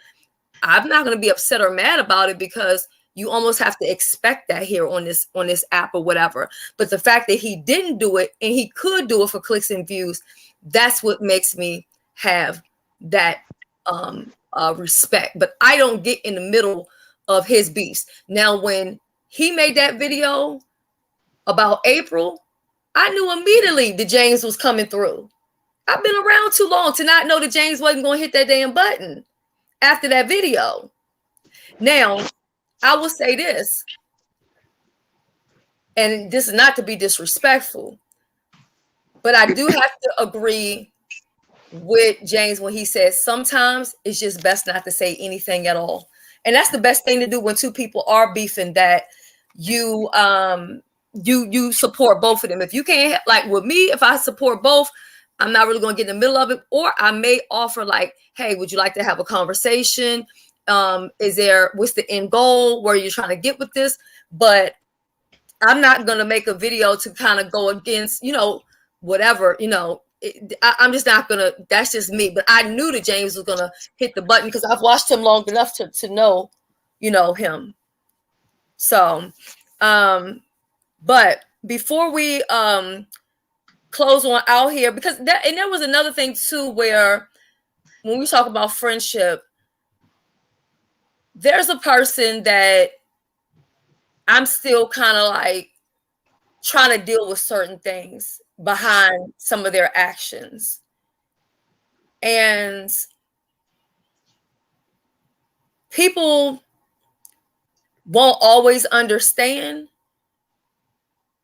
Speaker 1: I'm not going to be upset or mad about it, because you almost have to expect that here on this app or whatever. But the fact that he didn't do it, and he could do it for clicks and views, that's what makes me have that respect. But I don't get in the middle of his beast. Now, when he made that video about April, I knew immediately that James was coming through. I've been around too long to not know that James wasn't going to hit that damn button after that video. Now, I will say this, and this is not to be disrespectful, but I do have to agree with James when he says sometimes it's just best not to say anything at all. And that's the best thing to do when two people are beefing, that you support both of them. If you can't, like with me, if I support both, I'm not really going to get in the middle of it. Or I may offer like, hey, would you like to have a conversation? What's the end goal? Where you're trying to get with this? But I'm not going to make a video to kind of go against, you know, whatever, you know, I'm just not gonna. That's just me. But I knew that James was gonna hit the button because I've watched him long enough to know, him. So, but before we close on out here, because there was another thing too, where when we talk about friendship, there's a person that I'm still kind of like trying to deal with certain things behind some of their actions. And people won't always understand,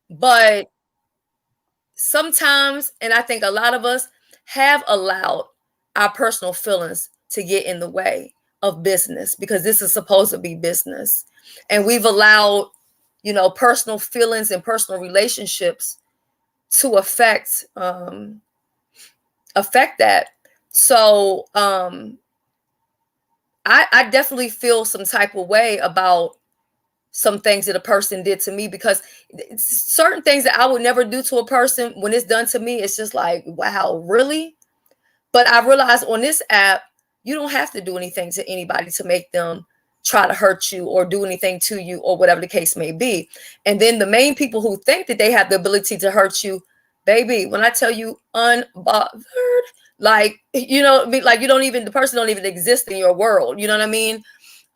Speaker 1: but sometimes, and I think a lot of us have allowed our personal feelings to get in the way of business, because this is supposed to be business. And we've allowed, personal feelings and personal relationships to affect that. So I definitely feel some type of way about some things that a person did to me, because certain things that I would never do to a person, when it's done to me, it's just like, wow, really? But I realized on this app, you don't have to do anything to anybody to make them try to hurt you or do anything to you or whatever the case may be. And then the main people who think that they have the ability to hurt you, baby, when I tell you unbothered, like, like the person don't even exist in your world. You know what I mean?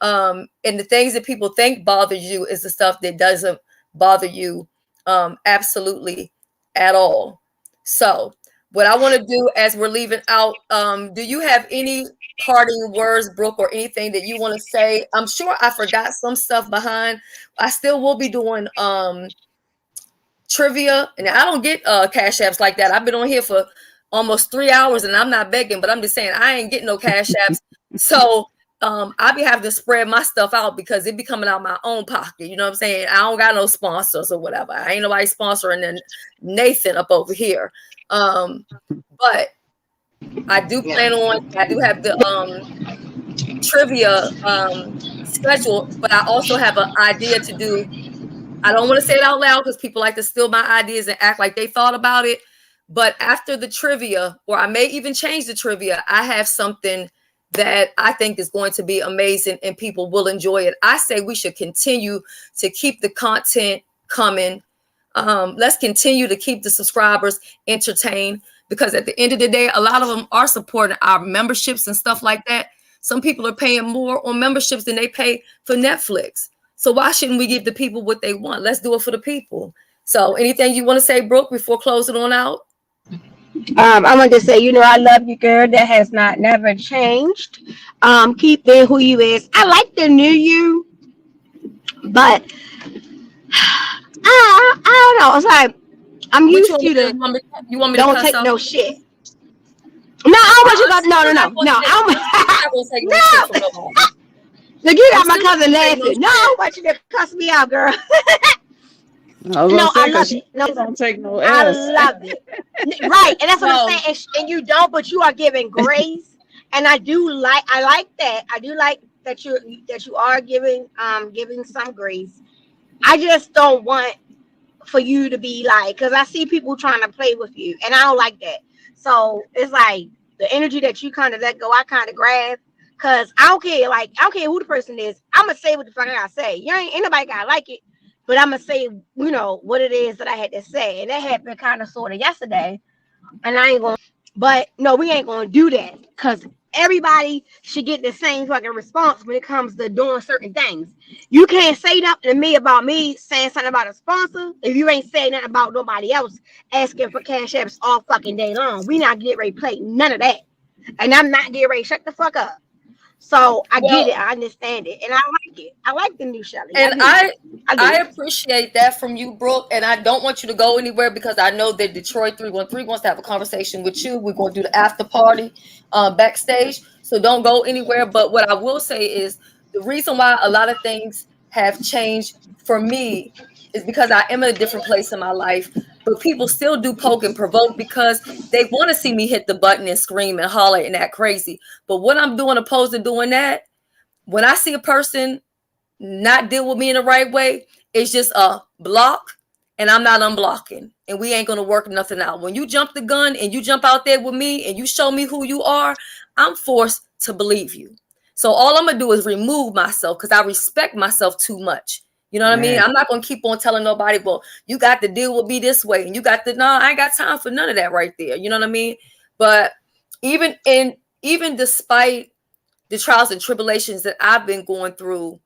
Speaker 1: And the things that people think bothers you is the stuff that doesn't bother you absolutely at all. So what I want to do as we're leaving out, do you have any parting words, Brooke, or anything that you want to say? I'm sure I forgot some stuff behind. I still will be doing trivia, and I don't get cash apps like that. I've been on here for almost 3 hours, and I'm not begging, but I'm just saying I ain't getting no cash apps. So I be having to spread my stuff out because it be coming out of my own pocket. You know what I'm saying? I don't got no sponsors or whatever. I ain't nobody sponsoring Nathan up over here. But I do plan on, I do have the trivia schedule, but I also have an idea to do. I don't want to say it out loud because people like to steal my ideas and act like they thought about it. But after the trivia, or I may even change the trivia, I have something that I think is going to be amazing and people will enjoy it. I say we should continue to keep the content coming. Let's continue to keep the subscribers entertained, because at the end of the day, a lot of them are supporting our memberships and stuff like that. Some people are paying more on memberships than they pay for Netflix. So why shouldn't we give the people what they want? Let's do it for the people. So anything you want to say, Brooke, before closing on out?
Speaker 6: I want to say, I love you, girl. That has never changed. Keep being who you is. I like the new you, but I don't know. It's like I'm used to the.
Speaker 1: You want me to
Speaker 6: don't take no shit. No, I want you to go. No. No. Look, you got my cousin laughing. No, I want you to cuss me out, girl.
Speaker 9: I love it. No, don't take no ass.
Speaker 6: I love it. Right, and that's what I'm saying. And you don't, but you are giving grace, and I like that. I do like that you are giving some grace. I just don't want for you to be like, because I see people trying to play with you, and I don't like that. So it's like the energy that you kind of let go, I kind of grab. Cause I don't care who the person is. I'm gonna say what the fuck I gotta say. Ain't nobody gotta like it, but I'm gonna say, what it is that I had to say. And that happened kind of sort of yesterday. And I ain't gonna, but no, we ain't gonna do that. Cause everybody should get the same fucking response when it comes to doing certain things. You can't say nothing to me about me saying something about a sponsor if you ain't saying nothing about nobody else asking for cash apps all fucking day long. We not getting ready to play none of that. And I'm not getting ready to shut the fuck up. So I get it, I understand it, and I like it. I like the new Shelly.
Speaker 1: And I appreciate that from you, Brooke. And I don't want you to go anywhere because I know that Detroit 313 wants to have a conversation with you. We're going to do the after party backstage, so don't go anywhere. But what I will say is the reason why a lot of things have changed for me is because I am in a different place in my life. But people still do poke and provoke because they want to see me hit the button and scream and holler and act crazy. But what I'm doing opposed to doing that, when I see a person not deal with me in the right way, it's just a block and I'm not unblocking, and we ain't gonna work nothing out. When you jump the gun and you jump out there with me and you show me who you are, I'm forced to believe you. So all I'm gonna do is remove myself because I respect myself too much. You know what I mean? I'm not gonna keep on telling nobody, well, you got to deal with me this way, and you got to. No, I ain't got time for none of that right there. You know what I mean? But even despite the trials and tribulations that I've been going through,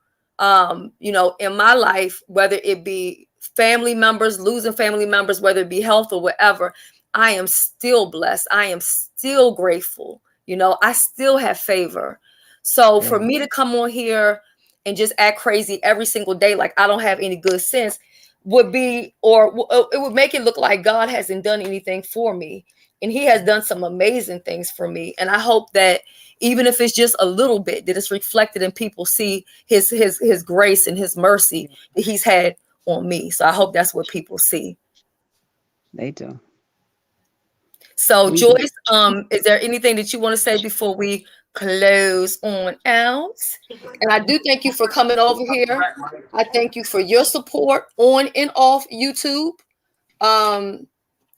Speaker 1: you know, in my life, whether it be family members, losing family members, whether it be health or whatever, I am still blessed. I am still grateful. You know, I still have favor. So for me to come on here and just act crazy every single day, like I don't have any good sense, would be, or it would make it look like God hasn't done anything for me. And he has done some amazing things for me. And I hope that even if it's just a little bit, that it's reflected and people see his grace and his mercy that he's had on me. So I hope that's what people see.
Speaker 9: They do.
Speaker 1: So Joyce, is there anything that you want to say before we close on out? And I do thank you for coming over here. I thank you for your support on and off YouTube.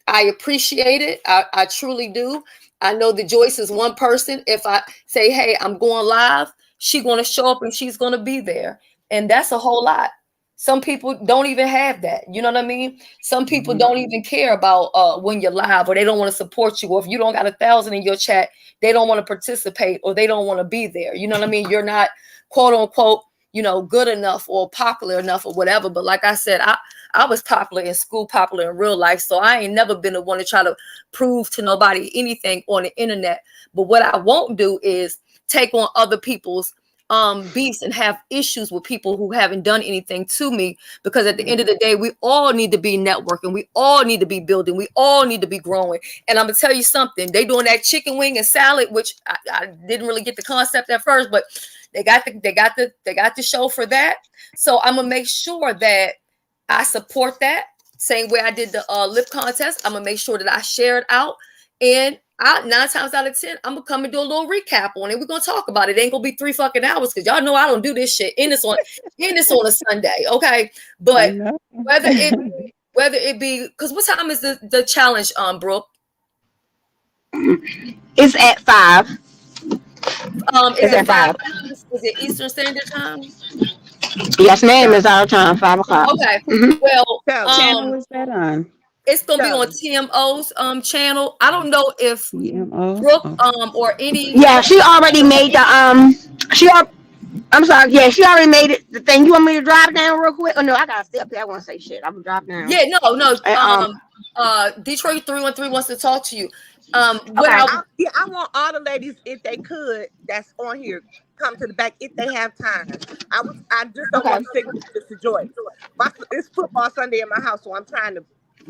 Speaker 1: I appreciate it. I truly do. I know that Joyce is one person. If I say, hey, I'm going live, she's going to show up and she's going to be there. And that's a whole lot. Some people don't even have that. You know what I mean? Some people don't even care about when you're live, or they don't want to support you. Or if you don't got 1,000 in your chat, they don't want to participate, or they don't want to be there. You know what I mean? You're not, quote unquote, you know, good enough or popular enough or whatever. But like I said, I was popular in school, popular in real life. So I ain't never been the one to try to prove to nobody anything on the internet. But what I won't do is take on other people's beefs and have issues with people who haven't done anything to me, because at the end of the day, we all need to be networking. We all need to be building. We all need to be growing. And I'm gonna tell you something, they doing that chicken wing and salad, which I didn't really get the concept at first, but they got the show for that. So I'm gonna make sure that I support that. Same way I did the lip contest. I'm gonna make sure that I share it out. And 9 times out of 10, I'm gonna come and do a little recap on it. We're gonna talk about it. It ain't gonna be 3 fucking hours, because y'all know I don't do this shit. And it's on a Sunday, okay? But whether it be, because what time is the challenge, Brooke?
Speaker 6: It's at 5.
Speaker 1: Is it 5? Is it Eastern Standard Time?
Speaker 6: Yes, ma'am. It's our time, 5 o'clock.
Speaker 1: Okay. Well,
Speaker 9: channel is that on?
Speaker 1: It's gonna be on TMO's channel. I don't know if Brooke or any.
Speaker 6: Yeah, she already made the I'm sorry. Yeah, she already made it. The thing. You want me to drive down real quick? Oh no, I gotta stay up there. I want to say shit. I'm gonna drive down.
Speaker 1: Yeah, no. Detroit 313 wants to talk to you.
Speaker 13: I want all the ladies, if they could, that's on here, come to the back if they have time. I just don't want to say this to Joyce. It's football Sunday in my house, so I'm trying to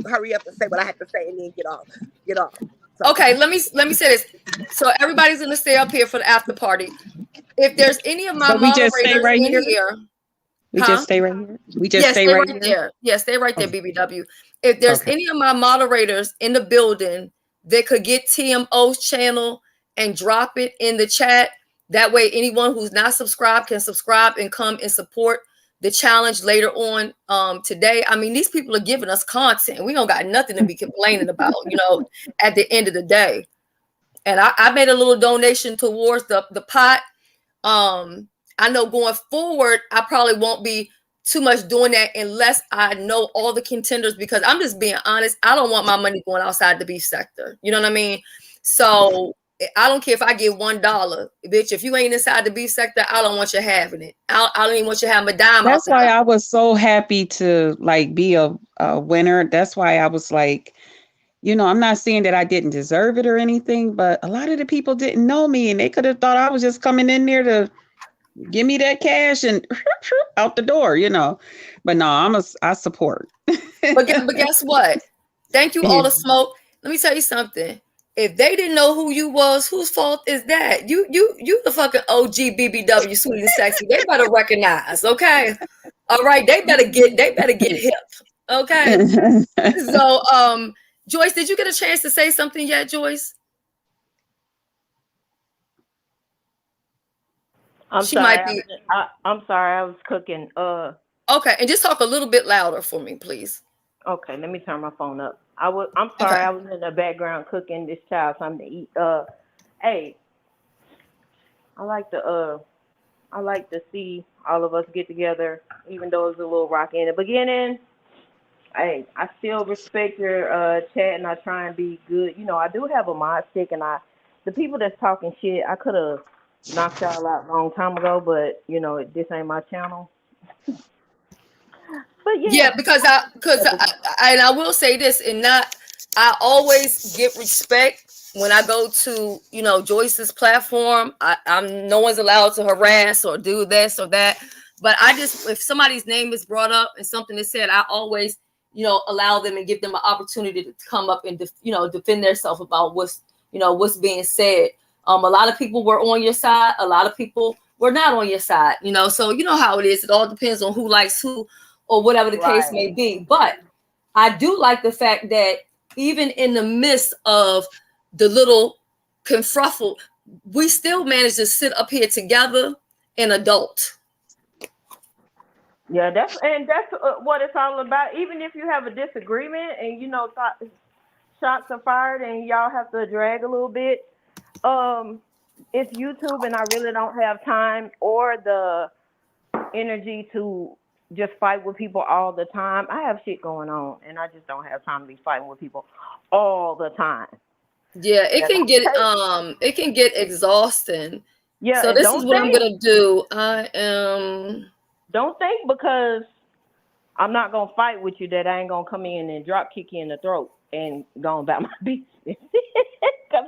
Speaker 13: hurry up and say what I have to say and then get off. So.
Speaker 1: Okay, let me say this. So everybody's gonna stay up here for the after party. If there's any of my moderators in here,
Speaker 9: we just stay right here. We just stay right here.
Speaker 1: There. Yeah, stay right there, BBW. If there's any of my moderators in the building that could get TMO's channel and drop it in the chat, that way anyone who's not subscribed can subscribe and come and support the challenge later on today. I mean, these people are giving us content. We don't got nothing to be complaining about, you know, at the end of the day. And I made a little donation towards the pot. I know going forward, I probably won't be too much doing that unless I know all the contenders, because I'm just being honest. I don't want my money going outside the beef sector. You know what I mean? So I don't care if I get $1, bitch. If you ain't inside the beef sector, I don't want you having it. I don't even want you having a dime.
Speaker 9: That's why I was so happy to like be a winner. That's why I was like, you know, I'm not saying that I didn't deserve it or anything, but a lot of the people didn't know me, and they could have thought I was just coming in there to give me that cash and out the door, you know. But no, I support.
Speaker 1: but guess what? Thank you, all the smoke. Let me tell you something. If they didn't know who you was, whose fault is that? You the fucking OG BBW, sweet and sexy. They better recognize, okay? All right, they better get hip, okay? So, Joyce, did you get a chance to say something yet, Joyce?
Speaker 5: I'm sorry, I was cooking.
Speaker 1: Okay, and just talk a little bit louder for me, please.
Speaker 14: Okay, let me turn my phone up. I'm sorry,
Speaker 1: Okay.
Speaker 14: I was in the background cooking this child something to eat. Hey, I like to see all of us get together, even though it's a little rocky in the beginning. Hey, I still respect your chat, and I try and be good. You know, I do have a mod stick, and the people that's talking shit, I could have knocked y'all out a long time ago, but you know, this ain't my channel. But
Speaker 1: Yeah, because I will say this, and not, I always get respect when I go to, you know, Joyce's platform. I'm no one's allowed to harass or do this or that, but I just, if somebody's name is brought up and something is said, I always, you know, allow them and give them an opportunity to come up and defend themselves about what's being said. A lot of people were on your side, a lot of people were not on your side, you know, so you know how it is. It all depends on who likes who, or whatever the case may be. But I do like the fact that even in the midst of the little kerfuffle, we still managed to sit up here together and adult.
Speaker 14: Yeah, that's what it's all about. Even if you have a disagreement and you know shots are fired and y'all have to drag a little bit, it's YouTube, and I really don't have time or the energy to just fight with people all the time. I have shit going on, and I just don't have time to be fighting with people all the time.
Speaker 1: Yeah, it can get exhausting.
Speaker 14: Yeah,
Speaker 1: so this is what I'm gonna do.
Speaker 14: Don't think because I'm not gonna fight with you that I ain't gonna come in and drop kick you in the throat and go about my business. Cause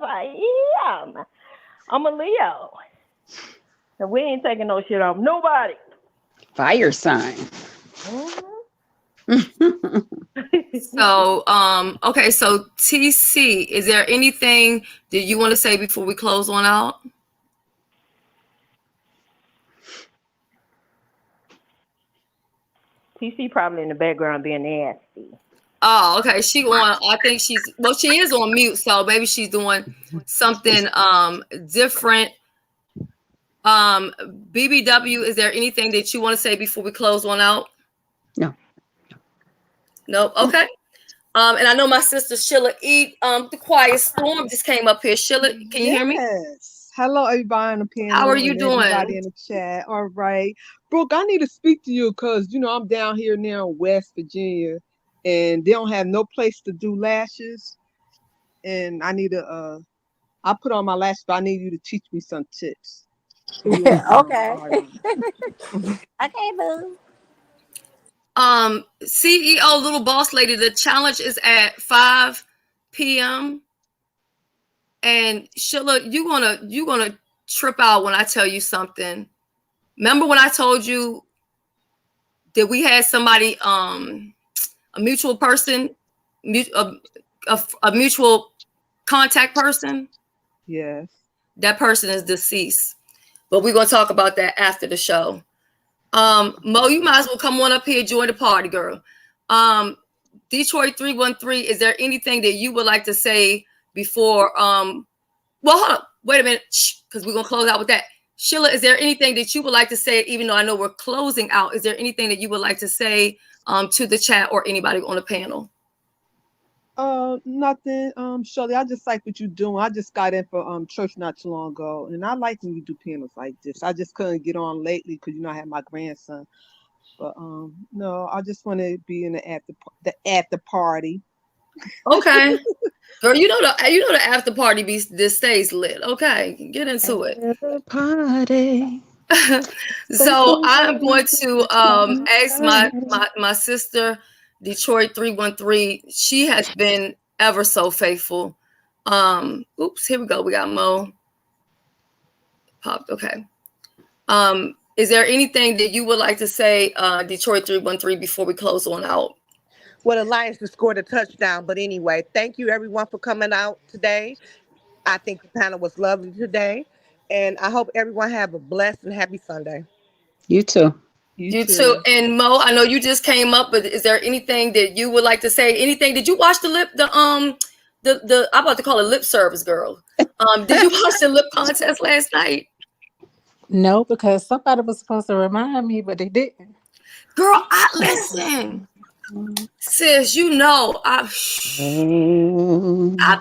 Speaker 14: I'm a Leo, and we ain't taking no shit off nobody.
Speaker 9: Fire sign.
Speaker 1: So okay, so TC, is there anything that you want to say before we close on out?
Speaker 14: TC probably in the background being nasty.
Speaker 1: Oh, okay. She is on mute, so maybe she's doing something different. BBW, is there anything that you want to say before we close on out? No. Okay. And I know my sister Sheila the Quiet Storm just came up here. Sheila, can you hear me?
Speaker 15: Yes. Hello, everybody on the panel.
Speaker 1: How are you doing?
Speaker 15: Everybody in the chat. All right. Brooke, I need to speak to you because, you know, I'm down here now in West Virginia and they don't have no place to do lashes. And I need to, I put on my lashes, but I need you to teach me some tips.
Speaker 6: Okay. Okay, boo.
Speaker 1: CEO Little Boss Lady, the challenge is at 5 p.m. And Sheila, you're gonna trip out when I tell you something. Remember when I told you that we had somebody, a mutual person, a mutual contact person?
Speaker 15: Yes.
Speaker 1: That person is deceased. But we're gonna talk about that after the show. Mo, you might as well come on up here, join the party, girl. Detroit 313, is there anything that you would like to say before well, hold up, wait a minute, because we're gonna close out with that. Sheila, is there anything that you would like to say, even though I know we're closing out? Is there anything that you would like to say to the chat or anybody on the panel?
Speaker 15: Nothing. Shelly, I just like what you're doing. I just got in for church not too long ago, and I like when you do panels like this. I just couldn't get on lately because you know I had my grandson. But no, I just want to be in the after party.
Speaker 1: Okay, girl, you know the after party this stays lit. Okay, get into it.
Speaker 9: Party.
Speaker 1: So I'm going to ask my sister, Detroit 313. She has been ever so faithful. Oops, here we go. We got Mo popped. Okay. Is there anything that you would like to say, Detroit 313, before we close on out?
Speaker 13: Well, the Lions just scored a touchdown, but anyway, thank you everyone for coming out today. I think the panel was lovely today, and I hope everyone have a blessed and happy Sunday.
Speaker 9: You too.
Speaker 1: You too. And Mo, I know you just came up, but is there anything that you would like to say? Anything? Did you watch I'm about to call it lip service, girl. Did you watch the lip contest last night?
Speaker 16: No, because somebody was supposed to remind me, but they didn't.
Speaker 1: Girl, listen. Sis, you know, I've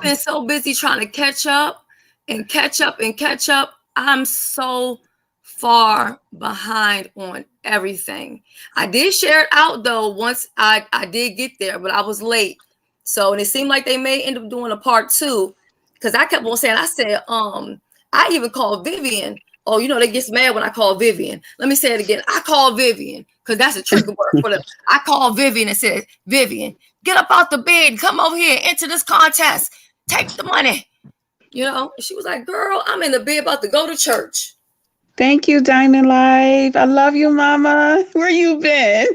Speaker 1: been so busy trying to catch up and catch up and catch up. I'm so far behind on everything. I did share it out though once I did get there, but I was late. So, and it seemed like they may end up doing a part 2 because I kept on saying, I said, I even called Vivian. Oh, you know, they get mad when I call Vivian. Let me say it again. I called Vivian because that's a trigger word for them. I called Vivian and said, Vivian, get up out the bed, come over here, enter this contest, take the money. You know, she was like, girl, I'm in the bed about to go to church.
Speaker 9: Thank you, Diamond Life. I love you, Mama. Where you been?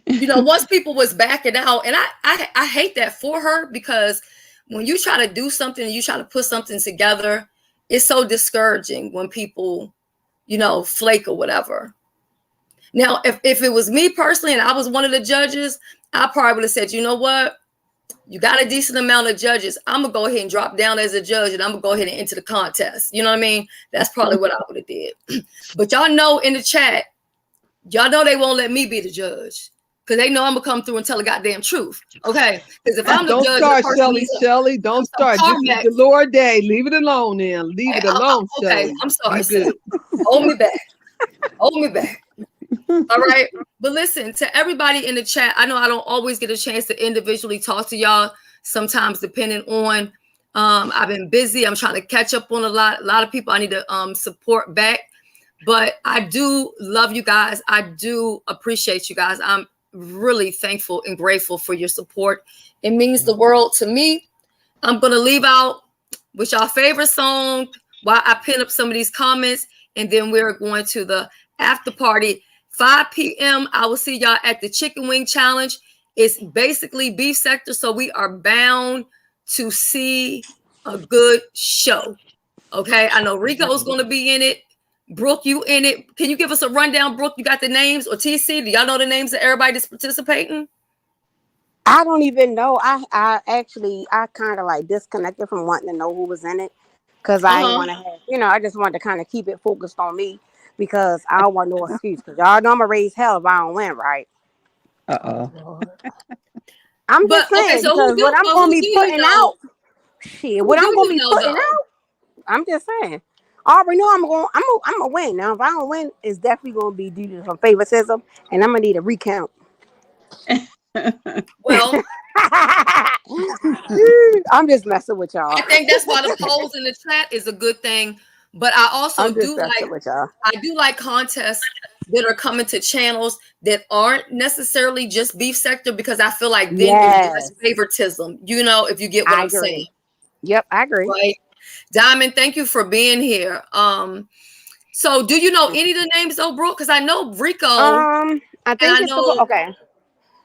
Speaker 1: You know, once people was backing out, and I hate that for her because when you try to do something and you try to put something together, it's so discouraging when people, you know, flake or whatever. Now, if it was me personally and I was one of the judges, I probably would have said, you know what? You got a decent amount of judges. I'm going to go ahead and drop down as a judge and I'm going to go ahead and enter the contest. You know what I mean? That's probably what I would have did. But y'all know in the chat, y'all know they won't let me be the judge because they know I'm going to come through and tell the goddamn truth. Okay? Because if I'm the judge...
Speaker 15: Don't start, Shelly. Don't start. This is the Lord Day. Leave it alone then. Leave it alone,
Speaker 1: okay,
Speaker 15: Shelly.
Speaker 1: I'm sorry. Sis. Hold me back. Hold me back. All right. But listen, to everybody in the chat, I know I don't always get a chance to individually talk to y'all, sometimes depending on I've been busy. I'm trying to catch up on a lot of people I need to support back. But I do love you guys. I do appreciate you guys. I'm really thankful and grateful for your support. It means the world to me. I'm gonna leave out with y'all favorite song while I pin up some of these comments, and then we're going to the after party. 5 p.m. I will see y'all at the Chicken Wing Challenge. It's basically beef sector, so we are bound to see a good show. Okay, I know Rico's going to be in it. Brooke, you in it? Can you give us a rundown, Brooke? You got the names, or TC? Do y'all know the names of everybody that's participating?
Speaker 6: I don't even know. I kind of like disconnected from wanting to know who was in it because I didn't want to have, you know, I just wanted to kind of keep it focused on me. Because I don't want no excuse. Because y'all know I'm going to raise hell if I don't win, right?
Speaker 9: Uh-oh.
Speaker 6: I'm just saying, okay, so because what I'm going to be putting out, what I'm going to be putting out, I'm just saying. I already know I'm going to win. Now, if I don't win, it's definitely going to be due to some favoritism, and I'm going to need a recount.
Speaker 1: Well,
Speaker 6: I'm just messing with y'all.
Speaker 1: I think that's why the polls in the chat is a good thing. But I also do like contests that are coming to channels that aren't necessarily just beef sector, because I feel like then there's favoritism, you know, if you get what I'm saying.
Speaker 6: Yep, I agree.
Speaker 1: Right. Diamond, thank you for being here. So do you know any of the names though, Brooke? Because I know Rico.
Speaker 6: I think it's okay.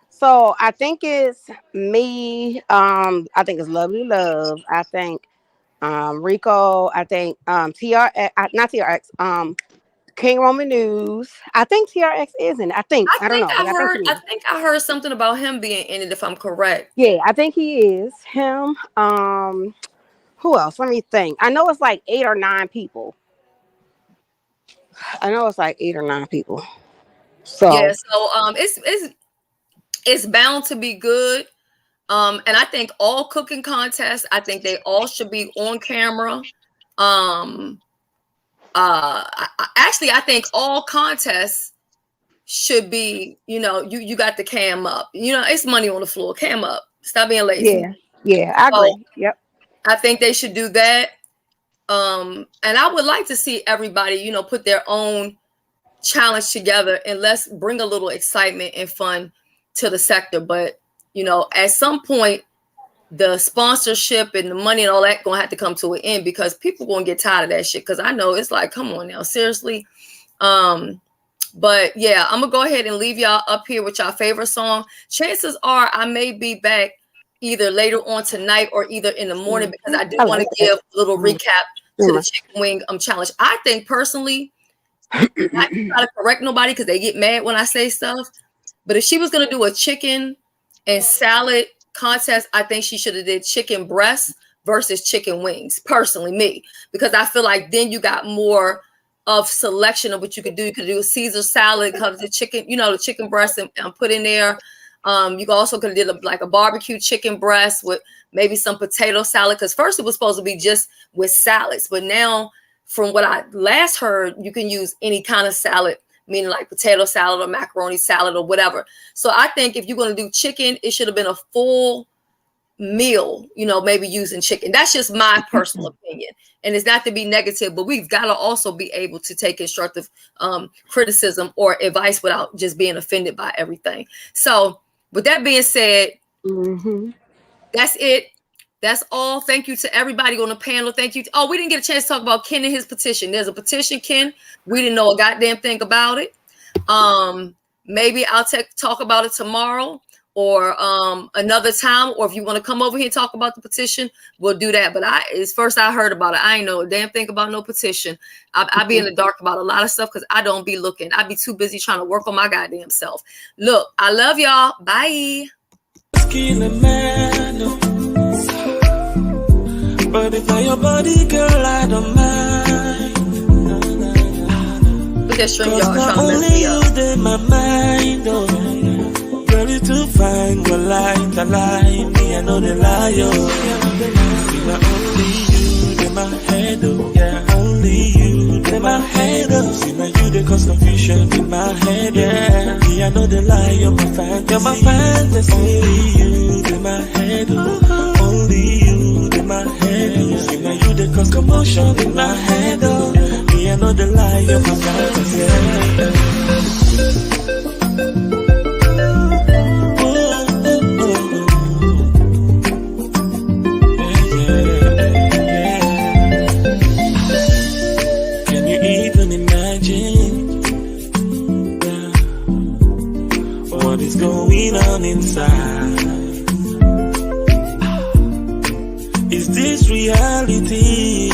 Speaker 6: So I think it's me. I think it's Lovely Love. I think Rico, I think TRX, not TRX, King Roman News. I think TRX is in it. I don't know.
Speaker 1: I think I heard something about him being in it, if I'm correct.
Speaker 6: Yeah, I think he is. Him. Who else? Let me think. I know it's like 8 or 9 people. So
Speaker 1: yeah, so it's bound to be good. And I think all cooking contests, I think they all should be on camera. I think all contests should be, you know, you got the cam up. You know, it's money on the floor. Cam up. Stop being lazy.
Speaker 6: Yeah, I agree. Yep.
Speaker 1: I think they should do that. And I would like to see everybody, you know, put their own challenge together and let's bring a little excitement and fun to the sector. But, you know, at some point, the sponsorship and the money and all that gonna have to come to an end, because people gonna get tired of that shit. Because I know it's like, come on now, seriously. But yeah, I'm gonna go ahead and leave y'all up here with y'all favorite song. Chances are I may be back either later on tonight or either in the morning, because I do want to give a little recap to the chicken wing challenge. I think personally, not to try to correct nobody because they get mad when I say stuff, but if she was gonna do a chicken and salad contest, I think she should have did chicken breast versus chicken wings. Personally, me, because I feel like then you got more of selection of what you could do. You could do a Caesar salad, comes the chicken, the chicken breast and put in there. You also could have did like a barbecue chicken breast with maybe some potato salad. Because first it was supposed to be just with salads, but now from what I last heard, you can use any kind of salad, meaning like potato salad or macaroni salad or whatever. So I think if you're going to do chicken, it should have been a full meal, maybe using chicken. That's just my personal opinion. And it's not to be negative, but we've got to also be able to take constructive criticism or advice without just being offended by everything. So with that being said, that's it. That's all. Thank you to everybody on the panel. Thank you. We didn't get a chance to talk about Ken and his petition. There's a petition, Ken. We didn't know a goddamn thing about it. Maybe I'll talk about it tomorrow or another time. Or if you want to come over here and talk about the petition, we'll do that. But it's first I heard about it. I ain't know a damn thing about no petition. I be in the dark about a lot of stuff because I don't be looking. I be too busy trying to work on my goddamn self. Look, I love y'all. Bye.
Speaker 16: But if I your body, girl, I don't mind.
Speaker 1: Look at String Yard
Speaker 16: trying to mess me up. In my mind, girl, you too fine, go lie, me, I know the lie, See, not only you, in my head, only you, in my head, See, now you, the cause confusion in my head, Me, I know the lie, you're my fantasy, Only you, in my head, only you. My head, see now you the cause commotion in my head, Me, I know the lie, you're my fantasy. Can you even imagine what is going on inside? Is this reality?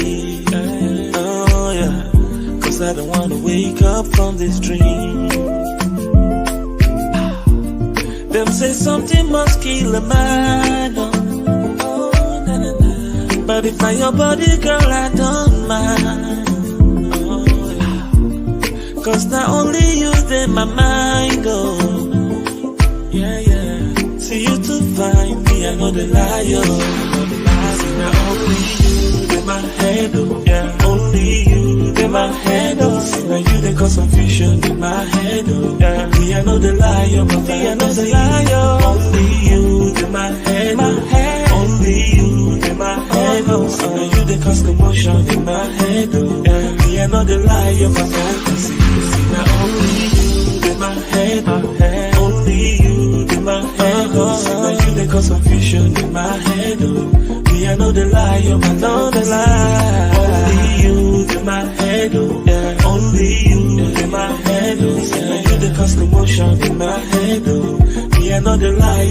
Speaker 16: Oh yeah, cause I don't wanna wake up from this dream. Them say something must kill a man. Oh, na, na, na. But if I your body, girl, I don't mind. Oh yeah, cause not only you in my mind, yeah. See you too fine, me, I know the liar. Now only you in my head, only you in my head, See now you the cause confusion in my head, Me, I know the liar, my me, I know the liar. Only you in my head, only you in my head, See now you the cause commotion in my head, Me, I know the liar, my fantasy. See now only you in my head, only you in my head, See now you the cause confusion in my head, I know the lie, I know the lie. Only you in my head, only you in my head, See now you the cause commotion in my head, Me, I know the lie,